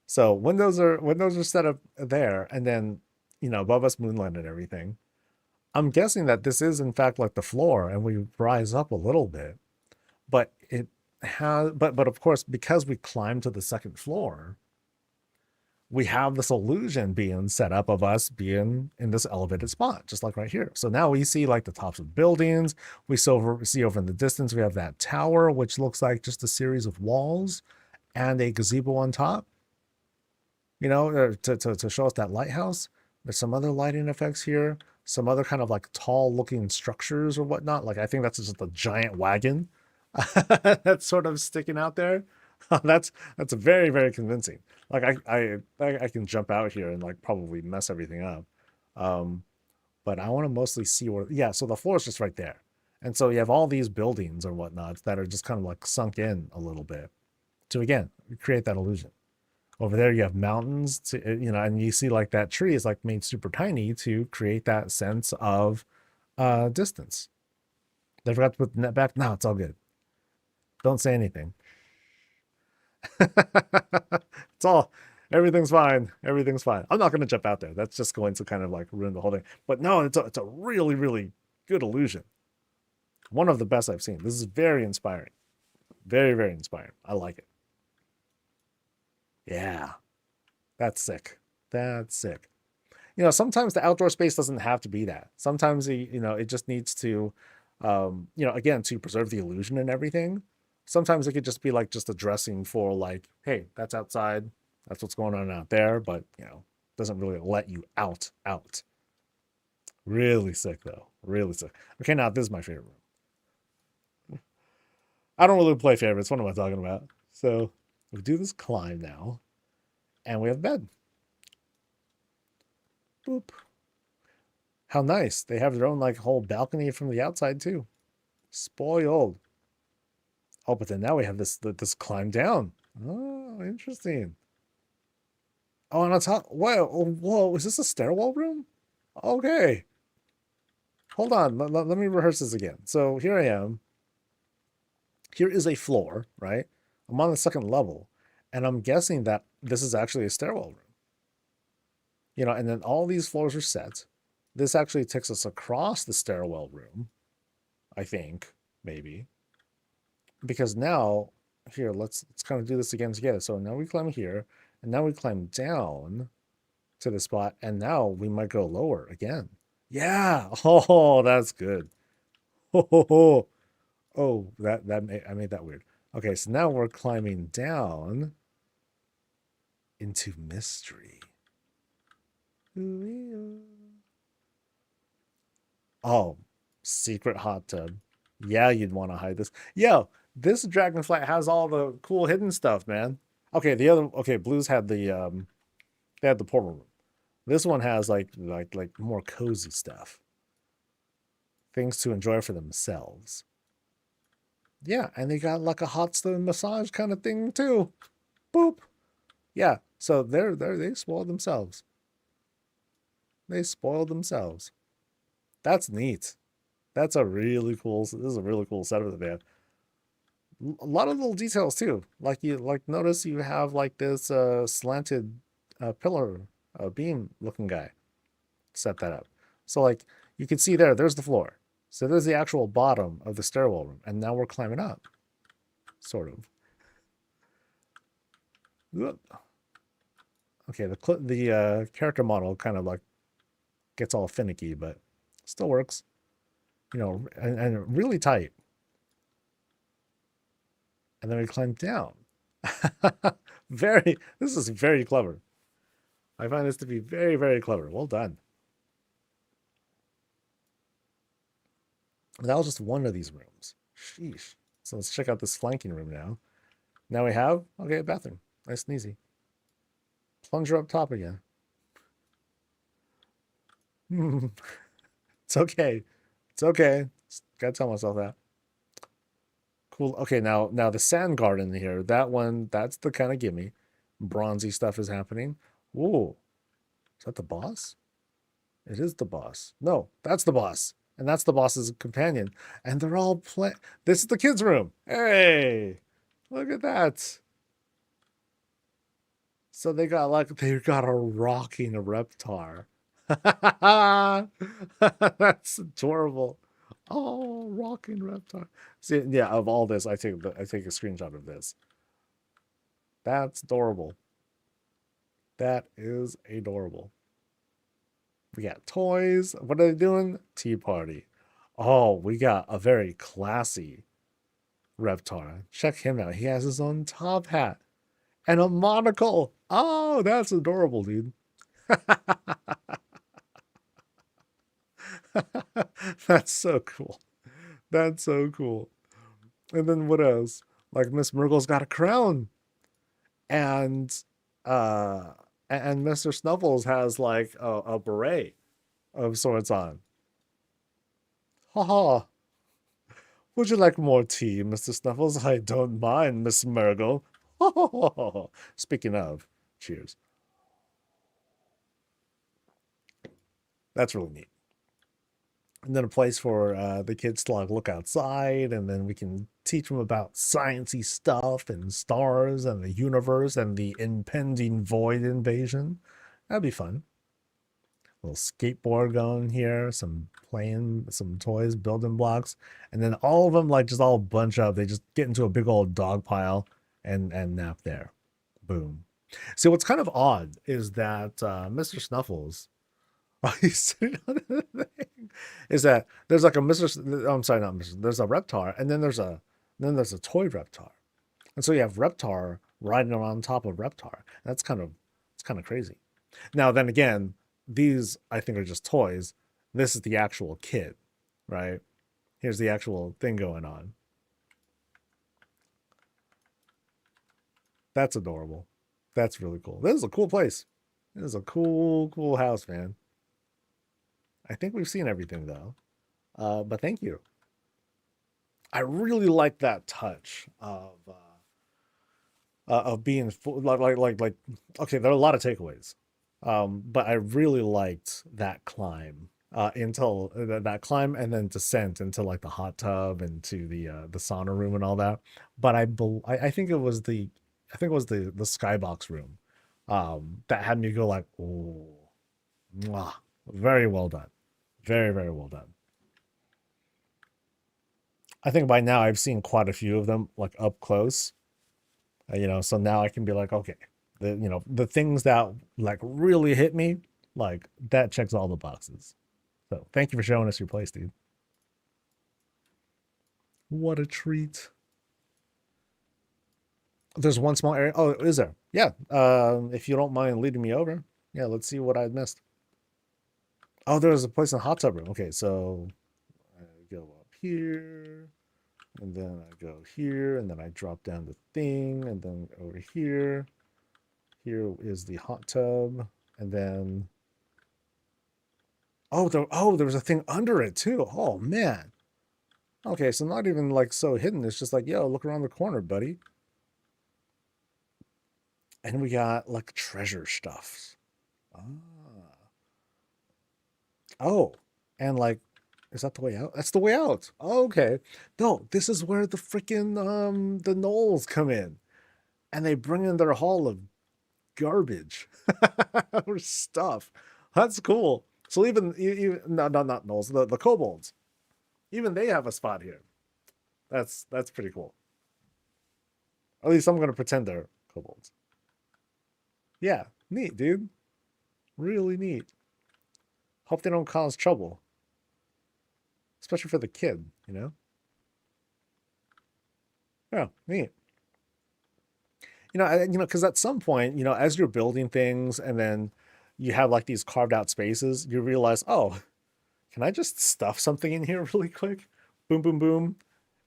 So windows are set up there, and then above us moonlight and everything. I'm guessing that this is in fact like the floor, and we rise up a little bit, but it has but of course, because we climb to the second floor, we have this illusion being set up of us being in this elevated spot, just like right here. So now we see like the tops of buildings. We see over in the distance, we have that tower, which looks like just a series of walls and a gazebo on top, to show us that lighthouse. There's some other lighting effects here, some other kind of like tall looking structures or whatnot. Like I think that's just a giant wagon that's sort of sticking out there. That's very, very convincing. Like I can jump out here and like probably mess everything up. But I want to mostly see where, yeah, so the floor is just right there. And so you have all these buildings or whatnot that are just kind of like sunk in a little bit to, again, create that illusion. Over there you have mountains to, and you see like that tree is like made super tiny to create that sense of distance. They forgot to put the net back. No, it's all good. Don't say anything. It's all, everything's fine. Everything's fine. I'm not going to jump out there. That's just going to kind of like ruin the whole thing. But no, it's a really, really good illusion. One of the best I've seen. This is very inspiring. Very, very inspiring. I like it. Yeah, that's sick. That's sick. Sometimes the outdoor space doesn't have to be that. Sometimes, it just needs to, again, to preserve the illusion and everything. Sometimes it could just be like just addressing for like, hey, that's outside. That's what's going on out there. But, doesn't really let you out. Really sick, though. Really sick. Okay, now this is my favorite room. I don't really play favorites. What am I talking about? So we do this climb now. And we have bed. Boop. How nice. They have their own like whole balcony from the outside too. Spoiled. Oh, but then now we have this climb down. Oh, interesting. Oh, and on top. Whoa, is this a stairwell room? Okay. Hold on. Let me rehearse this again. So here I am. Here is a floor, right? I'm on the second level, and I'm guessing that this is actually a stairwell room. And then all these floors are set. This actually takes us across the stairwell room, I think, maybe. Because now, here, let's kind of do this again together. So now we climb here, and now we climb down to the spot, and now we might go lower again. Yeah. Oh, that's good. Oh, I made that weird. Okay, so now we're climbing down into mystery. Oh, secret hot tub. Yeah, you'd want to hide this. Yo, this dragonflight has all the cool hidden stuff, man. Okay, Blues had they had the portal room. This one has like more cozy stuff. Things to enjoy for themselves. Yeah, and they got like a hot stone massage kind of thing too. Boop. Yeah, so they spoiled themselves. They spoiled themselves. That's neat. This is a really cool setup that they have. A lot of little details too. Like notice you have like this slanted pillar beam looking guy. set that up. So like you can see there's the floor. So there's the actual bottom of the stairwell room, and now we're climbing up, sort of. Okay, the character model kind of like gets all finicky, but still works. You know, and really tight. And then we climb down. This is very clever. I find this to be very, very clever. Well done. That was just one of these rooms. Sheesh. So let's check out this flanking room now. Now we have, okay, a bathroom. Nice and easy. Plunger up top again. It's okay. It's okay. Just gotta tell myself that. Cool. Okay, now the sand garden here, that one, that's the kind of gimme. Bronzy stuff is happening. Ooh. Is that the boss? It is the boss. No, that's the boss. And that's the boss's companion. And they're all playing. This is the kids' room. Hey, look at that. So they got a rocking reptar. That's adorable. Oh, rocking reptar. See, yeah, of all this, I take a screenshot of this. That's adorable. That is adorable. We got toys. What are they doing? Tea party. Oh, we got a very classy reptar. Check him out. He has his own top hat and a monocle. Oh, that's adorable, dude. That's so cool. That's so cool. And then what else? Like Miss Murgle's got a crown. And Mr. Snuffles has like a beret of sorts on. Ha ha. Would you like more tea, Mr. Snuffles? I don't mind, Miss Murgle. Speaking of, cheers. That's really neat. And then a place for the kids to like look outside, and then we can teach them about sciencey stuff and stars and the universe and the impending void invasion. That'd be fun. A little skateboard going here, some toys, building blocks, and then all of them like just all bunch up. They just get into a big old dog pile and nap there. Boom. See, what's kind of odd is that Mr. Snuffles, he's sitting on the thing, is that there's like a I'm sorry, not Mr. There's a Reptar, and then there's a toy Reptar, and so you have Reptar riding around top of Reptar. It's kind of crazy. Now then again, these I think are just toys. This is the actual kid, right? Here's the actual thing going on. That's adorable. That's really cool. This is a cool place. This is a cool house, man. I think we've seen everything though. But thank you. I really like that touch of being full, like. Okay, there are a lot of takeaways, but I really liked that climb until that climb and then descent into like the hot tub and to the sauna room and all that. But I think it was the skybox room that had me go like, oh, mwah. Very well done. Very, very well done. I think by now I've seen quite a few of them like up close, so now I can be like, okay, the things that like really hit me, like that checks all the boxes. So thank you for showing us your place, dude. What a treat. There's one small area. Oh, is there? Yeah. If you don't mind leading me over. Yeah, let's see what I missed. Oh, there's a place in the hot tub room. Okay, so I go up here, and then I go here, and then I drop down the thing, and then over here. Here is the hot tub, and then there was a thing under it too. Oh man. Okay, so not even like so hidden. It's just like, yo, look around the corner, buddy. And we got like treasure stuff. Ah. Oh, and like, is that the way out? That's the way out. Oh, okay. No, this is where the freaking the gnolls come in, and they bring in their haul of garbage or stuff. That's cool. So even no, not gnolls, the kobolds, even they have a spot here. That's pretty cool. At least I'm gonna pretend they're kobolds. Yeah, neat, dude. Really neat. Hope they don't cause trouble, especially for the kid. You know. Yeah, neat. Because at some point, as you're building things and then you have like these carved out spaces, you realize, oh, can I just stuff something in here really quick? Boom, boom, boom.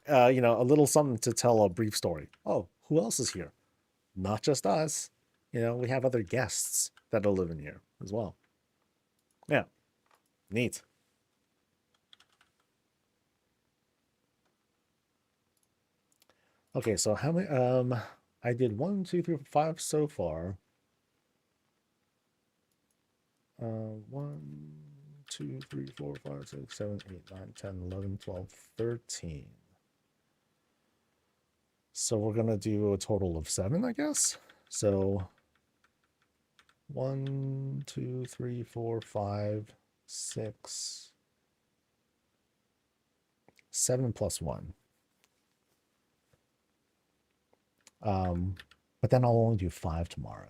A little something to tell a brief story. Oh, who else is here? Not just us. We have other guests that are living here as well. Yeah, neat. Okay, so how many? I did 1, 2, 3, 5 so far. 1, 2, 3, 4, 5, 6, 7, 8, 9, 10, 11, 12, 13. So we're gonna do a total of 7, I guess. So 1, 2, 3, 4, 5, 6, 7 plus 1. But then I'll only do 5 tomorrow.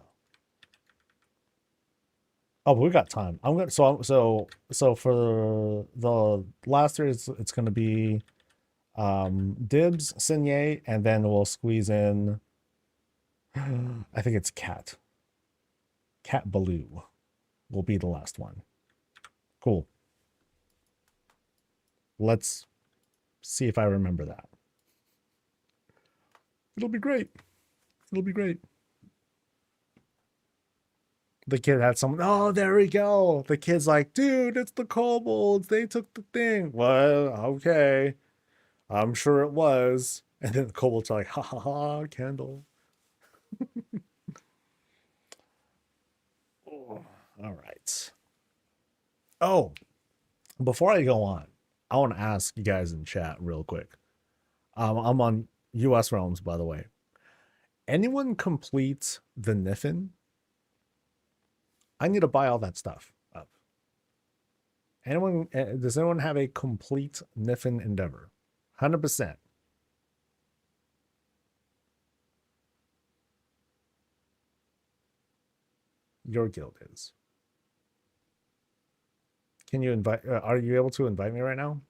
Oh, but we got time. I'm gonna so for the last 3, it's gonna be Dibs, Sier, and then we'll squeeze in I think it's Cat. Cat Baloo will be the last one. Cool. Let's see if I remember that. It'll be great. It'll be great. The kid had someone. Oh, there we go. The kid's like, dude, it's the kobolds. They took the thing. Well, okay. I'm sure it was. And then the kobolds are like, ha ha ha, Kendall. Oh, all right. Oh, before I go on, I want to ask you guys in chat real quick. I'm on US Realms, by the way. Anyone complete the Niffin? I need to buy all that stuff up. Does anyone have a complete Niffin endeavor? 100%. Your guild is. Can you invite? Are you able to invite me right now?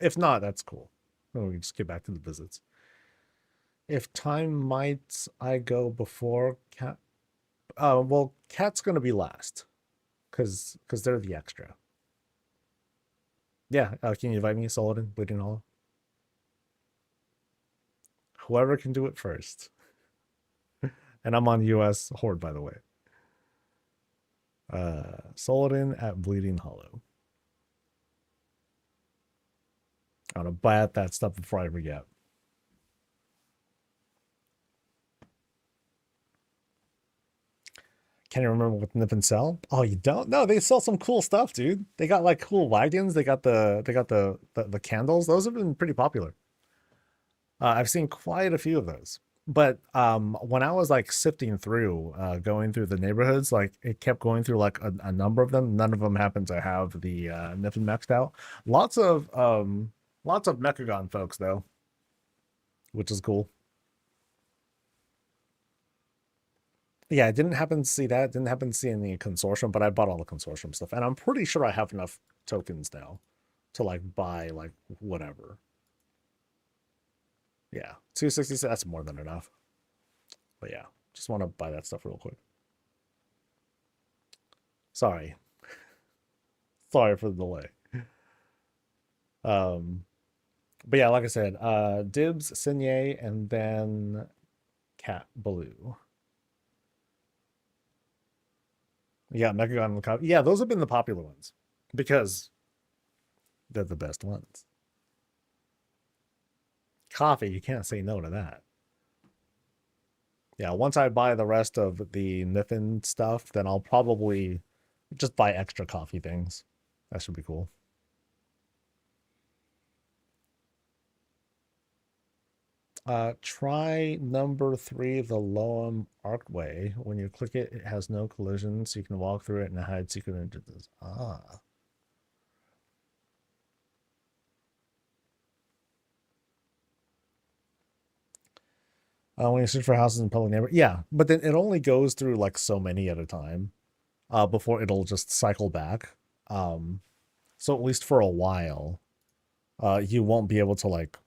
If not, that's cool. We can just get back to the visits. If time might I go before Cat? Well, Cat's gonna be last, because they're the extra. Yeah, can you invite me, Solidin, Bleeding Hollow? Whoever can do it first. And I'm on US Horde, by the way. Solidin at Bleeding Hollow. I'm gonna buy out that stuff before I forget. Can you remember what Nip and sell? Oh, you don't? No, they sell some cool stuff, dude. They got like cool wagons. They got the candles. Those have been pretty popular. I've seen quite a few of those. But when I was like sifting through, going through the neighborhoods, like it kept going through like a number of them. None of them happened to have the Niffin maxed out. Lots of Mechagon folks though, which is cool. Yeah, I didn't happen to see that. Didn't happen to see any consortium, but I bought all the consortium stuff, and I'm pretty sure I have enough tokens now to like buy like whatever. Yeah, 260. That's more than enough. But yeah, just want to buy that stuff real quick. Sorry, sorry for the delay. But yeah, like I said, Dibs, Sier, and then Cat Baloo. Yeah, Mechagon and Coffee. Yeah, those have been the popular ones because they're the best ones. Coffee, you can't say no to that. Yeah, once I buy the rest of the Niffin stuff, then I'll probably just buy extra coffee things. That should be cool. Try number 3, the Loam Archway. When you click it, it has no collision, so you can walk through it and hide secret entrances. Ah. When you search for houses in public neighborhood, yeah, but then it only goes through like so many at a time, before it'll just cycle back. So at least for a while, you won't be able to like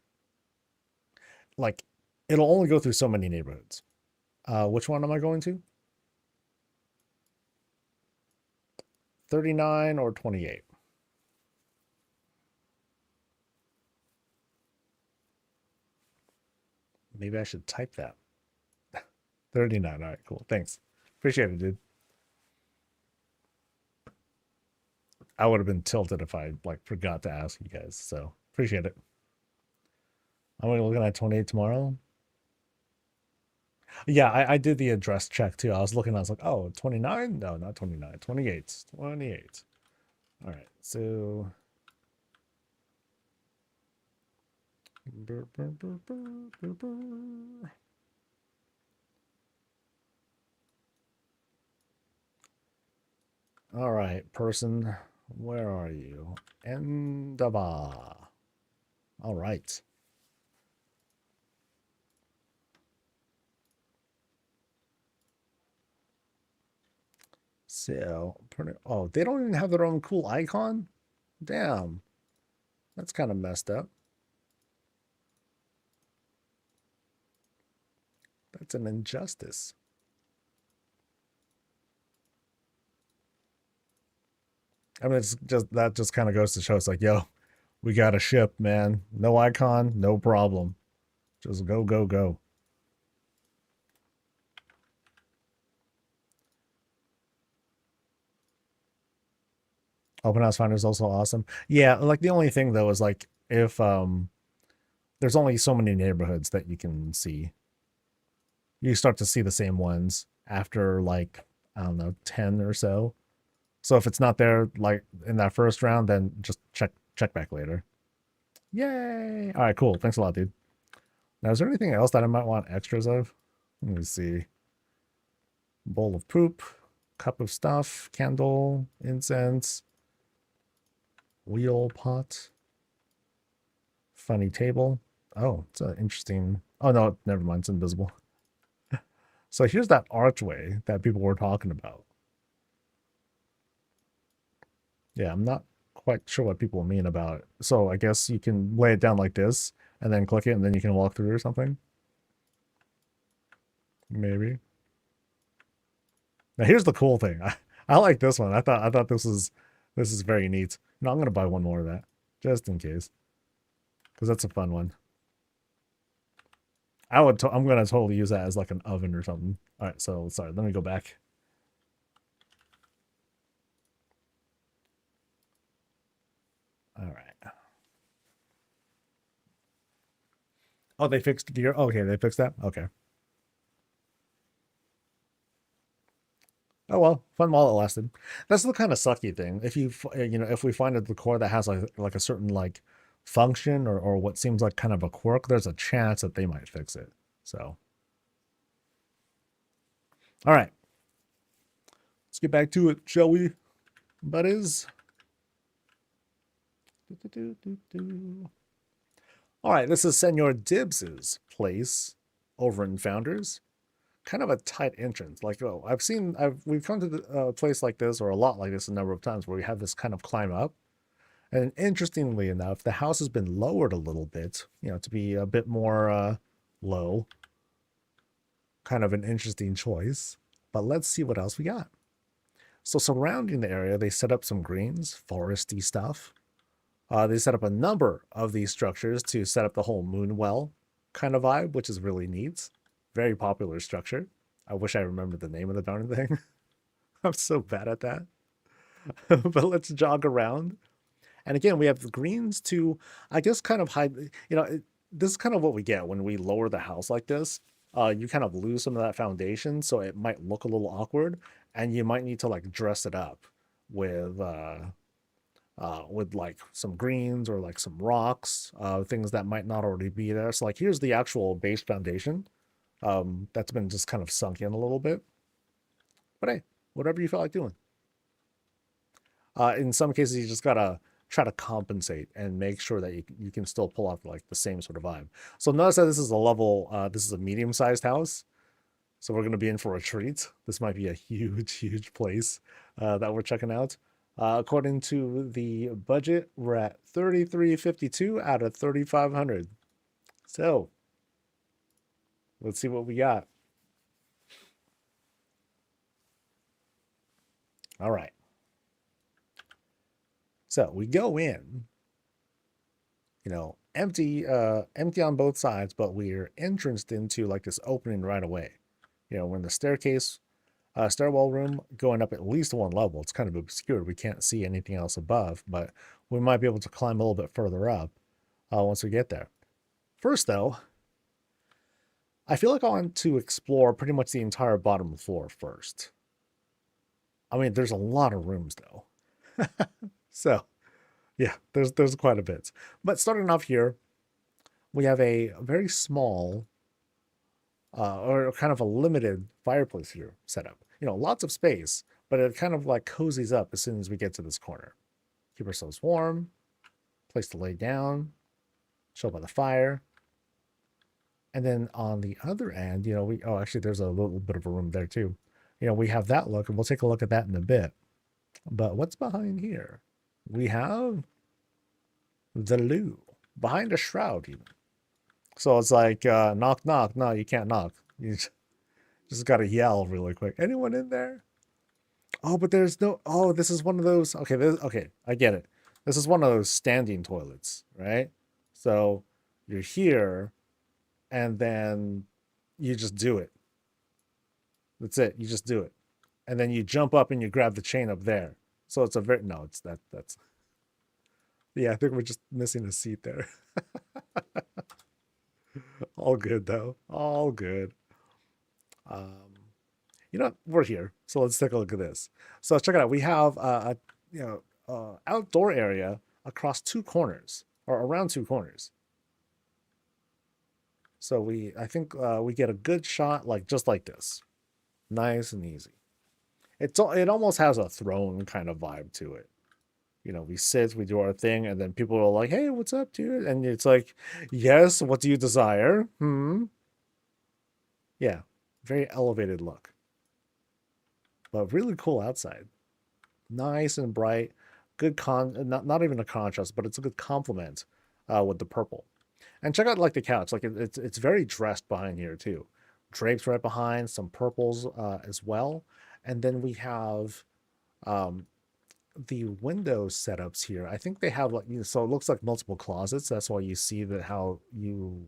it'll only go through so many neighborhoods. Which one am I going to? 39 or 28? Maybe I should type that. 39. All right, cool. Thanks. Appreciate it, dude. I would have been tilted if I like forgot to ask you guys. So appreciate it. I'm gonna be looking at 28 tomorrow. Yeah, I did the address check too. I was looking, I was like, oh, 29? No, not 29. 28. 28. All right, so all right, person, where are you? Endaba. All right. So, oh, they don't even have their own cool icon? Damn. That's kind of messed up. That's an injustice. I mean, it's just that just kind of goes to show it's like, yo, we got a ship, man. No icon, no problem. Just go, go, go. Open House Finder is also awesome. Yeah, like the only thing though is like if there's only so many neighborhoods that you can see. You start to see the same ones after like I don't know 10 or so. So if it's not there like in that first round, then just check back later. Yay! All right, cool. Thanks a lot, dude. Now, is there anything else that I might want extras of? Let me see. Bowl of poop, cup of stuff, candle, incense, wheel pot, funny table. Oh, it's an interesting. Oh no, never mind. It's invisible. So here's that archway that people were talking about. Yeah, I'm not quite sure what people mean about it. So I guess you can lay it down like this and then click it and then you can walk through or something. Maybe. Now here's the cool thing. I like this one. I thought this is very neat. No, I'm gonna buy one more of that just in case because that's a fun one. I'm gonna totally use that as like an oven or something. All right, so sorry. Let me go back. All right. Oh, they fixed gear. Okay, they fixed that. Okay. Oh well, fun while it lasted. That's the kind of sucky thing. If if we find a decor that has like a certain like function or what seems like kind of a quirk, there's a chance that they might fix it. So, all right, let's get back to it, shall we, buddies? All right, this is Senor Dibs's place over in Founders. Kind of a tight entrance. Like, oh, we've come to the place like this or a lot like this a number of times where we have this kind of climb up. And interestingly enough, the house has been lowered a little bit, to be a bit more low. Kind of an interesting choice. But let's see what else we got. So surrounding the area, they set up some greens, foresty stuff. They set up a number of these structures to set up the whole moonwell kind of vibe, which is really neat. Very popular structure. I wish I remembered the name of the darn thing. I'm so bad at that. But let's jog around. And again, we have the greens to, I guess, kind of hide. This is kind of what we get when we lower the house like this. You kind of lose some of that foundation, so it might look a little awkward, and you might need to like dress it up with with like some greens or like some rocks, things that might not already be there. So like here's the actual base foundation that's been just kind of sunk in a little bit. But hey, whatever you feel like doing. In some cases, you just gotta try to compensate and make sure that you can still pull off like the same sort of vibe. So notice that this is a level, this is a medium-sized house. So we're going to be in for a treat. This might be a huge, huge place that we're checking out. According to the budget, we're at 3352 out of 3500. So let's see what we got. All right. So we go in, empty, empty on both sides, but we're entranced into like this opening right away. We're in the staircase, stairwell room, going up at least one level. It's kind of obscured. We can't see anything else above, but we might be able to climb a little bit further up once we get there. First, though, I feel like I want to explore pretty much the entire bottom floor first. I mean, there's a lot of rooms, though. So, yeah, there's quite a bit. But starting off here, we have a very small or kind of a limited fireplace here set up. Lots of space, but it kind of like cozies up as soon as we get to this corner. Keep ourselves warm, place to lay down, chill by the fire. And then on the other end, actually there's a little bit of a room there too. We have that look, and we'll take a look at that in a bit. But what's behind here? We have the loo behind a shroud even. So it's like, knock, knock. No, you can't knock. You just got to yell really quick. Anyone in there? Oh, but there's no, oh, this is one of those. Okay, okay, I get it. This is one of those standing toilets, right? So you're here and then you just do it. That's it. You just do it. And then you jump up and you grab the chain up there. So it's a very, no, it's that's, yeah, I think we're just missing a seat there. All good though. All good. We're here, so let's take a look at this. So check it out. We have outdoor area across two corners or around two corners. So I think we get a good shot like just like this, nice and easy. It almost has a throne kind of vibe to it. We sit, we do our thing, and then people are like, "Hey, what's up, dude?" And it's like, "Yes, what do you desire?" Yeah, very elevated look, but really cool outside. Nice and bright, good not even a contrast, but it's a good complement with the purple. And check out like the couch, like it's very dressed behind here too. Drapes right behind, some purples as well, and then we have the window setups here. I think they have like, so it looks like multiple closets. That's why you see that how you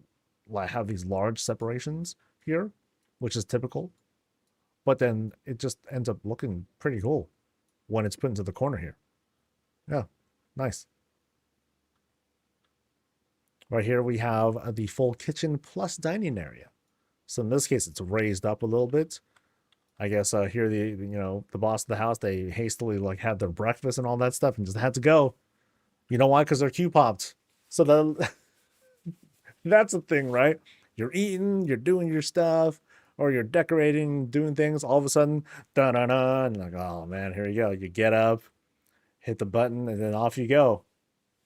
like have these large separations here, which is typical. But then it just ends up looking pretty cool when it's put into the corner here. Yeah, nice. Right here we have the full kitchen plus dining area. So in this case, it's raised up a little bit. I guess here the boss of the house, they hastily like had their breakfast and all that stuff and just had to go. You know why? Because their queue popped. So that's the thing, right? You're eating, you're doing your stuff, or you're decorating, doing things. All of a sudden, da da da, and like, oh man, here you go. You get up, hit the button, and then off you go.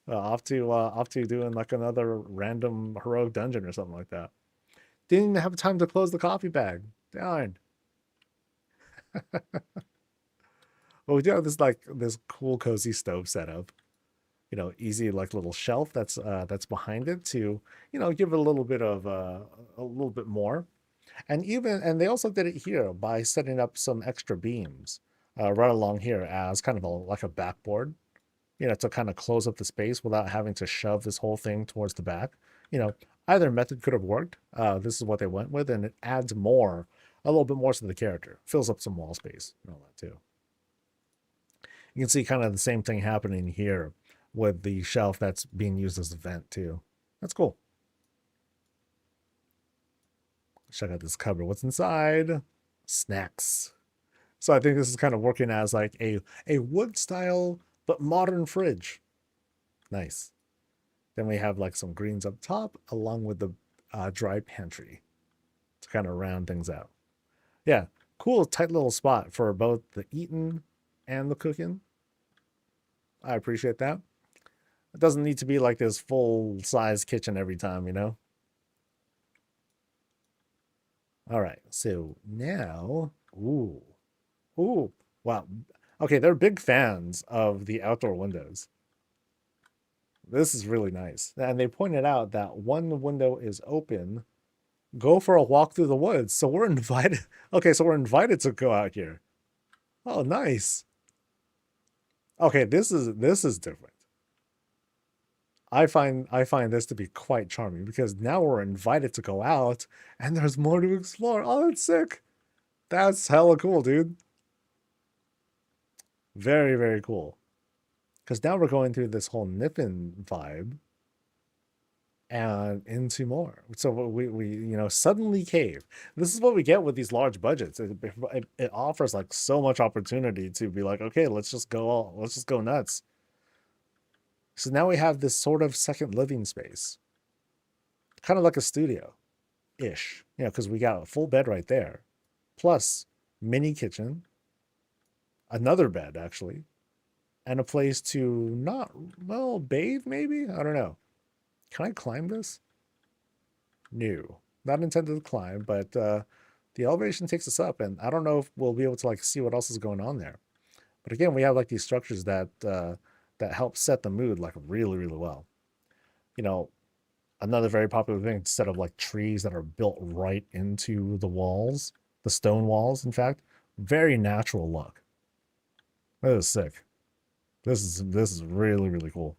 Off to doing like another random heroic dungeon or something like that. Didn't even have time to close the coffee bag. Darn. Well, we do have this cool cozy stove setup. Easy like little shelf that's behind it to give it a little bit of a little bit more. And they also did it here by setting up some extra beams right along here as kind of like a backboard, to kind of close up the space without having to shove this whole thing towards the back. Either method could have worked. This is what they went with, and it adds a little bit more to the character. Fills up some wall space and all that too. You can see kind of the same thing happening here with the shelf that's being used as a vent too. That's cool. Check out this cupboard. What's inside? Snacks. So I think this is kind of working as like a wood style but modern fridge. Nice. Then we have like some greens up top along with the dry pantry to kind of round things out. Yeah, cool, tight little spot for both the eating and the cooking. I appreciate that. It doesn't need to be like this full size kitchen every time, you know? All right, so now, ooh, wow. Okay, they're big fans of the outdoor windows. This is really nice. And they pointed out that one window is open. Go for a walk through the woods. So we're invited. Okay, so we're invited to go out here. Oh, nice. Okay, this is different. I find this to be quite charming because now we're invited to go out and there's more to explore. Oh, that's sick. That's hella cool, dude. Very, very cool. Because now we're going through this whole Nippon vibe and into more. So we suddenly cave. This is what we get with these large budgets. It offers like so much opportunity to be like, okay, let's just go nuts. So now we have this sort of second living space, kind of like a studio ish, because we got a full bed right there, plus mini kitchen, another bed actually, and a place to not, well, bathe maybe? I don't know. Can I climb this? No, not intended to climb, but the elevation takes us up, and I don't know if we'll be able to like see what else is going on there. But again, we have like these structures that that help set the mood like really, really well. You know, another very popular thing, instead of like trees that are built right into the walls, the stone walls, in fact, very natural look. That is sick. This is really, really cool.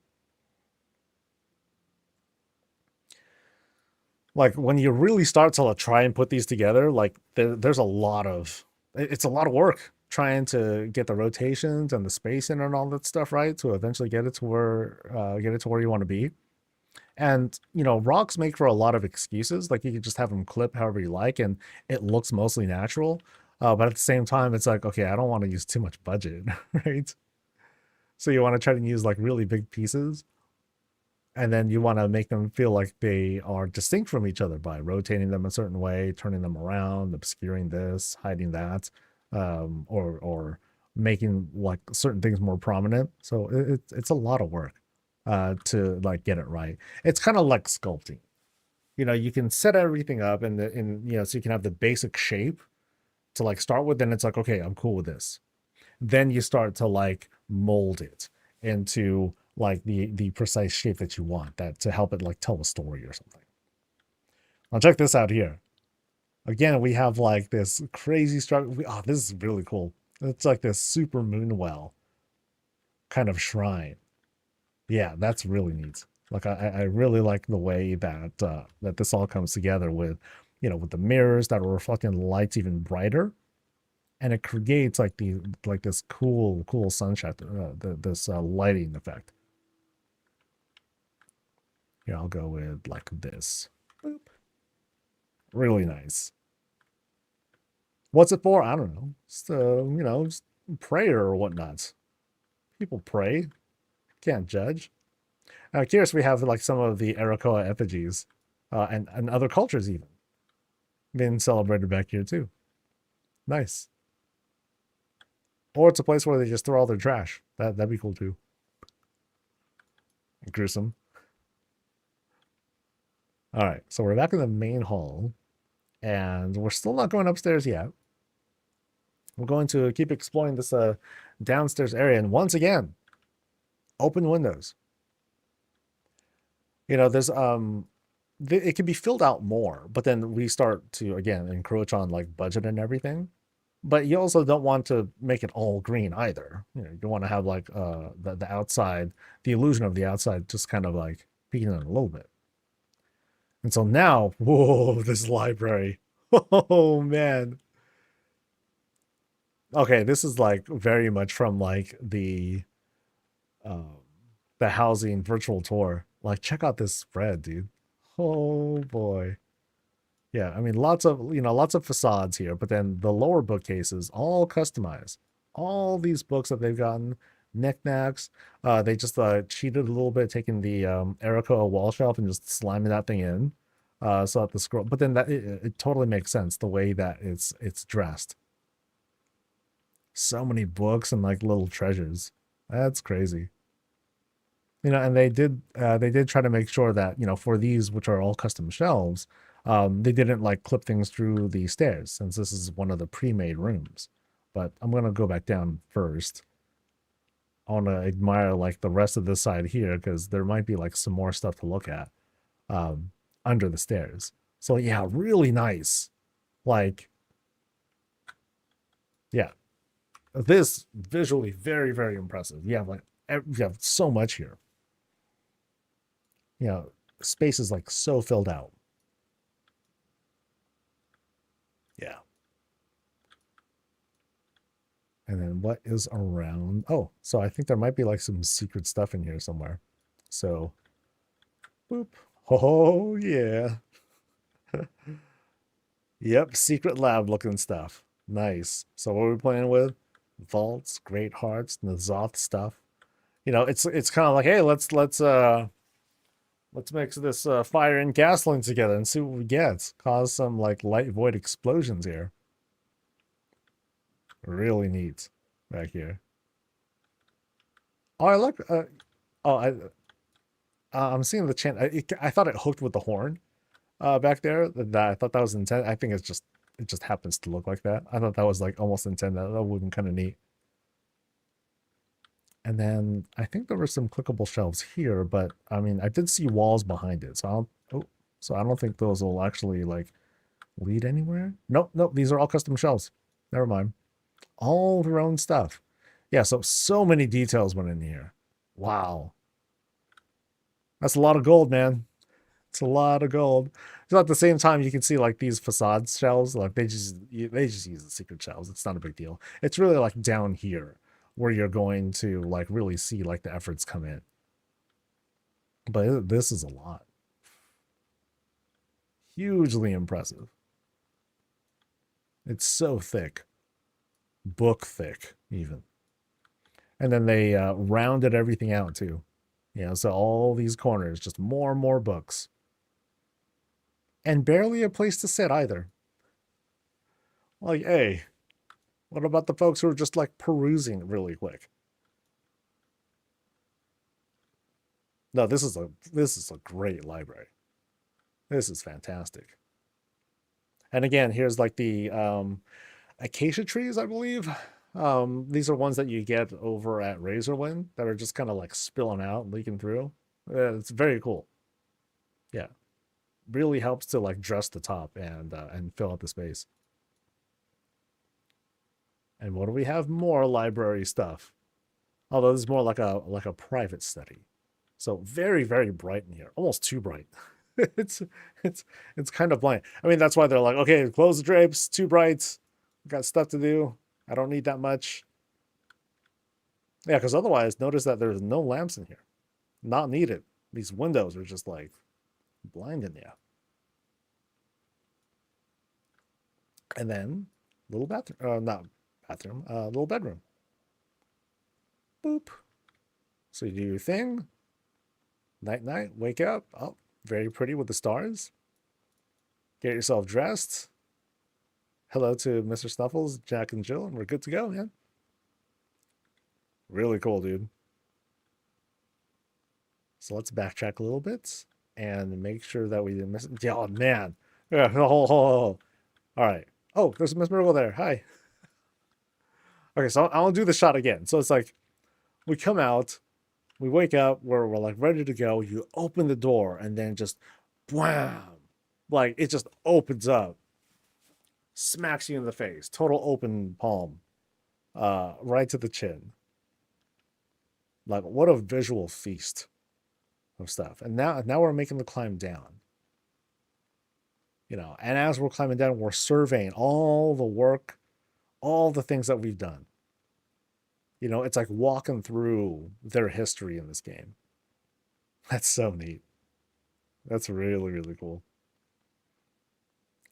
Like when you really start to try and put these together, like there's a lot of it's a lot of work trying to get the rotations and the spacing and all that stuff right to eventually get it to where you want to be. And rocks make for a lot of excuses. Like you can just have them clip however you like, and it looks mostly natural. But at the same time, it's like, okay, I don't want to use too much budget, right? So you want to try to use like really big pieces, and then you want to make them feel like they are distinct from each other by rotating them a certain way, turning them around, obscuring this, hiding that, or making like certain things more prominent. So it's a lot of work to like get it right. It's kind of like sculpting. You can set everything up so you can have the basic shape to like start with. Then it's like, okay, I'm cool with this. Then you start to like mold it into like the precise shape that you want, that to help it like tell a story or something. Now check this out here. Again, we have like this crazy structure. Oh, this is really cool. It's like this super moon well kind of shrine. Yeah, that's really neat. Like I really like the way that that this all comes together with, with the mirrors that are reflecting the lights even brighter, and it creates like this cool sunshine, this lighting effect. Here, I'll go with like this. Boop. Really nice. What's it for? I don't know. Just prayer or whatnot. People pray. Can't judge. Curious, we have like some of the Arakoa effigies, and other cultures even being celebrated back here too. Nice. Or it's a place where they just throw all their trash. That'd be cool too. Gruesome. All right, so we're back in the main hall, and we're still not going upstairs yet. We're going to keep exploring this downstairs area, and once again, open windows. There's it can be filled out more, but then we start to again encroach on like budget and everything. But you also don't want to make it all green either. You want to have like the outside, the illusion of the outside, just kind of like peeking in a little bit. And so now, whoa, this library. Oh man. Okay, this is like very much from like um the housing virtual tour. Like check out this spread, dude. Oh boy. Yeah, I mean lots of facades here, but then the lower bookcases all customized. All these books that they've gotten, knickknacks. They just cheated a little bit, taking the Erico wall shelf and just slamming that thing in. So that the scroll, but then that it totally makes sense the way that it's dressed. So many books and like little treasures. That's crazy. And they did try to make sure that for these, which are all custom shelves, they didn't like clip things through the stairs, since this is one of the pre-made rooms. But I'm gonna go back down first. I want to admire like the rest of this side here, because there might be like some more stuff to look at um, under the stairs. So yeah, really nice. Like, yeah, this visually very, very impressive. You have like you have so much here. Space is like so filled out. Yeah. And then what is around? Oh, so I think there might be like some secret stuff in here somewhere. So, boop. Oh, yeah. Yep, secret lab looking stuff. Nice. So what are we playing with? Vaults, great hearts, Nazoth stuff. It's kind of like, hey, let's mix this fire and gasoline together and see what we get. Cause some like light void explosions here. Really neat back here. Oh, I like. Oh, I'm seeing the chant. I thought it hooked with the horn, back there. That I thought that was intent. I think it just happens to look like that. I thought that was like almost intended. That would have been kind of neat. And then I think there were some clickable shelves here, but I mean, I did see walls behind it, so I don't think those will actually like lead anywhere. Nope, nope. These are all custom shelves. Never mind. All their own stuff. Yeah, so many details went in here. Wow. That's a lot of gold, man. It's a lot of gold. So at the same time, you can see like these facade shelves, like they just use the secret shelves. It's not a big deal. It's really like down here where you're going to like really see like the efforts come in. But this is a lot. Hugely impressive. It's so thick. Book thick, even. And then they rounded everything out too. So all these corners, just more and more books. And barely a place to sit either. Like, hey, what about the folks who are just like perusing really quick? No, this is a great library. This is fantastic. And again, here's like the acacia trees, I believe. These are ones that you get over at Razorwind that are just kind of like spilling out, leaking through. It's very cool. Yeah, really helps to like dress the top and fill out the space. And what do we have? More library stuff. Although this is more like a private study. So very, very bright in here. Almost too bright. it's it's kind of blank. I mean, that's why they're like, okay, close the drapes, too bright. Got stuff to do. I don't need that much. Yeah, because otherwise, notice that there's no lamps in here. Not needed. These windows are just like blinding you. And then little bathroom, not bathroom, little bedroom. Boop. So you do your thing. Night, night. Wake up. Oh, very pretty with the stars. Get yourself dressed. Hello to Mr. Snuffles, Jack, and Jill, and we're good to go, man. Really cool, dude. So let's backtrack a little bit and make sure that we didn't miss it. Oh, man. Yeah, All right. Oh, there's Miss Miracle there. Hi. Okay, so I'll do the shot again. So it's like we come out, we wake up, we're like ready to go. You open the door and then just wham, like it just opens up, smacks you in the face, total open palm, right to the chin. Like what a visual feast of stuff. And now we're making the climb down. And as we're climbing down, we're surveying all the work, all the things that we've done. It's like walking through their history in this game. That's so neat. That's really, really cool.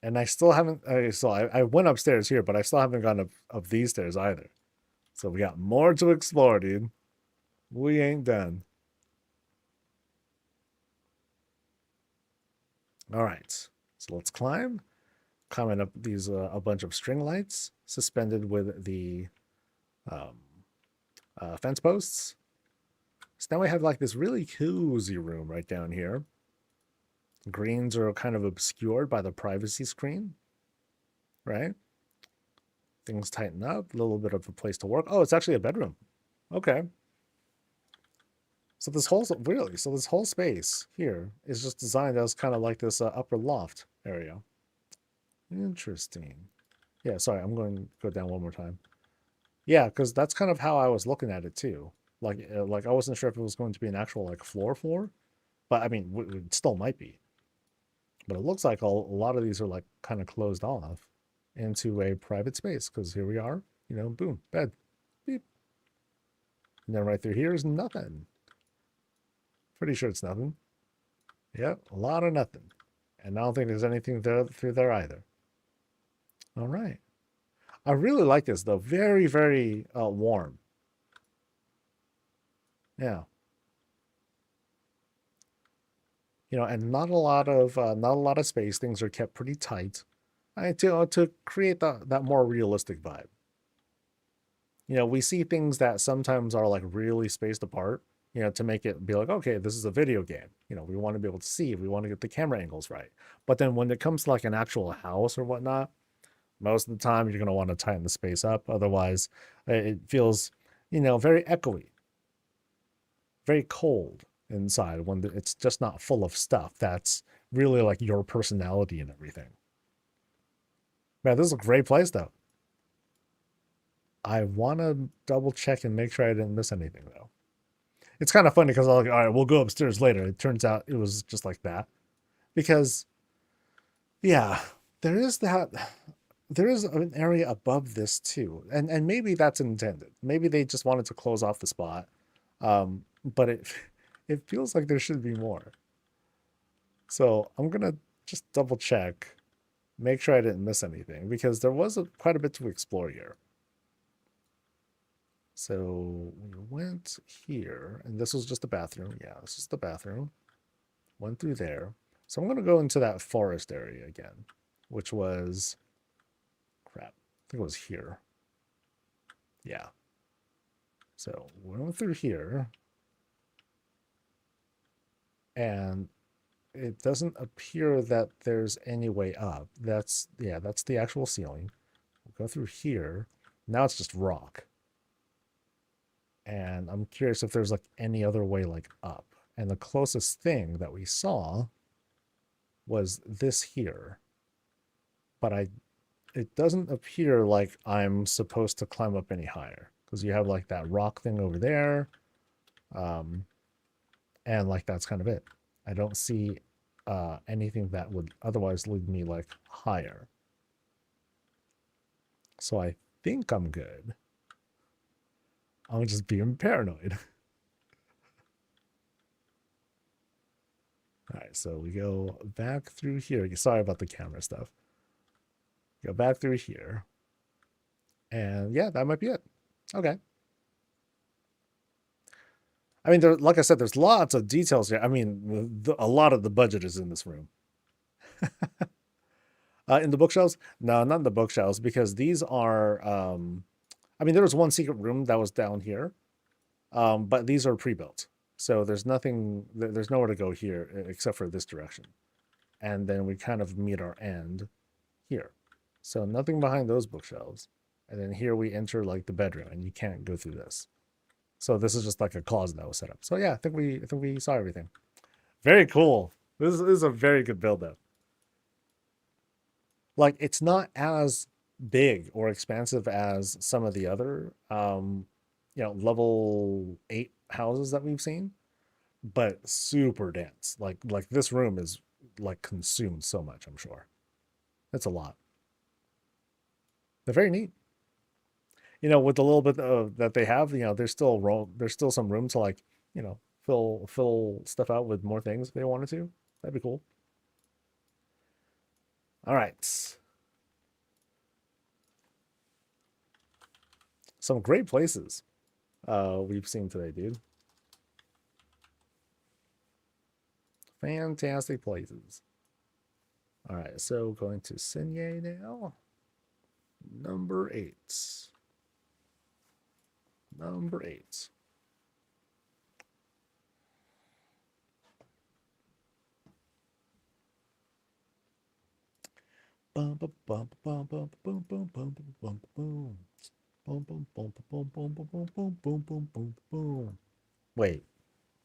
And I still haven't, I went upstairs here, but I still haven't gone up these stairs either. So we got more to explore, dude. We ain't done. All right. So let's climb. Climbing up these a bunch of string lights suspended with the um, fence posts. So now we have like this really cozy room right down here. Greens are kind of obscured by the privacy screen, right? Things tighten up, a little bit of a place to work. Oh, it's actually a bedroom. Okay. So this whole space here is just designed as kind of like this upper loft area. Interesting. Yeah, sorry, I'm going to go down one more time. Yeah, because that's kind of how I was looking at it too. Like I wasn't sure if it was going to be an actual like floor, but I mean, it still might be. But it looks like a lot of these are like kind of closed off into a private space because here we are, boom, bed, beep. And then right through here is nothing. Pretty sure it's nothing. Yep, a lot of nothing. And I don't think there's anything there through there either. All right. I really like this though. Very, very warm. Yeah. And not a lot of space. Things are kept pretty tight. To create that more realistic vibe. We see things that sometimes are like really spaced apart, to make it be like, okay, this is a video game. We want to be able to see, we want to get the camera angles right. But then when it comes to like an actual house or whatnot, most of the time you're going to want to tighten the space up. Otherwise, it feels, very echoey, very cold inside when it's just not full of stuff that's really like your personality and everything. Man, this is a great place though. I want to double check and make sure I didn't miss anything though. It's kind of funny because I was like, all right, we'll go upstairs later. It turns out it was just like that. Because, yeah, there is that. There is an area above this too. And maybe that's intended. Maybe they just wanted to close off the spot. But it feels like there should be more. So I'm going to just double check, make sure I didn't miss anything, because there was quite a bit to explore here. So we went here, and this was just the bathroom. Yeah, this is the bathroom. Went through there. So I'm going to go into that forest area again, which was, crap, I think it was here. Yeah. So we went through here, and it doesn't appear that there's any way up. That's the actual ceiling. We'll go through here. Now it's just rock. And I'm curious if there's like any other way like up. And the closest thing that we saw was this here. But it doesn't appear like I'm supposed to climb up any higher, because you have like that rock thing over there. And like that's kind of it. I don't see anything that would otherwise lead me like higher. So I think I'm good. I'm just being paranoid. All right, so we go back through here. Sorry about the camera stuff. Go back through here. And yeah, that might be it. Okay. I mean, like I said, there's lots of details here. I mean, a lot of the budget is in this room. In the bookshelves? No, not in the bookshelves, because these are, I mean, there was one secret room that was down here, but these are pre-built. So there's nowhere to go here except for this direction. And then we kind of meet our end here. So nothing behind those bookshelves. And then here we enter like the bedroom, and you can't go through this. So this is just like a closet that was set up. So yeah, I think we saw everything. Very cool. This is a very good build though. Like it's not as big or expansive as some of the other level 8 houses that we've seen, but super dense. Like this room is like consumed so much, I'm sure. That's a lot. They're very neat. With the little bit that they have, there's still some room to like, fill stuff out with more things if they wanted to. That'd be cool. All right. Some great places we've seen today, dude. Fantastic places. All right, so going to Sier now. Number 8. Number 8. Bum bum bum bum bum bum bum bum bum bum. Boom, boom, boom, boom, boom, boom, boom, boom, boom, boom, boom, boom. Wait,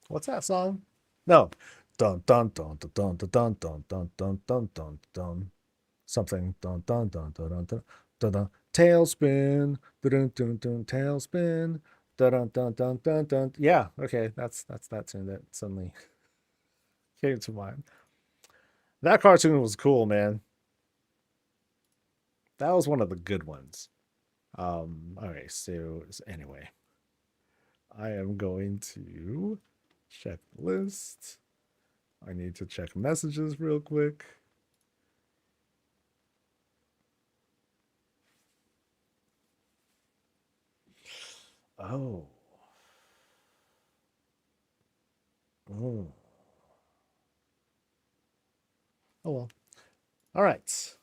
what's that song? No. Dun dun dun dun dun dun dun dun dun dun dun dun. Something dun dun dun dun dun dun dun dun. Tailspin. Dun dun dun tailspin. Dun dun dun dun dun dun. Yeah, okay, that's that tune that suddenly came to mind. That cartoon was cool, man. That was one of the good ones. Okay, so anyway, I am going to check the list. I need to check messages real quick. Oh. Oh. Oh well. All right.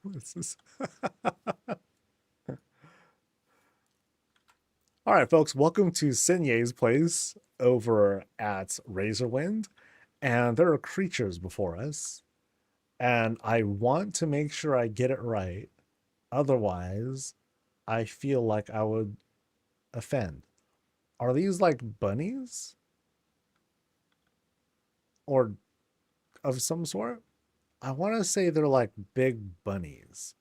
What is this? All right, folks, welcome to Sinye's place over at Razorwind. And there are creatures before us. And I want to make sure I get it right. Otherwise, I feel like I would offend. Are these like bunnies? Or of some sort? I want to say they're like big bunnies.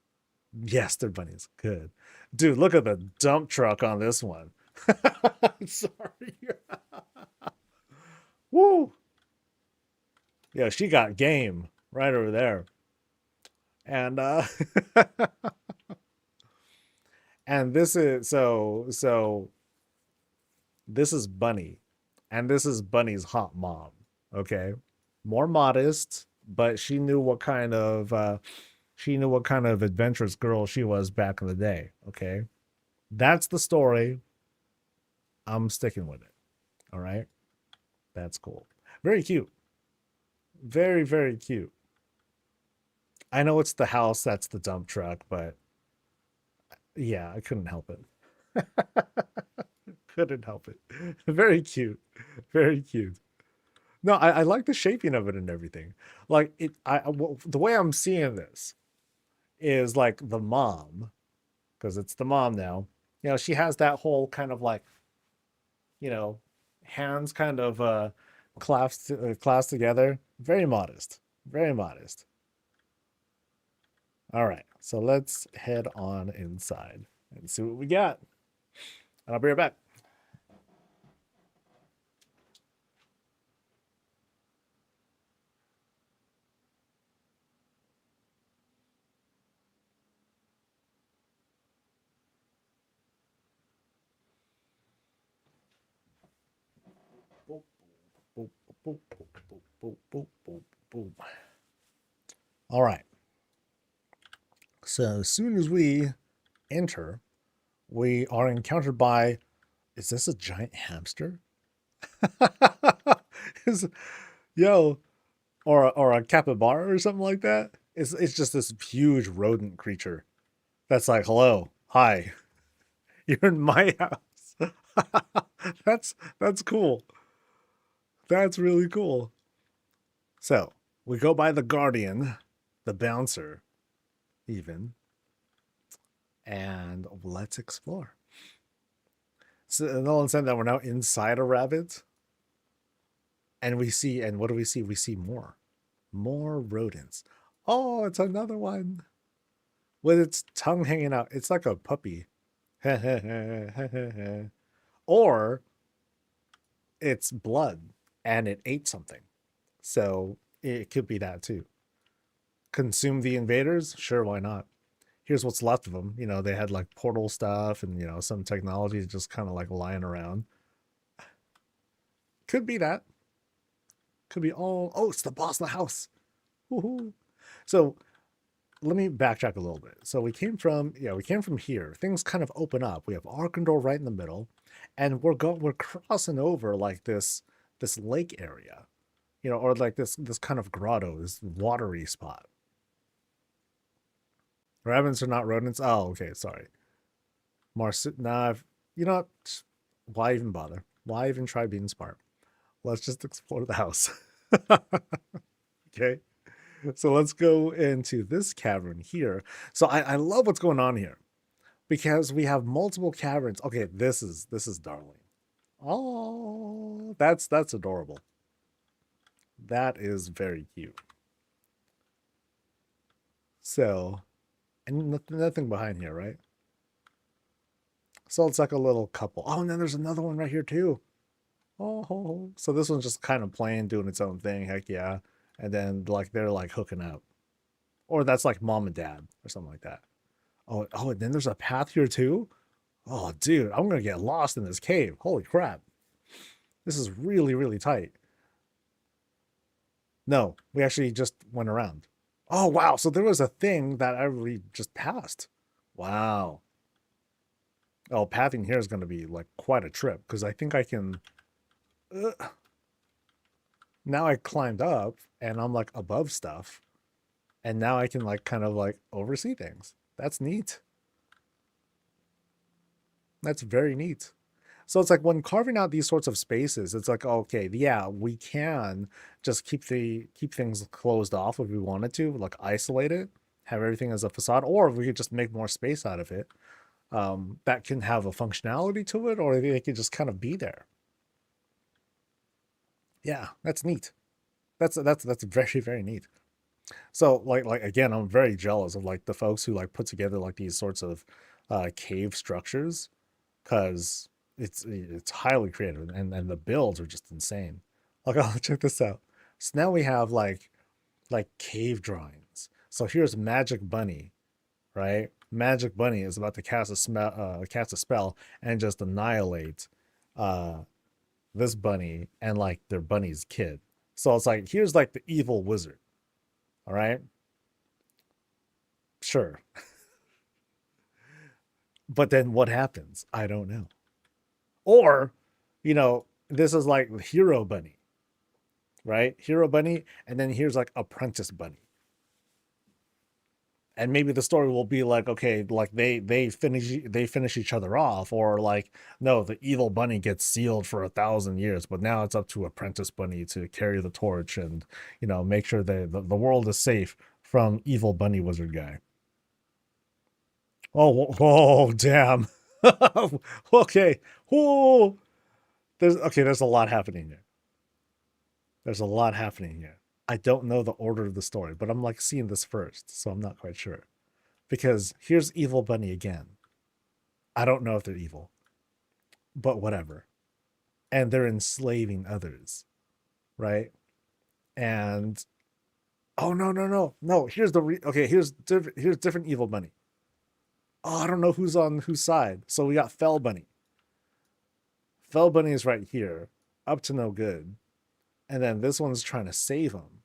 Yes, they're bunnies. Good. Dude, look at the dump truck on this one. Sorry. Woo. Yeah, she got game right over there. And and this is so this is Bunny. And this is Bunny's hot mom. Okay. More modest, but she knew what kind of adventurous girl she was back in the day. Okay. That's the story. I'm sticking with it. All right. That's cool. Very cute. Very, very cute. I know it's the house that's the dump truck, but yeah, I couldn't help it. Couldn't help it. Very cute. Very cute. No, I like the shaping of it and everything. Like the way I'm seeing this is like the mom, because it's the mom now. You know, she has that whole kind of like, you know, hands kind of clasped together. Very modest. Very modest. All right, so let's head on inside and see what we got. And I'll be right back. Boop, boop, boop, boop, boop, boop, boop, boop. All right. So as soon as we enter, we are encountered by, is this a giant hamster? is, yo, or a capybara or something like that? It's just this huge rodent creature that's like, hello, hi, you're in my house. that's cool. That's really cool. So we go by the guardian, the bouncer, even, and let's explore. So Nolan said that we're now inside a rabbit, and what do we see? We see more rodents. Oh, it's another one with its tongue hanging out. It's like a puppy. Or it's blood and it ate something. So it could be that too. Consume the invaders? Sure, why not? Here's what's left of them. You know, they had like portal stuff and, you know, some technology just kind of like lying around. Could be that. Could be all. Oh, it's the boss of the house. Woohoo. So let me backtrack a little bit. So we came from, yeah, we came from here. Things kind of open up. We have Arkandor right in the middle, and we're crossing over like this lake area, you know, or like this kind of grotto, this watery spot. Ravens are not rodents. Oh, okay, sorry. Nah, you know what? Why even bother? Why even try being smart? Let's just explore the house. Okay. So let's go into this cavern here. So I love what's going on here because we have multiple caverns. Okay, this is darling. Oh, that's adorable. That is very cute. So, and nothing behind here, right? So it's like a little couple. Oh, and then there's another one right here too. Oh, so this one's just kind of playing, doing its own thing. Heck yeah. And then like they're like hooking up, or that's like mom and dad or something like that. Oh, and then there's a path here too. Oh, dude, I'm gonna get lost in this cave. Holy crap. This is really, really tight. No, we actually just went around. Oh, wow. So there was a thing that I really just passed. Wow. Oh, pathing here is going to be like quite a trip because I think I can. Uh, now I climbed up and I'm like above stuff. And now I can like kind of like oversee things. That's neat. That's very neat. So it's like when carving out these sorts of spaces, it's like, okay, yeah, we can just keep things closed off if we wanted to, like isolate it, have everything as a facade, or we could just make more space out of it. That can have a functionality to it, or they could just kind of be there. Yeah, that's neat. That's very, very neat. So like again, I'm very jealous of like the folks who like put together like these sorts of cave structures because it's highly creative and the builds are just insane. Like, oh, check this out. So now we have like cave drawings. So here's Magic Bunny, right? Magic Bunny is about to cast a spell and just annihilate uh this bunny and like their bunny's kid. So it's like here's like the evil wizard, all right? Sure. But then what happens? I don't know. Or, you know, this is like Hero Bunny, right? Hero Bunny, and then here's like Apprentice Bunny. And maybe the story will be like, okay, like they finish each other off, or like, no, the evil bunny gets sealed for 1,000 years, but now it's up to Apprentice Bunny to carry the torch and make sure that the world is safe from evil bunny wizard guy. Oh, damn. Okay. Oh, there's a lot happening here. There's a lot happening here. I don't know the order of the story, but I'm like seeing this first, so I'm not quite sure. Because here's Evil Bunny again. I don't know if they're evil, but whatever. And they're enslaving others, right? And oh no. Here's okay. Here's different Evil Bunny. Oh, I don't know who's on whose side. So we got Fel Bunny. Fel Bunny is right here, up to no good, and then this one's trying to save him,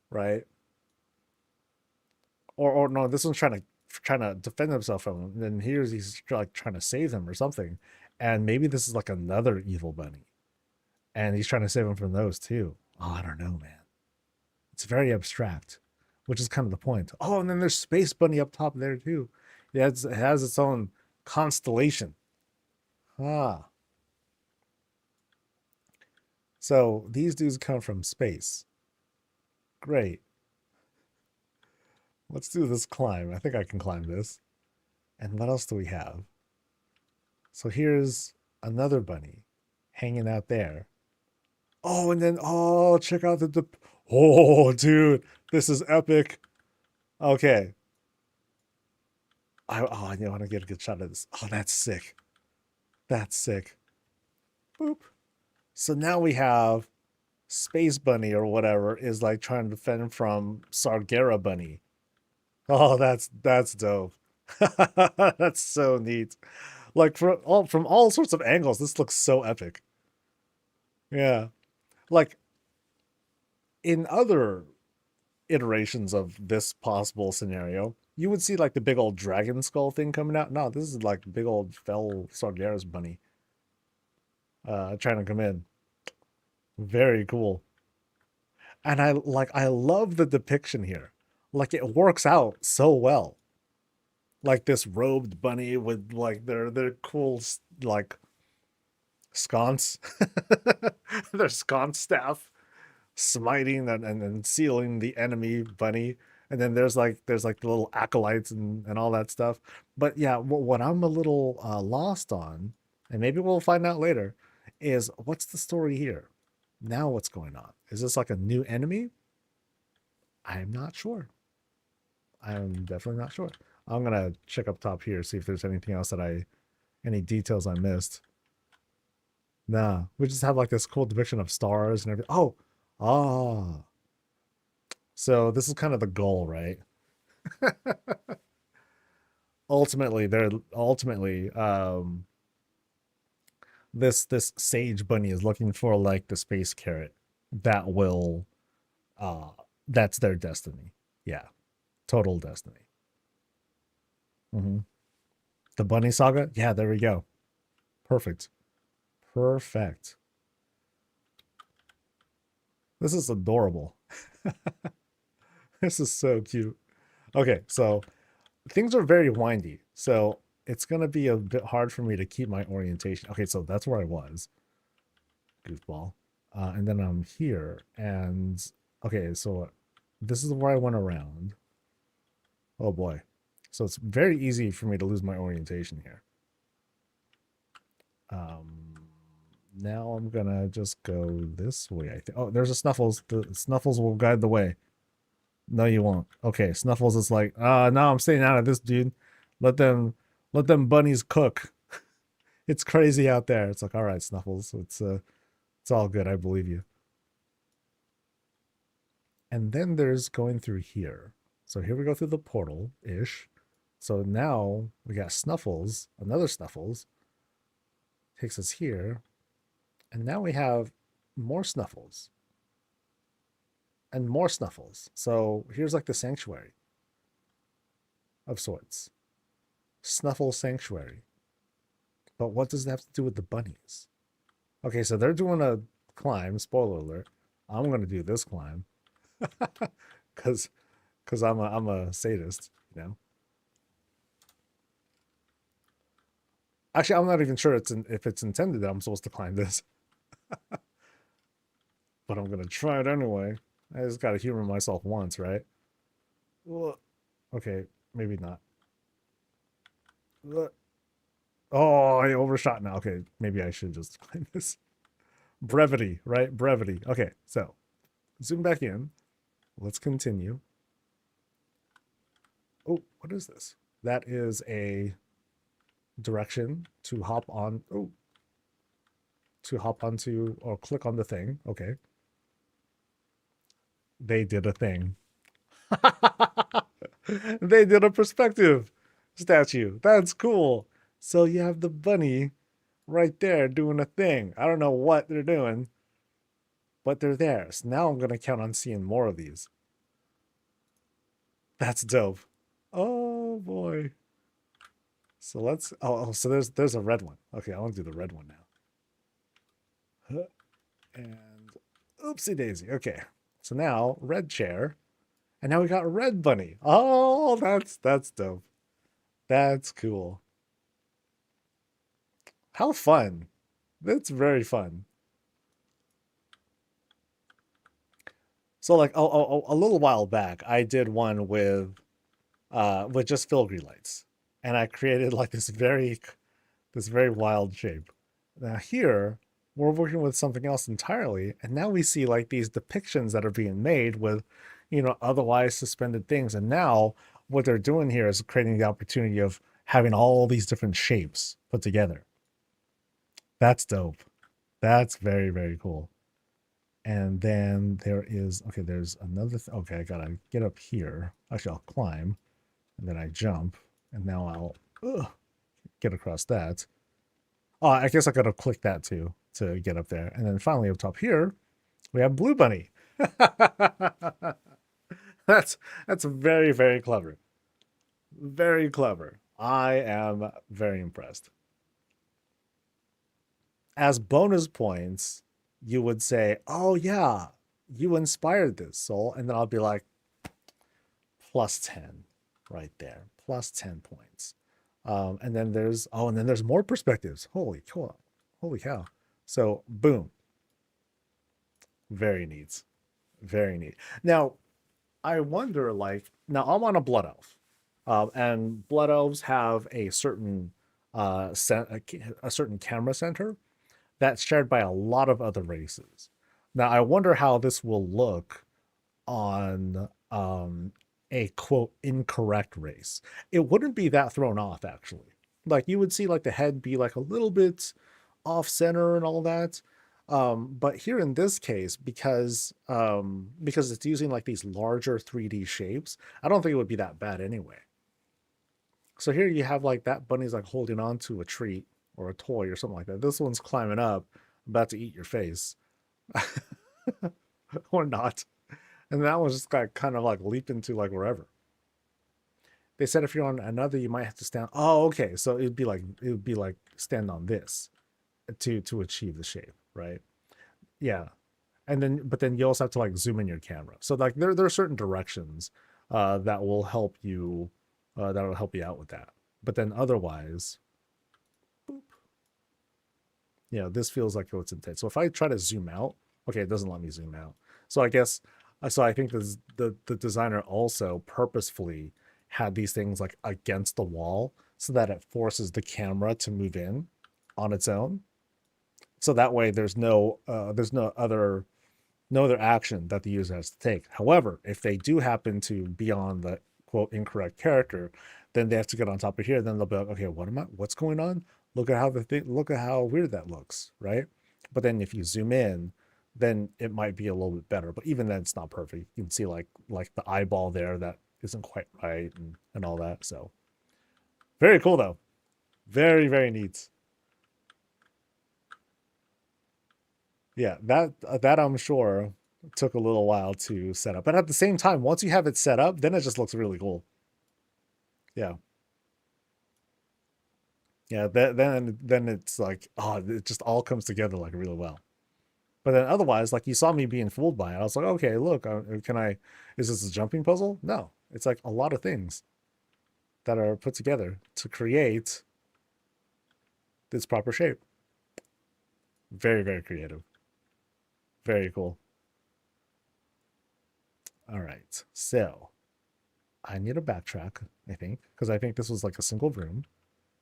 right? Or no, this one's trying to defend himself from him. And then he's like trying to save them or something, and maybe this is like another evil bunny, and he's trying to save him from those too. Oh, I don't know, man. It's very abstract, which is kind of the point. Oh, and then there's Space Bunny up top there too. Yeah, it has its own constellation. Ah, so these dudes come from space. Great. Let's do this climb. I think I can climb this. And what else do we have? So here's another bunny hanging out there. Oh, and then check out the oh, dude, this is epic. Okay, I want to get a good shot of this. Oh, that's sick. That's sick. Boop. So now we have Space Bunny or whatever is like trying to defend from Sargera Bunny. Oh, that's dope. That's so neat. Like from all sorts of angles, this looks so epic. Yeah. Like in other iterations of this possible scenario. You would see like the big old dragon skull thing coming out. No, this is like big old Fel Sargeras bunny trying to come in. Very cool. And I love the depiction here. Like it works out so well. Like this robed bunny with like their cool like sconce, their sconce staff, smiting and sealing the enemy bunny. And then there's like the little acolytes and all that stuff. But yeah, what I'm a little lost on, and maybe we'll find out later, is what's the story here? Now what's going on? Is this like a new enemy? I'm not sure. I'm definitely not sure. I'm gonna check up top here, see if there's anything else any details I missed. Nah, we just have like this cool depiction of stars and everything. Oh, ah. So this is kind of the goal, right? Ultimately, this sage bunny is looking for like the space carrot that will uh that's their destiny. Yeah, total destiny. Hmm. The bunny saga? Yeah, there we go. Perfect. Perfect. This is adorable. This is so cute. Okay, so things are very windy. So it's going to be a bit hard for me to keep my orientation. Okay, so that's where I was. Goofball. And then I'm here. And okay, so this is where I went around. Oh boy. So it's very easy for me to lose my orientation here. Now I'm gonna just go this way. I think. Oh, there's a Snuffles. The Snuffles will guide the way. No, you won't. Okay, Snuffles is like, no, I'm staying out of this, dude. Let them, let them bunnies cook. It's crazy out there. It's like, all right, Snuffles. It's all good. I believe you. And then there's going through here. So here we go through the portal ish. So now we got Snuffles, another Snuffles, takes us here. And now we have more Snuffles and more Snuffles. So here's like the sanctuary of sorts. Snuffle Sanctuary. But what does it have to do with the bunnies? Okay, so they're doing a climb. Spoiler alert. I'm gonna do this climb. Cause I'm a sadist, you know. Actually, I'm not even sure if it's intended that I'm supposed to climb this. But I'm gonna try it anyway. I just gotta humor myself once, right? Okay, maybe not. Oh, I overshot now. Okay, maybe I should just climb this. Brevity, right? Brevity. Okay, so zoom back in. Let's continue. Oh, what is this? That is a direction to hop on. Oh, to hop onto or click on the thing. Okay. They did a thing. They did a perspective statue. That's cool. So you have the bunny right there doing a thing. I don't know what they're doing, but they're there. So now I'm going to count on seeing more of these. That's dope. Oh boy. So let's so there's a red one. Okay, I want to do the red one now. And oopsie daisy. Okay. So now red chair. And now we got red bunny. Oh, that's dope. That's cool. How fun. That's very fun. So like a little while back, I did one with just filigree lights. And I created like this very wild shape. Now here, we're working with something else entirely, and now we see like these depictions that are being made with, otherwise suspended things. And now what they're doing here is creating the opportunity of having all these different shapes put together. That's dope. That's very, very cool. And then there is, okay, there's another, okay, I gotta get up here. Actually, I'll climb, and then I jump, and now I'll get across that. Oh, I guess I gotta click that too to get up there. And then finally up top here, we have Blue Bunny. That's very, very clever. Very clever. I am very impressed. As bonus points, you would say, "Oh yeah, you inspired this soul," and then I'll be like, +10 right there, +10 points. And then there's more perspectives. Holy cow! So boom, very neat, very neat. Now I wonder, like, now I'm on a blood elf, and blood elves have a certain a certain camera center that's shared by a lot of other races. Now I wonder how this will look on a quote incorrect race. It wouldn't be that thrown off actually. Like you would see like the head be like a little bit off center and all that. But here in this case, because it's using like these larger 3D shapes, I don't think it would be that bad anyway. So here you have like that bunny's like holding on to a treat or a toy or something like that. This one's climbing up, about to eat your face. Or not. And that one's just got kind of like leap into like wherever. They said if you're on another, you might have to stand. Oh, okay. So it would be like stand on this to achieve the shape, right? Yeah. And then but then you also have to like zoom in your camera. So like there are certain directions that will help you that'll help you out with that. But then otherwise, this feels like it's intense. So if I try to zoom out, okay, it doesn't let me zoom out. So I guess so I think the designer also purposefully had these things like against the wall so that it forces the camera to move in on its own. So that way there's no other action that the user has to take. However, if they do happen to be on the quote incorrect character, then they have to get on top of here. Then they'll be like, okay, what's going on? Look at how weird that looks, right? But then if you zoom in, then it might be a little bit better. But even then, it's not perfect. You can see like the eyeball there that isn't quite right and all that. So very cool though. Very, very neat. Yeah, that I'm sure took a little while to set up. But at the same time, once you have it set up, then it just looks really cool. Yeah. Yeah, then it's like, oh, it just all comes together like really well. But then otherwise, like you saw me being fooled by it. I was like, okay, look, is this a jumping puzzle? No, it's like a lot of things that are put together to create this proper shape. Very, very creative. Very cool. All right. So I need to backtrack, I think, because I think this was like a single room.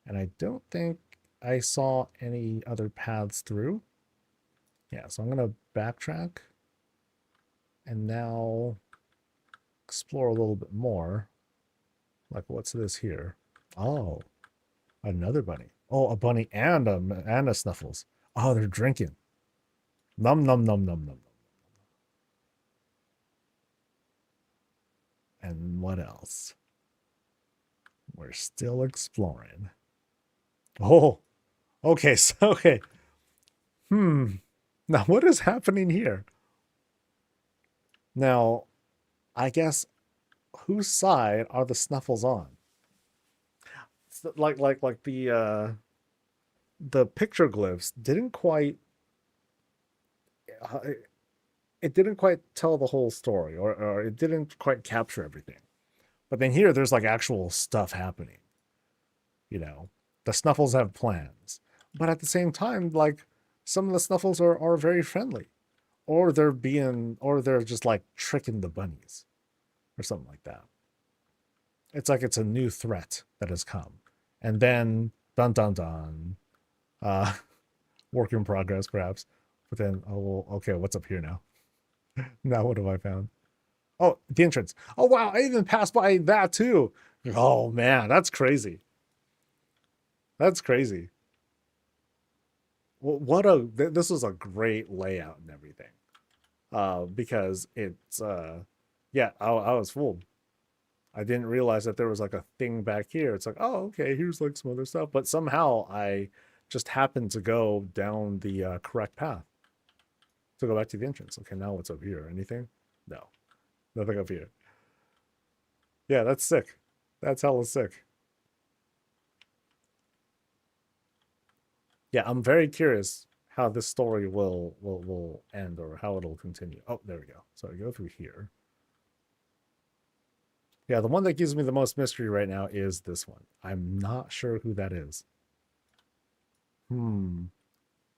And I don't think I saw any other paths through. Yeah, so I'm going to backtrack and now explore a little bit more. Like, what's this here? Oh, another bunny. Oh, a bunny and a Snuffles. Oh, they're drinking. Num num num num num. And what else? We're still exploring. Oh, okay. So okay. Now what is happening here? Now, I guess whose side are the Snuffles on? Like the picture glyphs didn't quite uh, it didn't quite tell the whole story, or it didn't quite capture everything. But then here there's like actual stuff happening. You know, the Snuffles have plans, but at the same time, like some of the Snuffles are very friendly, or they're just like tricking the bunnies or something like that. It's like it's a new threat that has come, and then dun dun dun, uh, work in progress perhaps. But then oh well, okay, what's up here now? Now what have I found? Oh, the entrance. Oh wow, I even passed by that too. Oh man, that's crazy. That's crazy. What a this was a great layout and everything. Because it's yeah, I was fooled. I didn't realize that there was like a thing back here. It's like, oh, okay, here's like some other stuff. But somehow I just happened to go down the correct path to go back to the entrance. Okay, now what's up here? Anything? No, nothing up here. Yeah, that's sick. That's hella sick. Yeah, I'm very curious how this story will end or how it'll continue. Oh, there we go. So I go through here. Yeah, the one that gives me the most mystery right now is this one. I'm not sure who that is. Hmm.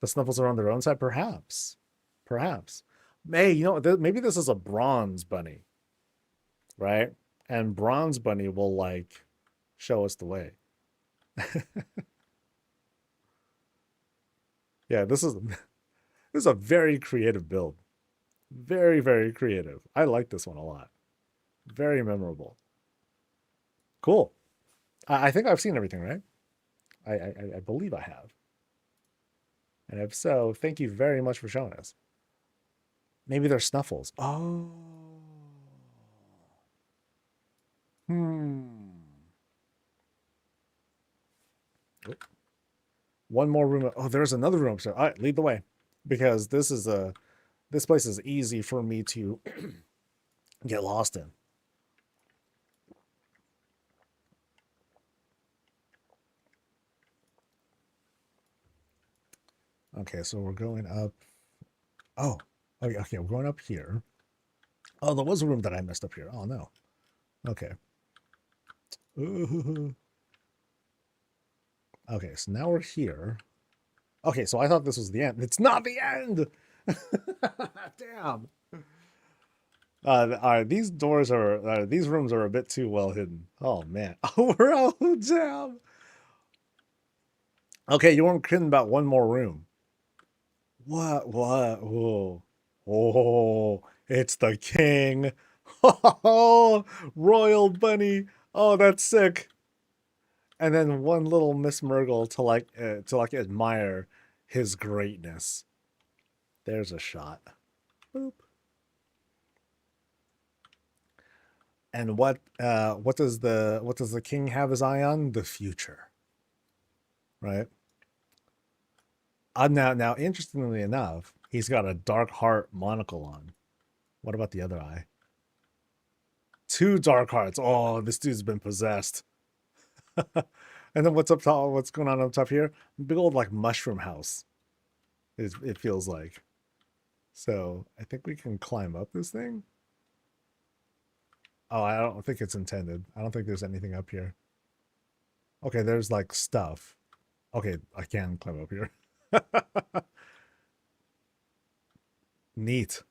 The Snuffles are on their own side? Perhaps. Perhaps. Hey, you know, maybe this is a bronze bunny, right? And bronze bunny will like show us the way. Yeah, this is a very creative build. Very, very creative. I like this one a lot. Very memorable. Cool. I think I've seen everything, right? I believe I have. And if so, thank you very much for showing us. Maybe they're Snuffles. Oh. Hmm. One more room. Oh, there's another room. So, all right, lead the way, because this place is easy for me to get lost in. Okay, so we're going up. Oh, okay, we're going up here. Oh, there was a room that I messed up here. Oh no. Okay. Ooh. Okay, so now we're here. Okay, so I thought this was the end. It's not the end. Damn. These doors are these rooms are a bit too well hidden. Oh man. Oh, we're all damn. Okay, you weren't kidding about one more room. What? What? Oh, oh, it's the king. Oh, royal bunny. Oh, that's sick. And then one little Miss Murgle to like admire his greatness. There's a shot. Boop. And what does the king have his eye on? The future, right? Now, interestingly enough, he's got a dark heart monocle on. What about the other eye? Two dark hearts. Oh, this dude's been possessed. And then what's up top? What's going on up top here? Big old like mushroom house. It feels like. So I think we can climb up this thing. Oh, I don't think it's intended. I don't think there's anything up here. Okay, there's like stuff. Okay, I can climb up here. Neat.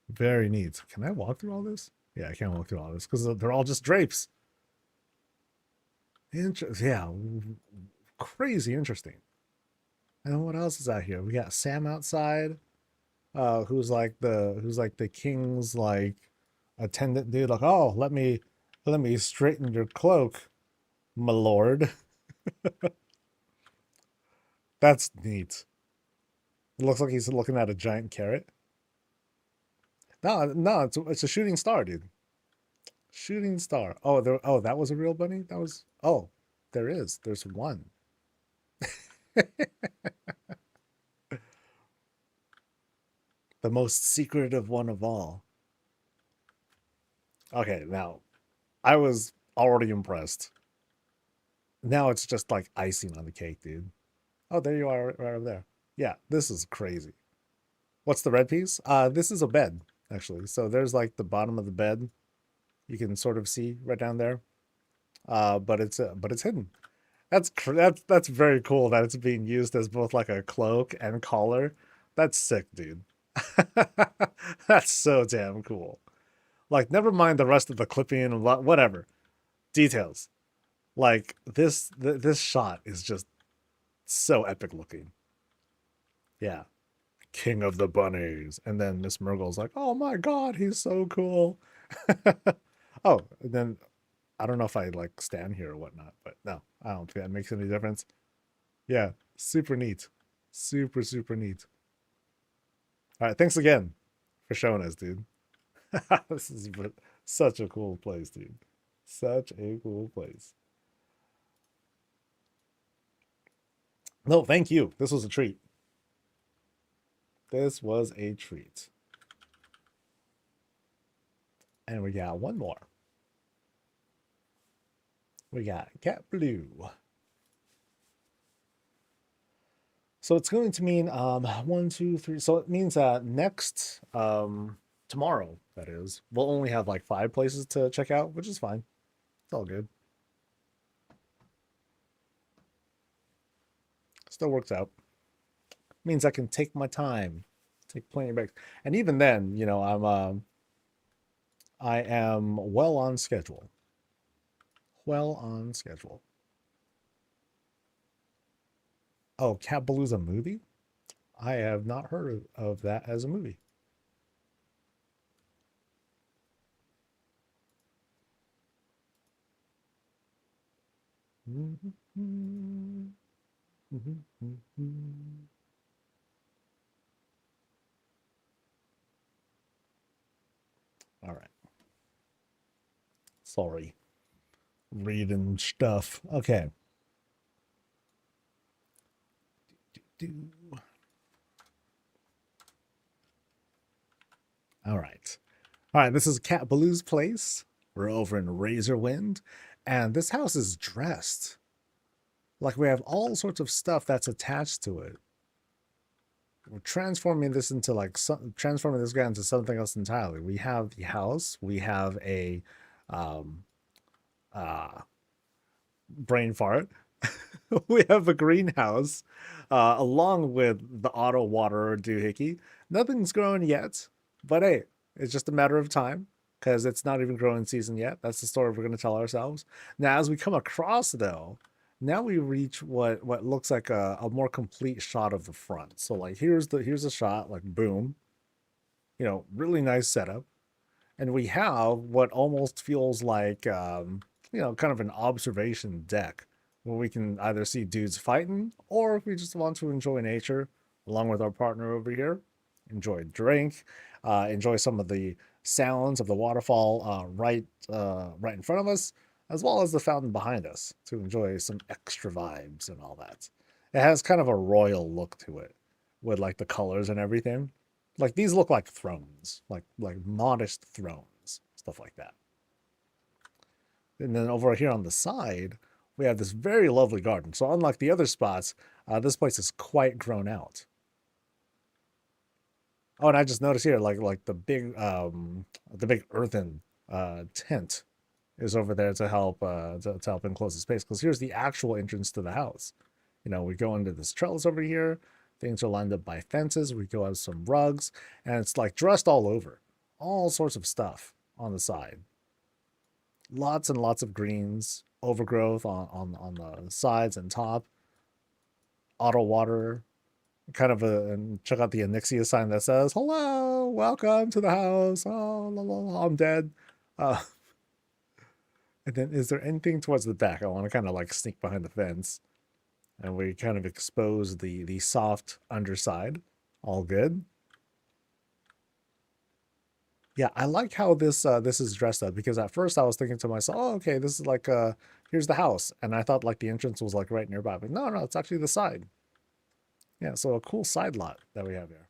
Very neat. Can I walk through all this? Yeah, I can't walk through all this because they're all just drapes. Yeah, crazy interesting. And what else is out here? We got Sam outside, who's like the king's like attendant dude. Like, oh, let me straighten your cloak, my lord. That's neat. It looks like he's looking at a giant carrot. No, no, it's a shooting star, dude. Shooting star. Oh, oh, that was a real bunny? That was oh, there is. There's one. The most secretive one of all. Okay, now I was already impressed. Now it's just like icing on the cake, dude. Oh, there you are, right over there. Yeah, this is crazy. What's the red piece? This is a bed, actually. So there's like the bottom of the bed. You can sort of see right down there. But it's hidden. That's very cool that it's being used as both like a cloak and collar. That's sick, dude. That's so damn cool. Like, never mind the rest of the clipping and whatever details. Like this shot is just so epic looking. Yeah, King of the Bunnies, and then Miss Murgle's like, "Oh my God, he's so cool." Oh, and then I don't know if I like stand here or whatnot, but no, I don't think that makes any difference. Yeah, super neat. Super neat. All right, thanks again for showing us, dude. This is such a cool place, dude. Such a cool place. No, thank you. This was a treat. This was a treat. And we got one more. We got cat blue. So it's going to mean 1, 2, 3. So it means that next tomorrow, that is, we'll only have like 5 places to check out, which is fine. It's all good. Still works out. Means I can take my time, take plenty of breaks, and even then, you know, I am well on schedule. Well on schedule. Oh, Cat Baloo's a movie? I have not heard of that as a movie. All right. Sorry. Reading stuff. Okay. All right. All right. This is Cat Baloo's place. We're over in Razorwind, and this house is dressed like we have all sorts of stuff that's attached to it. We're transforming this into like transforming this guy into something else entirely. We have the house. We have a um, brain fart. We have a greenhouse, along with the auto waterer doohickey. Nothing's grown yet, but hey, it's just a matter of time because it's not even growing season yet. That's the story we're going to tell ourselves. Now, as we come across, though, now we reach what looks like a more complete shot of the front. So like here's a shot, like boom, you know, really nice setup. And we have what almost feels like you know, kind of an observation deck where we can either see dudes fighting, or if we just want to enjoy nature along with our partner over here, enjoy a drink, enjoy some of the sounds of the waterfall right in front of us, as well as the fountain behind us to enjoy some extra vibes and all that. It has kind of a royal look to it with like the colors and everything. Like these look like thrones, like modest thrones, stuff like that. And then over here on the side, we have this very lovely garden. So unlike the other spots, this place is quite grown out. Oh, and I just noticed here, like the big earthen tent is over there to help to help enclose the space. Because here's the actual entrance to the house. You know, we go into this trellis over here. Things are lined up by fences. We go have some rugs, and it's like dressed all over, all sorts of stuff on the side. Lots and lots of greens, overgrowth on the sides and top. Auto water, kind of and check out the Anixia sign that says, "Hello, welcome to the house." Oh, la, la, la, I'm dead. Uh, and then, is there anything towards the back? I want to kind of like sneak behind the fence, and we kind of expose the soft underside. All good. Yeah, I like how this is dressed up because at first I was thinking to myself, oh, okay, this is like here's the house, and I thought like the entrance was like right nearby, but no, it's actually the side. Yeah, so a cool side lot that we have here.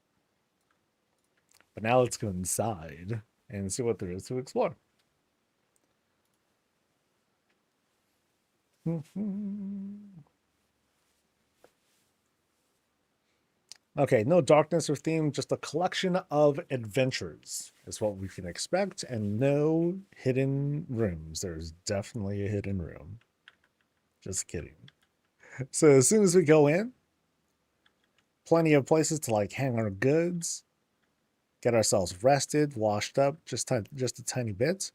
But now let's go inside and see what there is to explore. Okay, no darkness or theme, just a collection of adventures is what we can expect, and no hidden rooms. There's definitely a hidden room. Just kidding. So as soon as we go in, plenty of places to like hang our goods, get ourselves rested, washed up, just a tiny bit.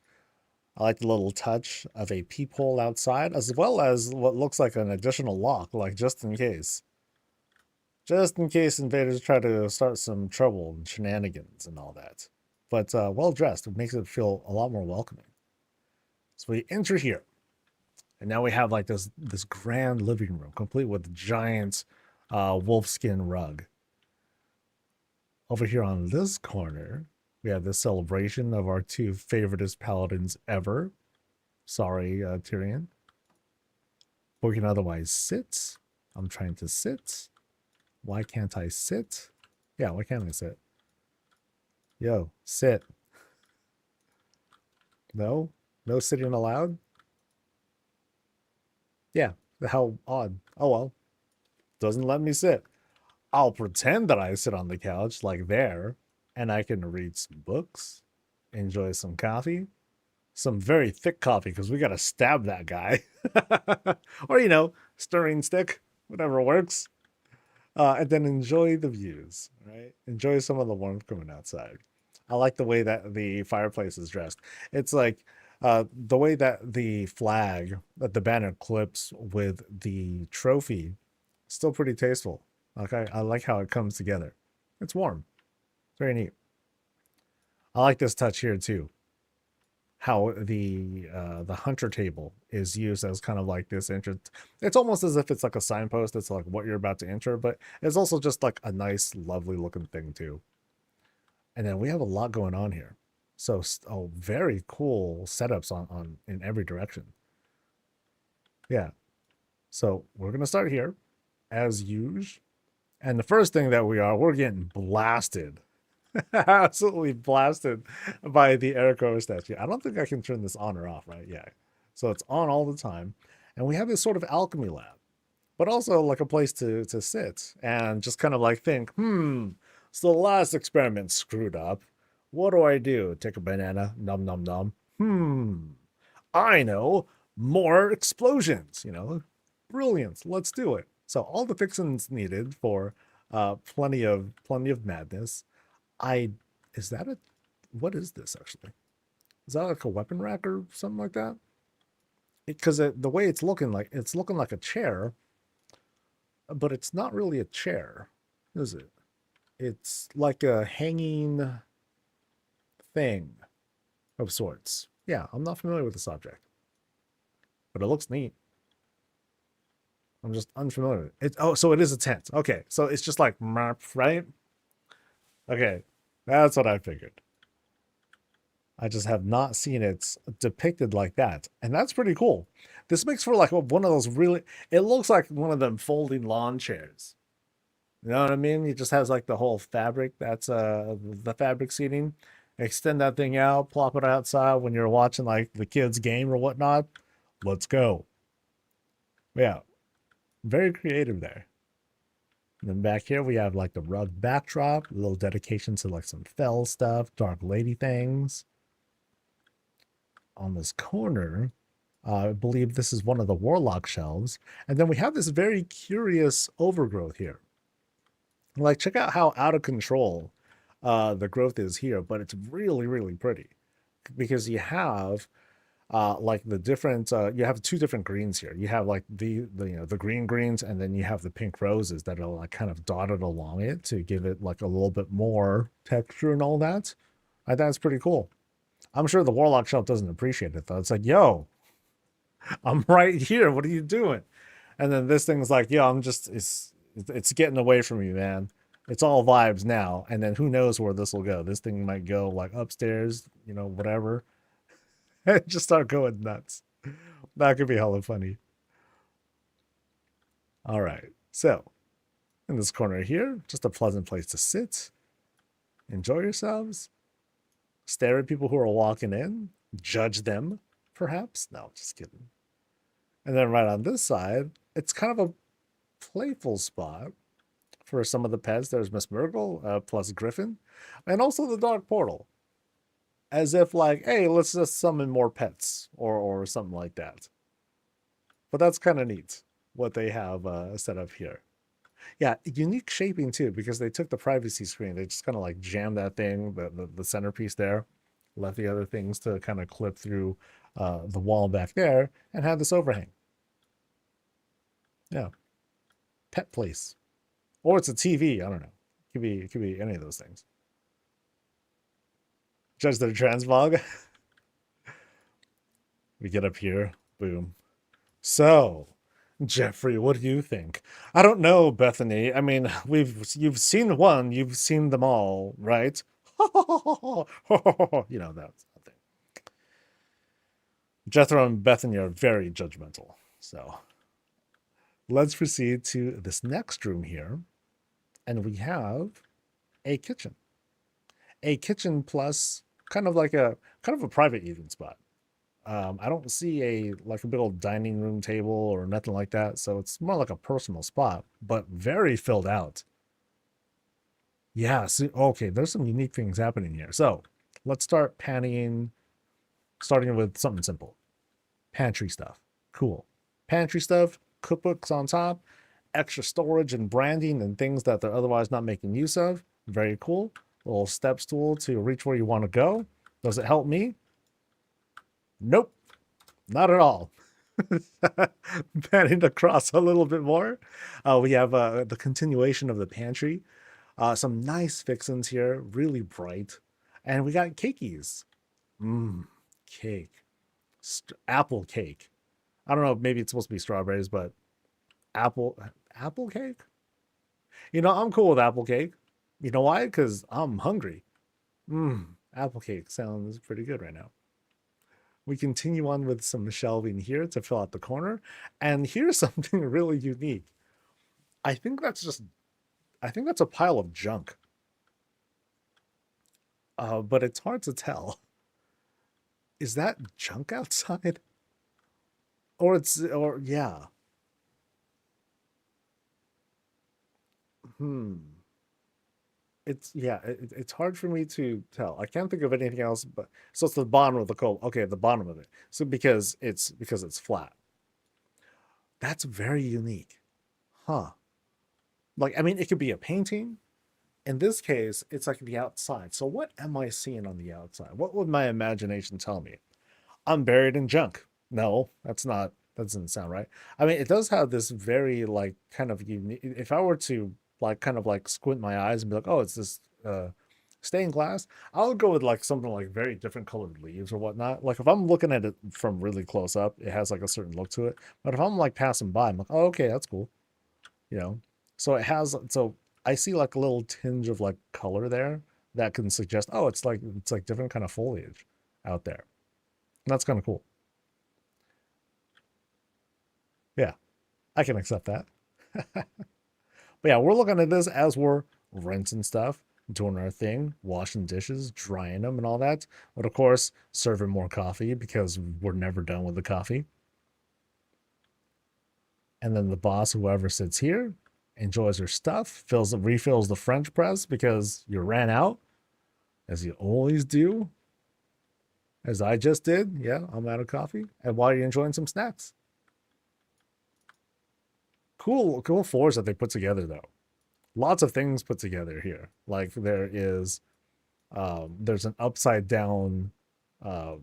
I like the little touch of a peephole outside, as well as what looks like an additional lock, like just in case. Just in case invaders try to start some trouble and shenanigans and all that. But well dressed, it makes it feel a lot more welcoming. So we enter here, and now we have like this grand living room, complete with giant wolfskin rug. Over here on this corner, we have the celebration of our two favoriteest paladins ever. Sorry, Tyrion. But we can otherwise sit. I'm trying to sit. Why can't I sit? Yeah, why can't I sit? Yo, sit. No? No sitting allowed? Yeah, how odd. Oh well, doesn't let me sit. I'll pretend that I sit on the couch like there, and I can read some books, enjoy some coffee, some very thick coffee because we gotta stab that guy, or stirring stick, whatever works. And then enjoy the views, right? Enjoy some of the warmth coming outside. I like the way that the fireplace is dressed. It's like the way that the flag, that the banner clips with the trophy, still pretty tasteful. Like I like how it comes together. It's warm. It's very neat. I like this touch here too. How the hunter table is used as kind of like this entrance. It's almost as if it's like a signpost. It's like what you're about to enter, but it's also just like a nice, lovely looking thing too. And then we have a lot going on here. So very cool setups on in every direction. Yeah. So we're gonna start here as usual. And the first thing that we're getting blasted. Absolutely blasted by the Erico statue. I don't think I can turn this on or off, right? Yeah. So it's on all the time. And we have this sort of alchemy lab, but also like a place to sit and just kind of like think, so the last experiment screwed up. What do I do? Take a banana, num num num. I know, more explosions, Brilliant. Let's do it. So all the fixins needed for plenty of madness. I is that a what is this actually? Is that like a weapon rack or something like that? Because the way it's looking like a chair, but it's not really a chair, is it? It's like a hanging thing of sorts. Yeah, I'm not familiar with this object, but it looks neat. I'm just unfamiliar with it. Oh, so it is a tent. Okay, so it's just like right? Okay, that's what I figured. I just have not seen it depicted like that. And that's pretty cool. This makes for like one of those really, it looks like one of them folding lawn chairs. You know what I mean? It just has like the whole fabric. That's the fabric seating. Extend that thing out, plop it outside when you're watching like the kids' game or whatnot. Let's go. Yeah, very creative there. And then back here we have like the rug backdrop, a little dedication to like some fell stuff, dark lady things. On this corner, I believe this is one of the warlock shelves. And then we have this very curious overgrowth here. Like, check out how out of control the growth is here, but it's really, really pretty because you have like the different you have two different greens here. You have like the green greens, and then you have the pink roses that are like kind of dotted along it to give it like a little bit more texture and all that. I thought it's pretty cool. I'm sure the warlock shelf doesn't appreciate it though. It's like, yo, I'm right here. What are you doing? And then this thing's like, yo, it's getting away from you, man. It's all vibes now. And then who knows where this will go? This thing might go like upstairs, whatever. Just start going nuts. That could be hella funny. All right. So in this corner here, just a pleasant place to sit, enjoy yourselves, stare at people who are walking in, judge them, perhaps. No, just kidding. And then right on this side, it's kind of a playful spot for some of the pets. There's Miss Murgle plus Griffin, and also the Dark Portal. As if like, hey, let's just summon more pets or something like that. But that's kind of neat what they have set up here. Yeah, unique shaping too, because they took the privacy screen. They just kind of like jammed that thing, the centerpiece there, left the other things to kind of clip through the wall back there, and had this overhang. Yeah, pet place, or it's a TV. I don't know. It could be any of those things. Judge their transmog. We get up here. Boom. So, Jeffrey, what do you think? I don't know, Bethany. I mean, you've seen one, you've seen them all, right? That's nothing. Jethro and Bethany are very judgmental. So let's proceed to this next room here. And we have a kitchen. A kitchen plus kind of a private eating spot. I don't see a like a big old dining room table or nothing like that, so it's more like a personal spot, but very filled out. Yeah, so, okay, there's some unique things happening here. So let's start panning, starting with something simple. Pantry stuff. Cool. Pantry stuff, cookbooks on top, extra storage and branding and things that they're otherwise not making use of. Very cool. Little steps tool to reach where you want to go. Does it help me? Nope, not at all. Panning across a little bit more. We have the continuation of the pantry. Some nice fixins here, really bright. And we got cakeys. Mmm, cake. Apple cake. I don't know, maybe it's supposed to be strawberries, but apple cake? You know, I'm cool with apple cake. You know why? Because I'm hungry. Mmm, apple cake sounds pretty good right now. We continue on with some shelving here to fill out the corner. And here's something really unique. I think that's just, I think that's a pile of junk. But it's hard to tell. Is that junk outside? Or yeah. Hmm. It's hard for me to tell. I can't think of anything else, but so it's the bottom of the coal. Okay, the bottom of it. So because it's flat. That's very unique. Huh. Like, I mean, it could be a painting. In this case, it's like the outside. So what am I seeing on the outside? What would my imagination tell me? I'm buried in junk. No, that's not, that doesn't sound right. I mean, it does have this very like kind of unique, if I were to like kind of like squint my eyes and be like, oh, it's this stained glass, I would go with like something like very different colored leaves or whatnot. Like if I'm looking at it from really close up, it has like a certain look to it. But if I'm like passing by, I'm like, oh, okay, that's cool. You know? So it has, so I see like a little tinge of like color there that can suggest, oh, it's like different kind of foliage out there. And that's kind of cool. Yeah, I can accept that. But yeah, we're looking at this as we're rinsing stuff, doing our thing, washing dishes, drying them, and all that. But of course, serving more coffee because we're never done with the coffee. And then the boss, whoever sits here, enjoys her stuff, refills the French press because you ran out, as you always do, as I just did. Yeah, I'm out of coffee. And while you're enjoying some snacks. Cool floors that they put together though. Lots of things put together here. Like there's an upside down uh,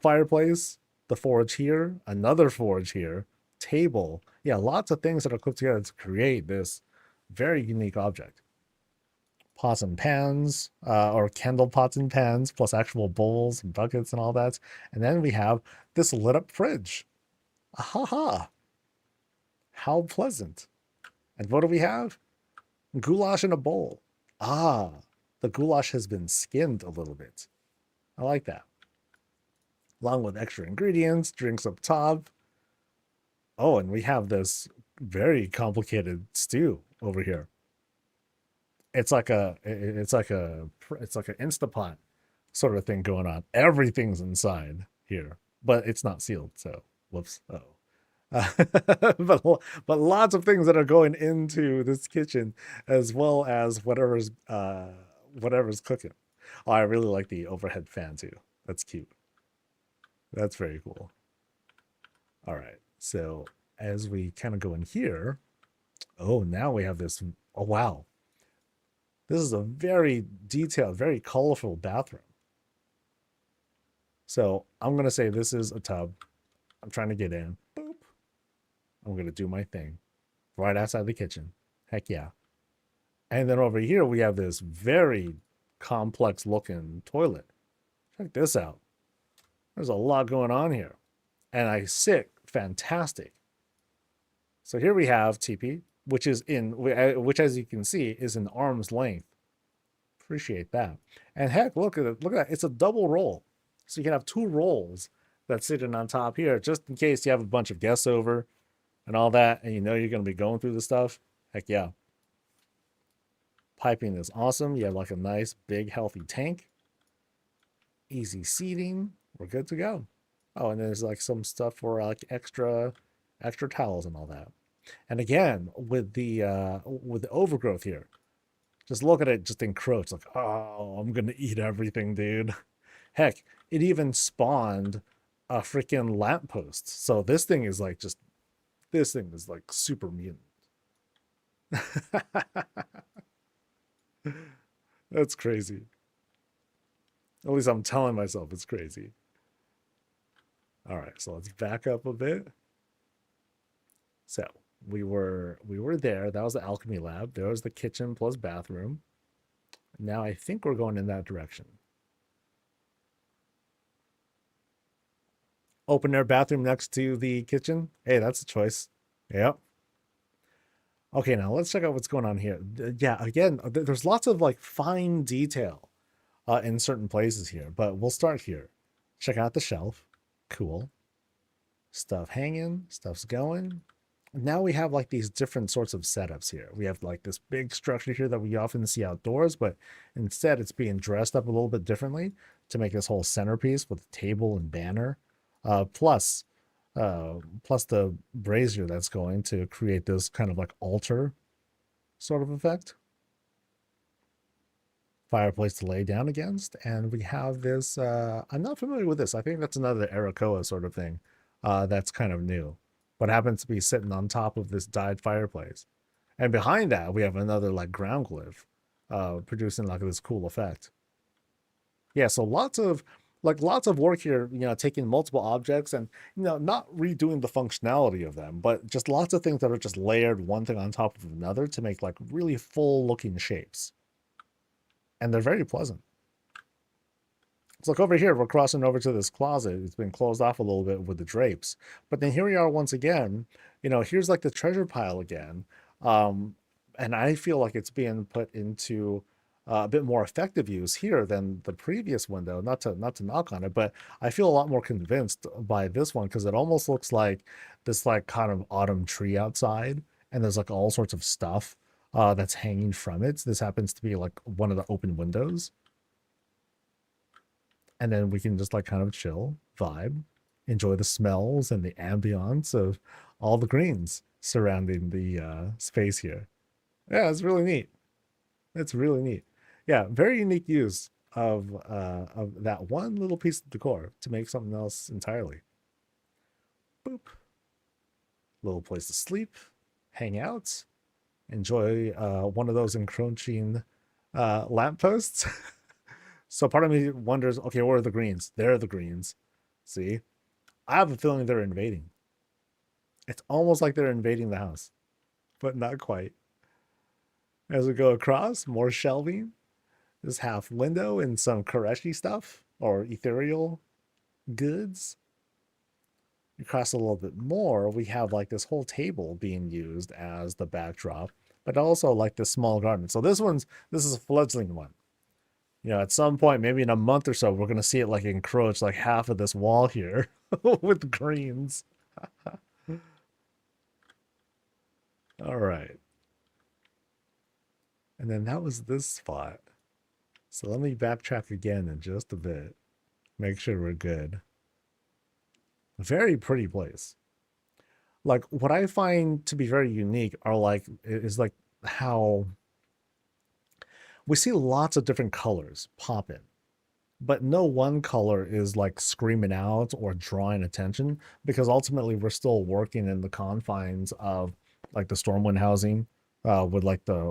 fireplace, the forge here, another forge here, table. Yeah, lots of things that are put together to create this very unique object. Pots and pans, or candle pots and pans, plus actual bowls and buckets and all that. And then we have this lit up fridge. Ha ha! How pleasant. And what do we have? Goulash in a bowl. Ah, the goulash has been skinned a little bit. I like that. Along with extra ingredients, drinks up top. Oh, and we have this very complicated stew over here. It's like an Instapot sort of thing going on. Everything's inside here, but it's not sealed. So, whoops. Oh. But lots of things that are going into this kitchen as well as whatever's cooking. Oh, I really like the overhead fan too. That's cute. That's very cool. All right. So as we kind of go in here, oh, now we have this. Oh, wow. This is a very detailed, very colorful bathroom. So I'm going to say this is a tub. I'm trying to get in. Boop. I'm going to do my thing right outside the kitchen. Heck yeah. And then over here, we have this very complex looking toilet. Check this out. There's a lot going on here. And I sit fantastic. So here we have TP, which as you can see is an arm's length. Appreciate that. And heck, look at it. Look at that. It's a double roll. So you can have two rolls that's sitting on top here, just in case you have a bunch of guests over and all that, and you know you're going to be going through the stuff. Heck yeah. Piping is awesome. You have like a nice, big, healthy tank. Easy seating. We're good to go. Oh, and there's like some stuff for like extra towels and all that. And again, with the overgrowth here, just look at it, just encroach. Like, oh, I'm gonna eat everything, dude. Heck, it even spawned a freaking lamppost. So this thing is like super mutant. That's crazy. At least I'm telling myself it's crazy. All right, so let's back up a bit. So we were there. That was the alchemy lab. There was the kitchen plus bathroom. Now I think we're going in that direction. Open air bathroom next to the kitchen. Hey, that's a choice. Yep. Okay, now let's check out what's going on here. Yeah, again, there's lots of like fine detail in certain places here, but we'll start here. Check out the shelf. Cool. Stuff hanging, stuff's going. Now we have like these different sorts of setups here. We have like this big structure here that we often see outdoors, but instead it's being dressed up a little bit differently to make this whole centerpiece with table and banner, plus plus the brazier that's going to create this kind of like altar sort of effect. Fireplace to lay down against, and we have this. I'm not familiar with this. I think that's another Arakoa sort of thing. That's kind of new, but happens to be sitting on top of this dyed fireplace, and behind that we have another like ground glyph, producing like this cool effect. Yeah, so lots of work here. Taking multiple objects and not redoing the functionality of them, but just lots of things that are just layered one thing on top of another to make like really full looking shapes, and they're very pleasant. So look over here, we're crossing over to this closet. It's been closed off a little bit with the drapes. But then here we are once again, here's like the treasure pile again. Um, and I feel like it's being put into a bit more effective use here than the previous window. Not to knock on it, but I feel a lot more convinced by this one because it almost looks like this like kind of autumn tree outside, and there's like all sorts of stuff that's hanging from it. This happens to be like one of the open windows, and then we can just like kind of chill, vibe, enjoy the smells and the ambiance of all the greens surrounding the space here. Yeah, it's really neat. It's really neat. Yeah, very unique use of that one little piece of decor to make something else entirely. Boop. Little place to sleep, hang out, enjoy one of those encroaching lampposts. So part of me wonders, okay, where are the greens? There are the greens. See? I have a feeling they're invading. It's almost like they're invading the house, but not quite. As we go across, more shelving, this half window and some Koreshi stuff or ethereal goods. Across a little bit more, we have like this whole table being used as the backdrop, but also like this small garden. So this is a fledgling one. At some point, maybe in a month or so, we're gonna see it like encroach like half of this wall here with greens. All right. And then that was this spot. So let me backtrack again in just a bit. Make sure we're good. Very pretty place. Like what I find to be very unique are like is like how we see lots of different colors pop in, but no one color is like screaming out or drawing attention because ultimately we're still working in the confines of like the Stormwind housing, with like the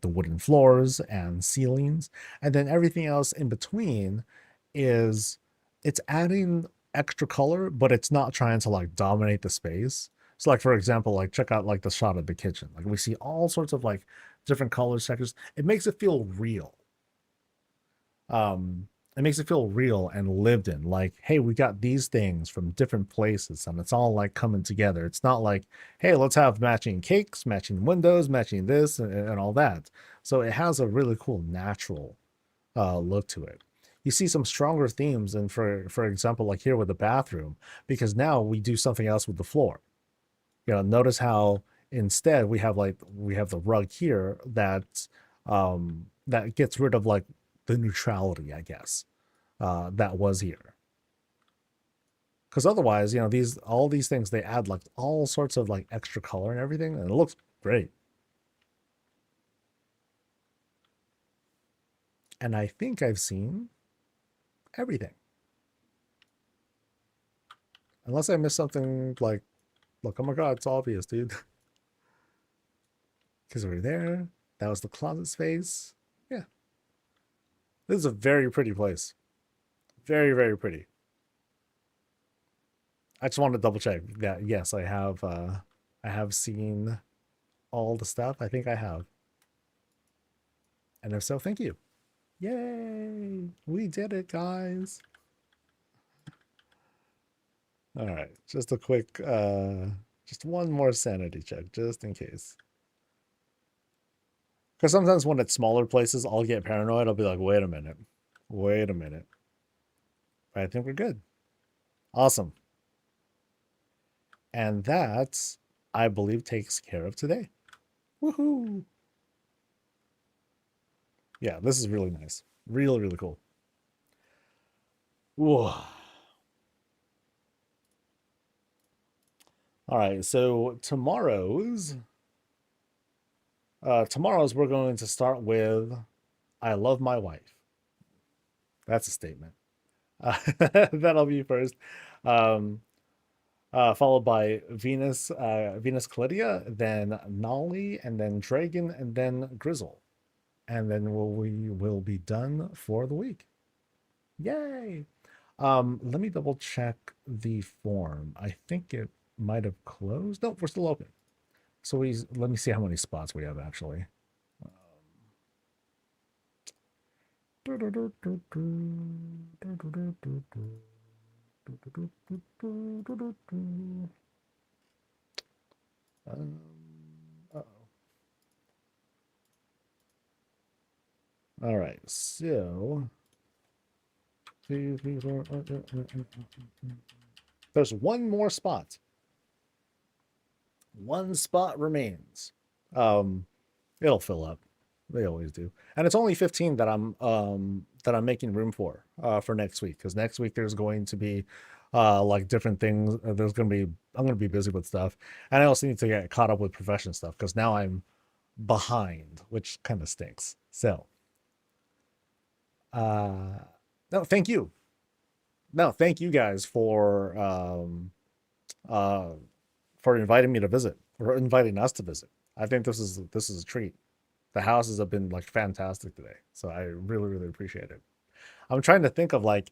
wooden floors and ceilings, and then everything else in between is it's adding extra color, but it's not trying to like dominate the space. So like for example, like check out like the shot of the kitchen. Like we see all sorts of like different color sectors. It makes it feel real. um it makes it feel real and lived in, like hey, we got these things from different places and it's all like coming together. It's not like hey, let's have matching cakes, matching windows, matching this and all that. So it has a really cool natural look to it. You see some stronger themes and for example like here with the bathroom, because now we do something else with the floor. Notice how instead we have the rug here that gets rid of like the neutrality, I guess, that was here. Because otherwise, you know, all these things, they add like all sorts of like extra color and everything, and it looks great. And I think I've seen everything. Unless I missed something like, look, oh my god, it's obvious, dude. Because we're there. That was the closet space. Yeah. This is a very pretty place. Very, very pretty. I just want to double check that yes, I have seen all the stuff. I think I have. And if so, thank you. Yay! We did it, guys. All right, just a quick just one more sanity check just in case. Because sometimes when it's smaller places, I'll get paranoid. I'll be like, wait a minute. Wait a minute. But I think we're good. Awesome. And that, I believe, takes care of today. Woohoo! Yeah, this is really nice. Really, really cool. Whoa. All right, so tomorrow's we're going to start with I love my wife. That's a statement. That'll be first. Followed by Venus Calidia, then Nolly, and then Dragon, and then Grizzle. And then we will be done for the week. Yay! Let me double check the form. I think it might have closed. No, we're still open. So let me see how many spots we have actually. All right, so there's one more spot. One spot remains. It'll fill up. They always do. And it's only 15 that I'm making room for next week, because next week there's going to be like different things. I'm going to be busy with stuff, and I also need to get caught up with profession stuff because now I'm behind, which kind of stinks. So no, thank you. No, thank you guys for inviting me to visit, or inviting us to visit. I think this is a treat. The houses have been like fantastic today, so I really, really appreciate it. I'm trying to think of like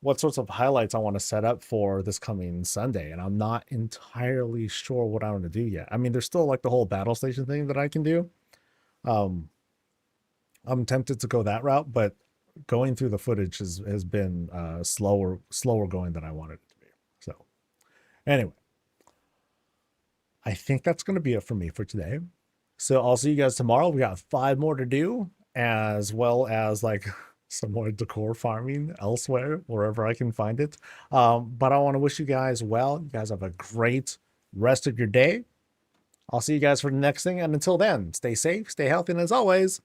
what sorts of highlights I want to set up for this coming Sunday, and I'm not entirely sure what I want to do yet. I mean, there's still like the whole battle station thing that I can do. I'm tempted to go that route, but going through the footage has been slower going than I wanted it to be. So anyway, I think that's going to be it for me for today. So I'll see you guys tomorrow. We got 5 more to do, as well as like some more decor farming elsewhere, wherever I can find it. But I want to wish you guys well. You guys have a great rest of your day. I'll see you guys for the next thing. And until then, stay safe, stay healthy, and as always,